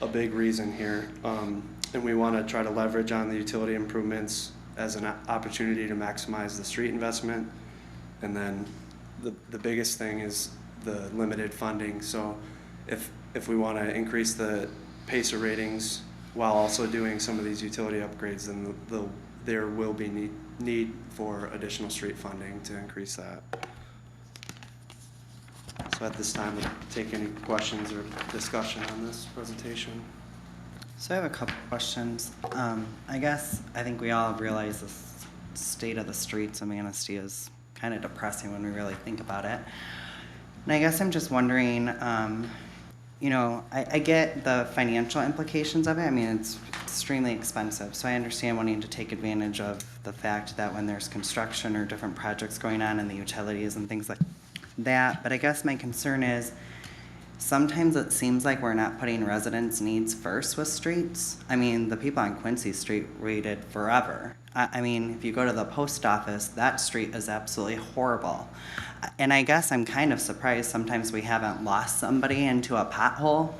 a big reason here. And we want to try to leverage on the utility improvements as an opportunity to maximize the street investment. And then the biggest thing is the limited funding. So if we want to increase the PACER ratings while also doing some of these utility upgrades, then there will be need for additional street funding to increase that. So at this time, we'll take any questions or discussion on this presentation. So I have a couple questions. I think we all realize the state of the streets of Manistee is kind of depressing when we really think about it. And I guess I'm just wondering, I get the financial implications of it. I mean, it's extremely expensive. So I understand wanting to take advantage of the fact that when there's construction or different projects going on in the utilities and things like that. But I guess my concern is sometimes it seems like we're not putting residents' needs first with streets. I mean, the people on Quincy Street waited forever. I mean, if you go to the post office, that street is absolutely horrible. And I guess I'm kind of surprised sometimes we haven't lost somebody into a pothole,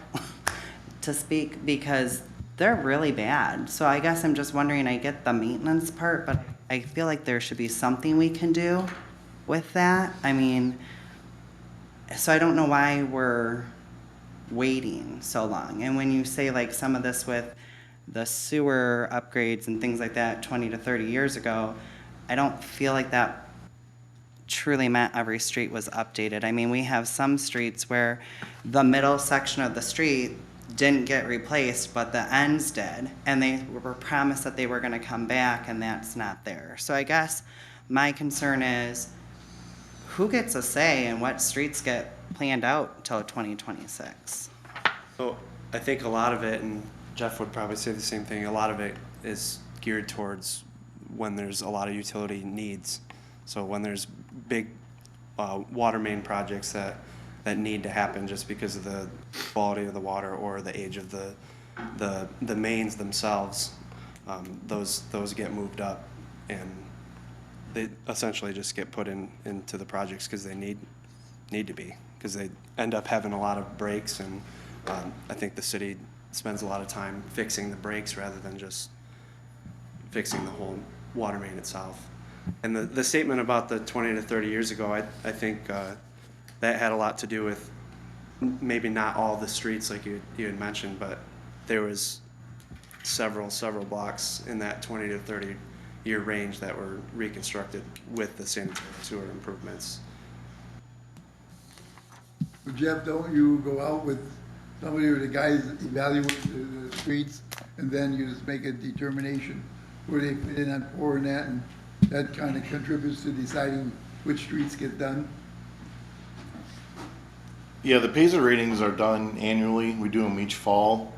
to speak, because they're really bad. So I guess I'm just wondering, I get the maintenance part, but I feel like there should be something we can do with that. I mean, so I don't know why we're waiting so long. And when you say like some of this with the sewer upgrades and things like that 20 to 30 years ago, I don't feel like that truly meant every street was updated. I mean, we have some streets where the middle section of the street didn't get replaced, but the ends did, and they were promised that they were going to come back, and that's not there. So I guess my concern is, who gets a say in what streets get planned out till 2026? So I think a lot of it, and Jeff would probably say the same thing, a lot of it is geared towards when there's a lot of utility needs. So when there's big water main projects that need to happen just because of the quality of the water or the age of the mains themselves, those get moved up, and they essentially just get put into the projects because they need to be, because they end up having a lot of breaks, and I think the city spends a lot of time fixing the breaks rather than just fixing the whole water main itself. And the statement about the 20 to 30 years ago, I think that had a lot to do with maybe not all the streets like you had mentioned, but there was several blocks in that 20 to 30 year range that were reconstructed with the sanitary sewer improvements. But Jeff, don't you go out with somebody or the guys evaluate the streets, and then you just make a determination where they fit in on pouring that, and that kind of contributes to deciding which streets get done? Yeah, the PACER ratings are done annually. We do them each fall.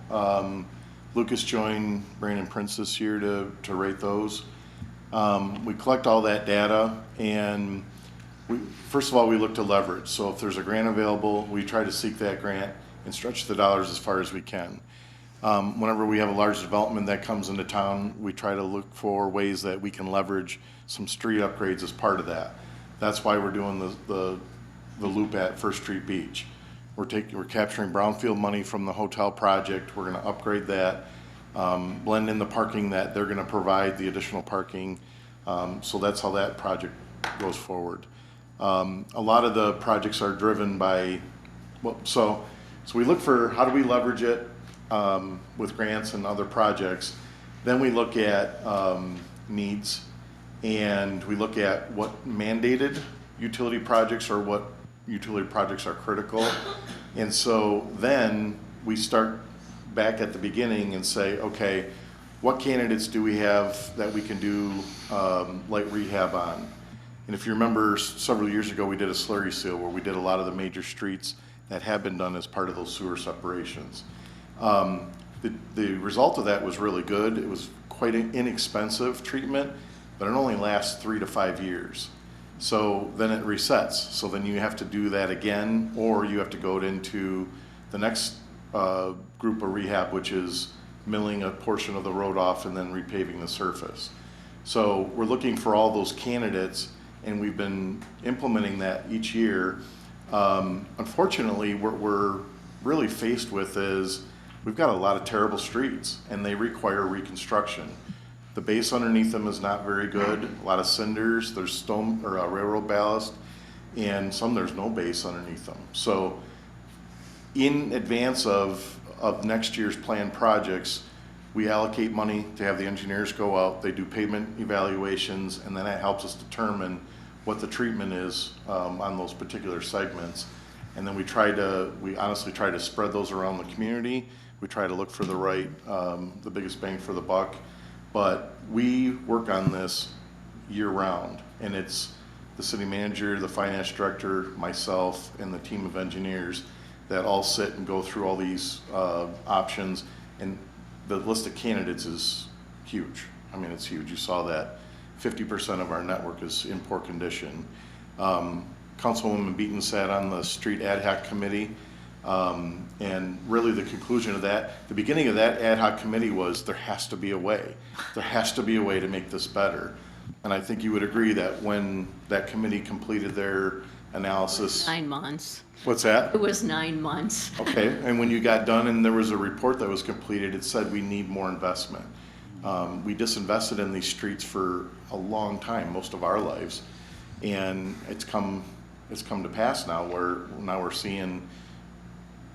Lucas joined Brandon Prince this year to rate those. We collect all that data, and first of all, we look to leverage. So if there's a grant available, we try to seek that grant and stretch the dollars as far as we can. Whenever we have a large development that comes into town, we try to look for ways that we can leverage some street upgrades as part of that. That's why we're doing the loop at First Street Beach. We're capturing brownfield money from the hotel project. We're going to upgrade that, blend in the parking that they're going to provide, the additional parking. So that's how that project goes forward. A lot of the projects are driven by, so we look for how do we leverage it with grants and other projects. Then we look at needs, and we look at what mandated utility projects or what utility projects are critical. And so then we start back at the beginning and say, okay, what candidates do we have that we can do light rehab on? And if you remember, several years ago, we did a slurry seal where we did a lot of the major streets that have been done as part of those sewer separations. The result of that was really good. It was quite an inexpensive treatment, but it only lasts 3 to 5 years. So then it resets. So then you have to do that again, or you have to go into the next group of rehab, which is milling a portion of the road off and then repaving the surface. So we're looking for all those candidates, and we've been implementing that each year. Unfortunately, what we're really faced with is we've got a lot of terrible streets and they require reconstruction. The base underneath them is not very good, a lot of cinders, there's stone or railroad ballast, and some there's no base underneath them. So in advance of next year's planned projects, we allocate money to have the engineers go out, they do pavement evaluations, and then that helps us determine what the treatment is on those particular segments. And then we honestly try to spread those around the community. We try to look for the biggest bang for the buck. But we work on this year round, and it's the city manager, the finance director, myself, and the team of engineers that all sit and go through all these options. And the list of candidates is huge. I mean, it's huge. You saw that 50% of our network is in poor condition. Councilwoman Beaton sat on the street ad hoc committee. And really the conclusion of that, the beginning of that ad hoc committee was there has to be a way. There has to be a way to make this better. And I think you would agree that when that committee completed their analysis. 9 months. What's that? It was 9 months. Okay, and when you got done and there was a report that was completed, it said we need more investment. We disinvested in these streets for a long time, most of our lives. And it's come to pass now where now we're seeing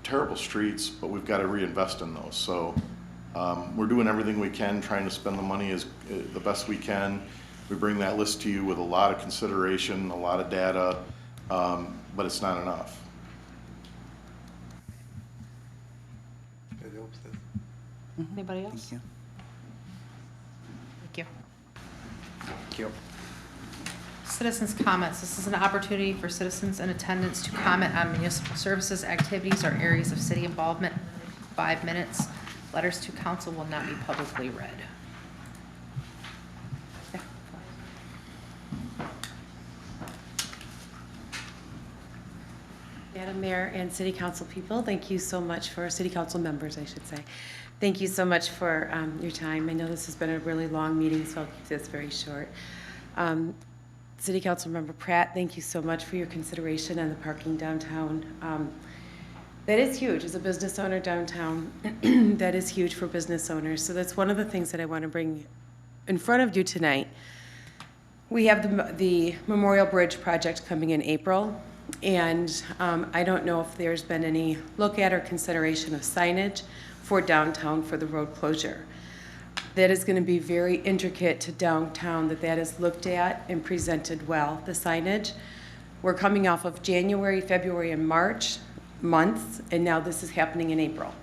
terrible streets, but we've got to reinvest in those. So we're doing everything we can, trying to spend the money the best we can. We bring that list to you with a lot of consideration, a lot of data, but it's not enough. Anybody else? Thank you. Thank you. Citizens' comments. This is an opportunity for citizens in attendance to comment on municipal services, activities, or areas of city involvement. 5 minutes. Letters to council will not be publicly read. Yeah. Madam Mayor and City Council people, thank you so much for, City Council members, I should say. Thank you so much for your time. I know this has been a really long meeting, so I'll keep this very short. City Council Member Pratt, thank you so much for your consideration on the parking downtown. That is huge. As a business owner downtown, that is huge for business owners. So that's one of the things that I want to bring in front of you tonight. We have the Memorial Bridge project coming in April, and I don't know if there's been any look at or consideration of signage for downtown for the road closure. That is going to be very intricate to downtown, that is looked at and presented well, the signage. We're coming off of January, February, and March months, and now this is happening in April.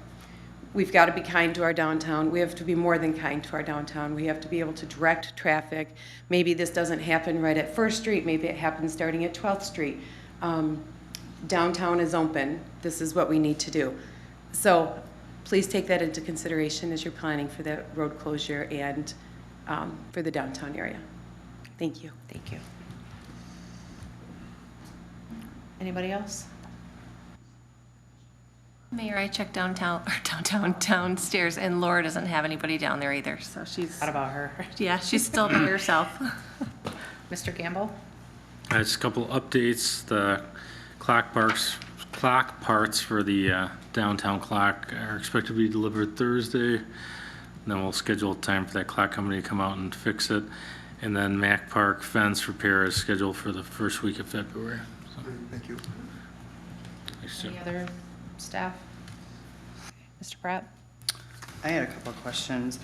We've got to be kind to our downtown. We have to be more than kind to our downtown. We have to be able to direct traffic. Maybe this doesn't happen right at 1st Street. Maybe it happens starting at 12th Street. Downtown is open. This is what we need to do. So please take that into consideration as you're planning for the road closure and for the downtown area. Thank you. Thank you. Anybody else? Mayor, I checked downstairs, and Laura doesn't have anybody down there either, so she's. What about her? Yeah, she's still by herself. Mr. Gamble? Just a couple updates. The clock parts for the downtown clock are expected to be delivered Thursday. And then we'll schedule time for that clock company to come out and fix it. And then Mack Park fence repair is scheduled for the first week of February. So. Thank you. Thanks, Any other staff? Mr. Pratt? I had a couple of questions.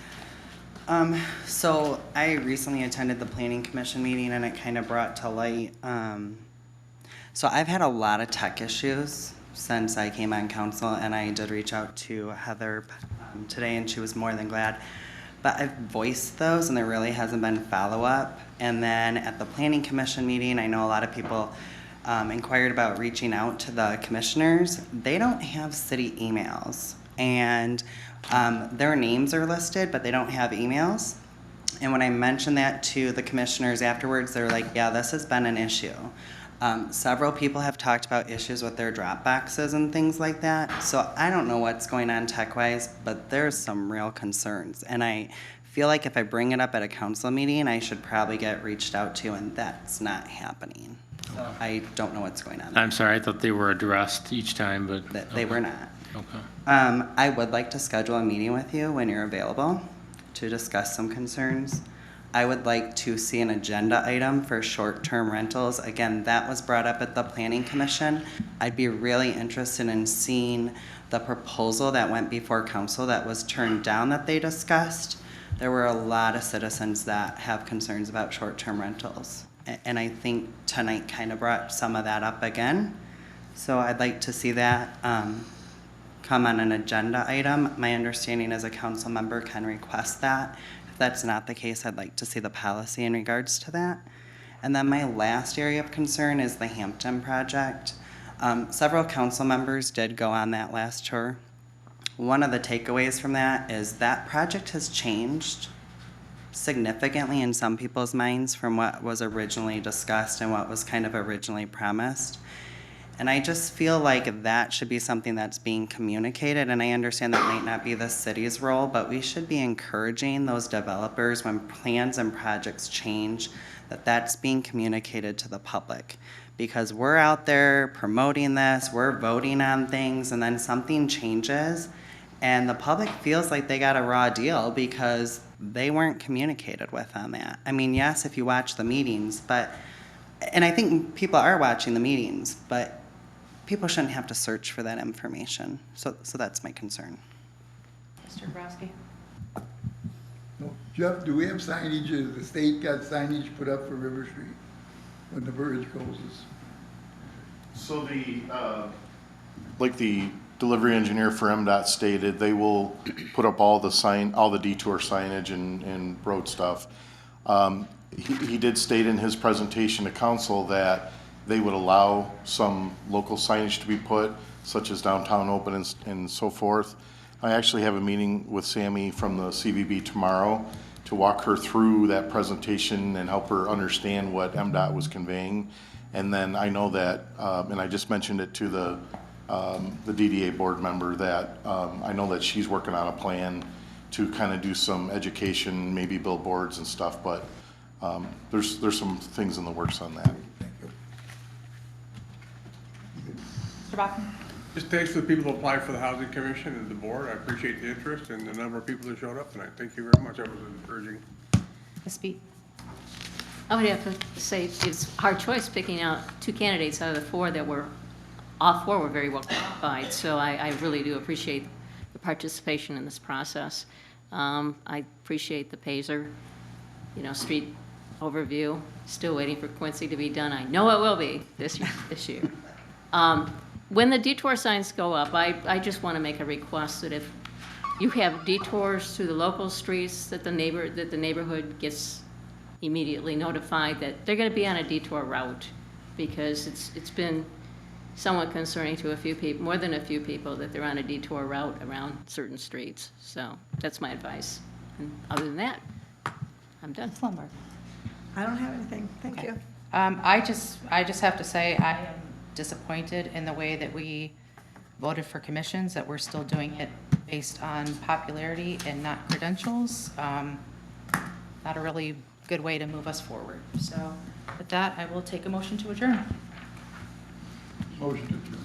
So I recently attended the Planning Commission meeting, and it kind of brought to light, so I've had a lot of tech issues since I came on council, and I did reach out to Heather today, and she was more than glad. But I've voiced those, and there really hasn't been follow-up. And then at the Planning Commission meeting, I know a lot of people inquired about reaching out to the commissioners. They don't have city emails, and their names are listed, but they don't have emails. And when I mentioned that to the commissioners afterwards, they're like, yeah, this has been an issue. Several people have talked about issues with their drop boxes and things like that. So I don't know what's going on tech-wise, but there's some real concerns. And I feel like if I bring it up at a council meeting, I should probably get reached out to, and that's not happening. So I don't know what's going on there. I'm sorry, I thought they were addressed each time, but. They were not. Okay. I would like to schedule a meeting with you when you're available to discuss some concerns. I would like to see an agenda item for short-term rentals. Again, that was brought up at the Planning Commission. I'd be really interested in seeing the proposal that went before council that was turned down that they discussed. There were a lot of citizens that have concerns about short-term rentals. And I think tonight kind of brought some of that up again. So I'd like to see that come on an agenda item. My understanding is a council member can request that. If that's not the case, I'd like to see the policy in regards to that. And then my last area of concern is the Hampton project. Several council members did go on that last tour. One of the takeaways from that is that project has changed significantly in some people's minds from what was originally discussed and what was kind of originally promised. And I just feel like that should be something that's being communicated, and I understand that might not be the city's role, but we should be encouraging those developers when plans and projects change, that that's being communicated to the public. Because we're out there promoting this, we're voting on things, and then something changes, and the public feels like they got a raw deal because they weren't communicated with on that. I mean, yes, if you watch the meetings, and I think people are watching the meetings, but people shouldn't have to search for that information. So that's my concern. Mr. Grabowski? No. Jeff, do we have signage, the state got signage put up for River Street when the bridge closes? So like the delivery engineer for MDOT stated, they will put up all the detour signage and road stuff. He did state in his presentation to council that they would allow some local signage to be put, such as downtown open and so forth. I actually have a meeting with Sammy from the CVB tomorrow to walk her through that presentation and help her understand what MDOT was conveying. And then I know that, and I just mentioned it to the DDA board member, that I know that she's working on a plan to kind of do some education, maybe billboards and stuff, but there's some things in the works on that. Mr. Bachman? Just thanks to the people who applied for the Housing Commission and the board. I appreciate the interest and the number of people that showed up tonight. Thank you very much. That was encouraging. Ms. Beat? I would have to say it's a hard choice picking out two candidates out of the four that were, all four were very well qualified. So I really do appreciate the participation in this process. I appreciate the Pazer, street overview. Still waiting for Quincy to be done. I know it will be this year. When the detour signs go up, I just want to make a request that if you have detours through the local streets, that the neighborhood gets immediately notified that they're going to be on a detour route, because it's been somewhat concerning to a few people, more than a few people, that they're on a detour route around certain streets. So that's my advice. And other than that, I'm done. Slumber. I don't have anything. Thank you. I just have to say I am disappointed in the way that we voted for commissions, that we're still doing it based on popularity and not credentials. Not a really good way to move us forward. So with that, I will take a motion to adjourn. Motion to adjourn.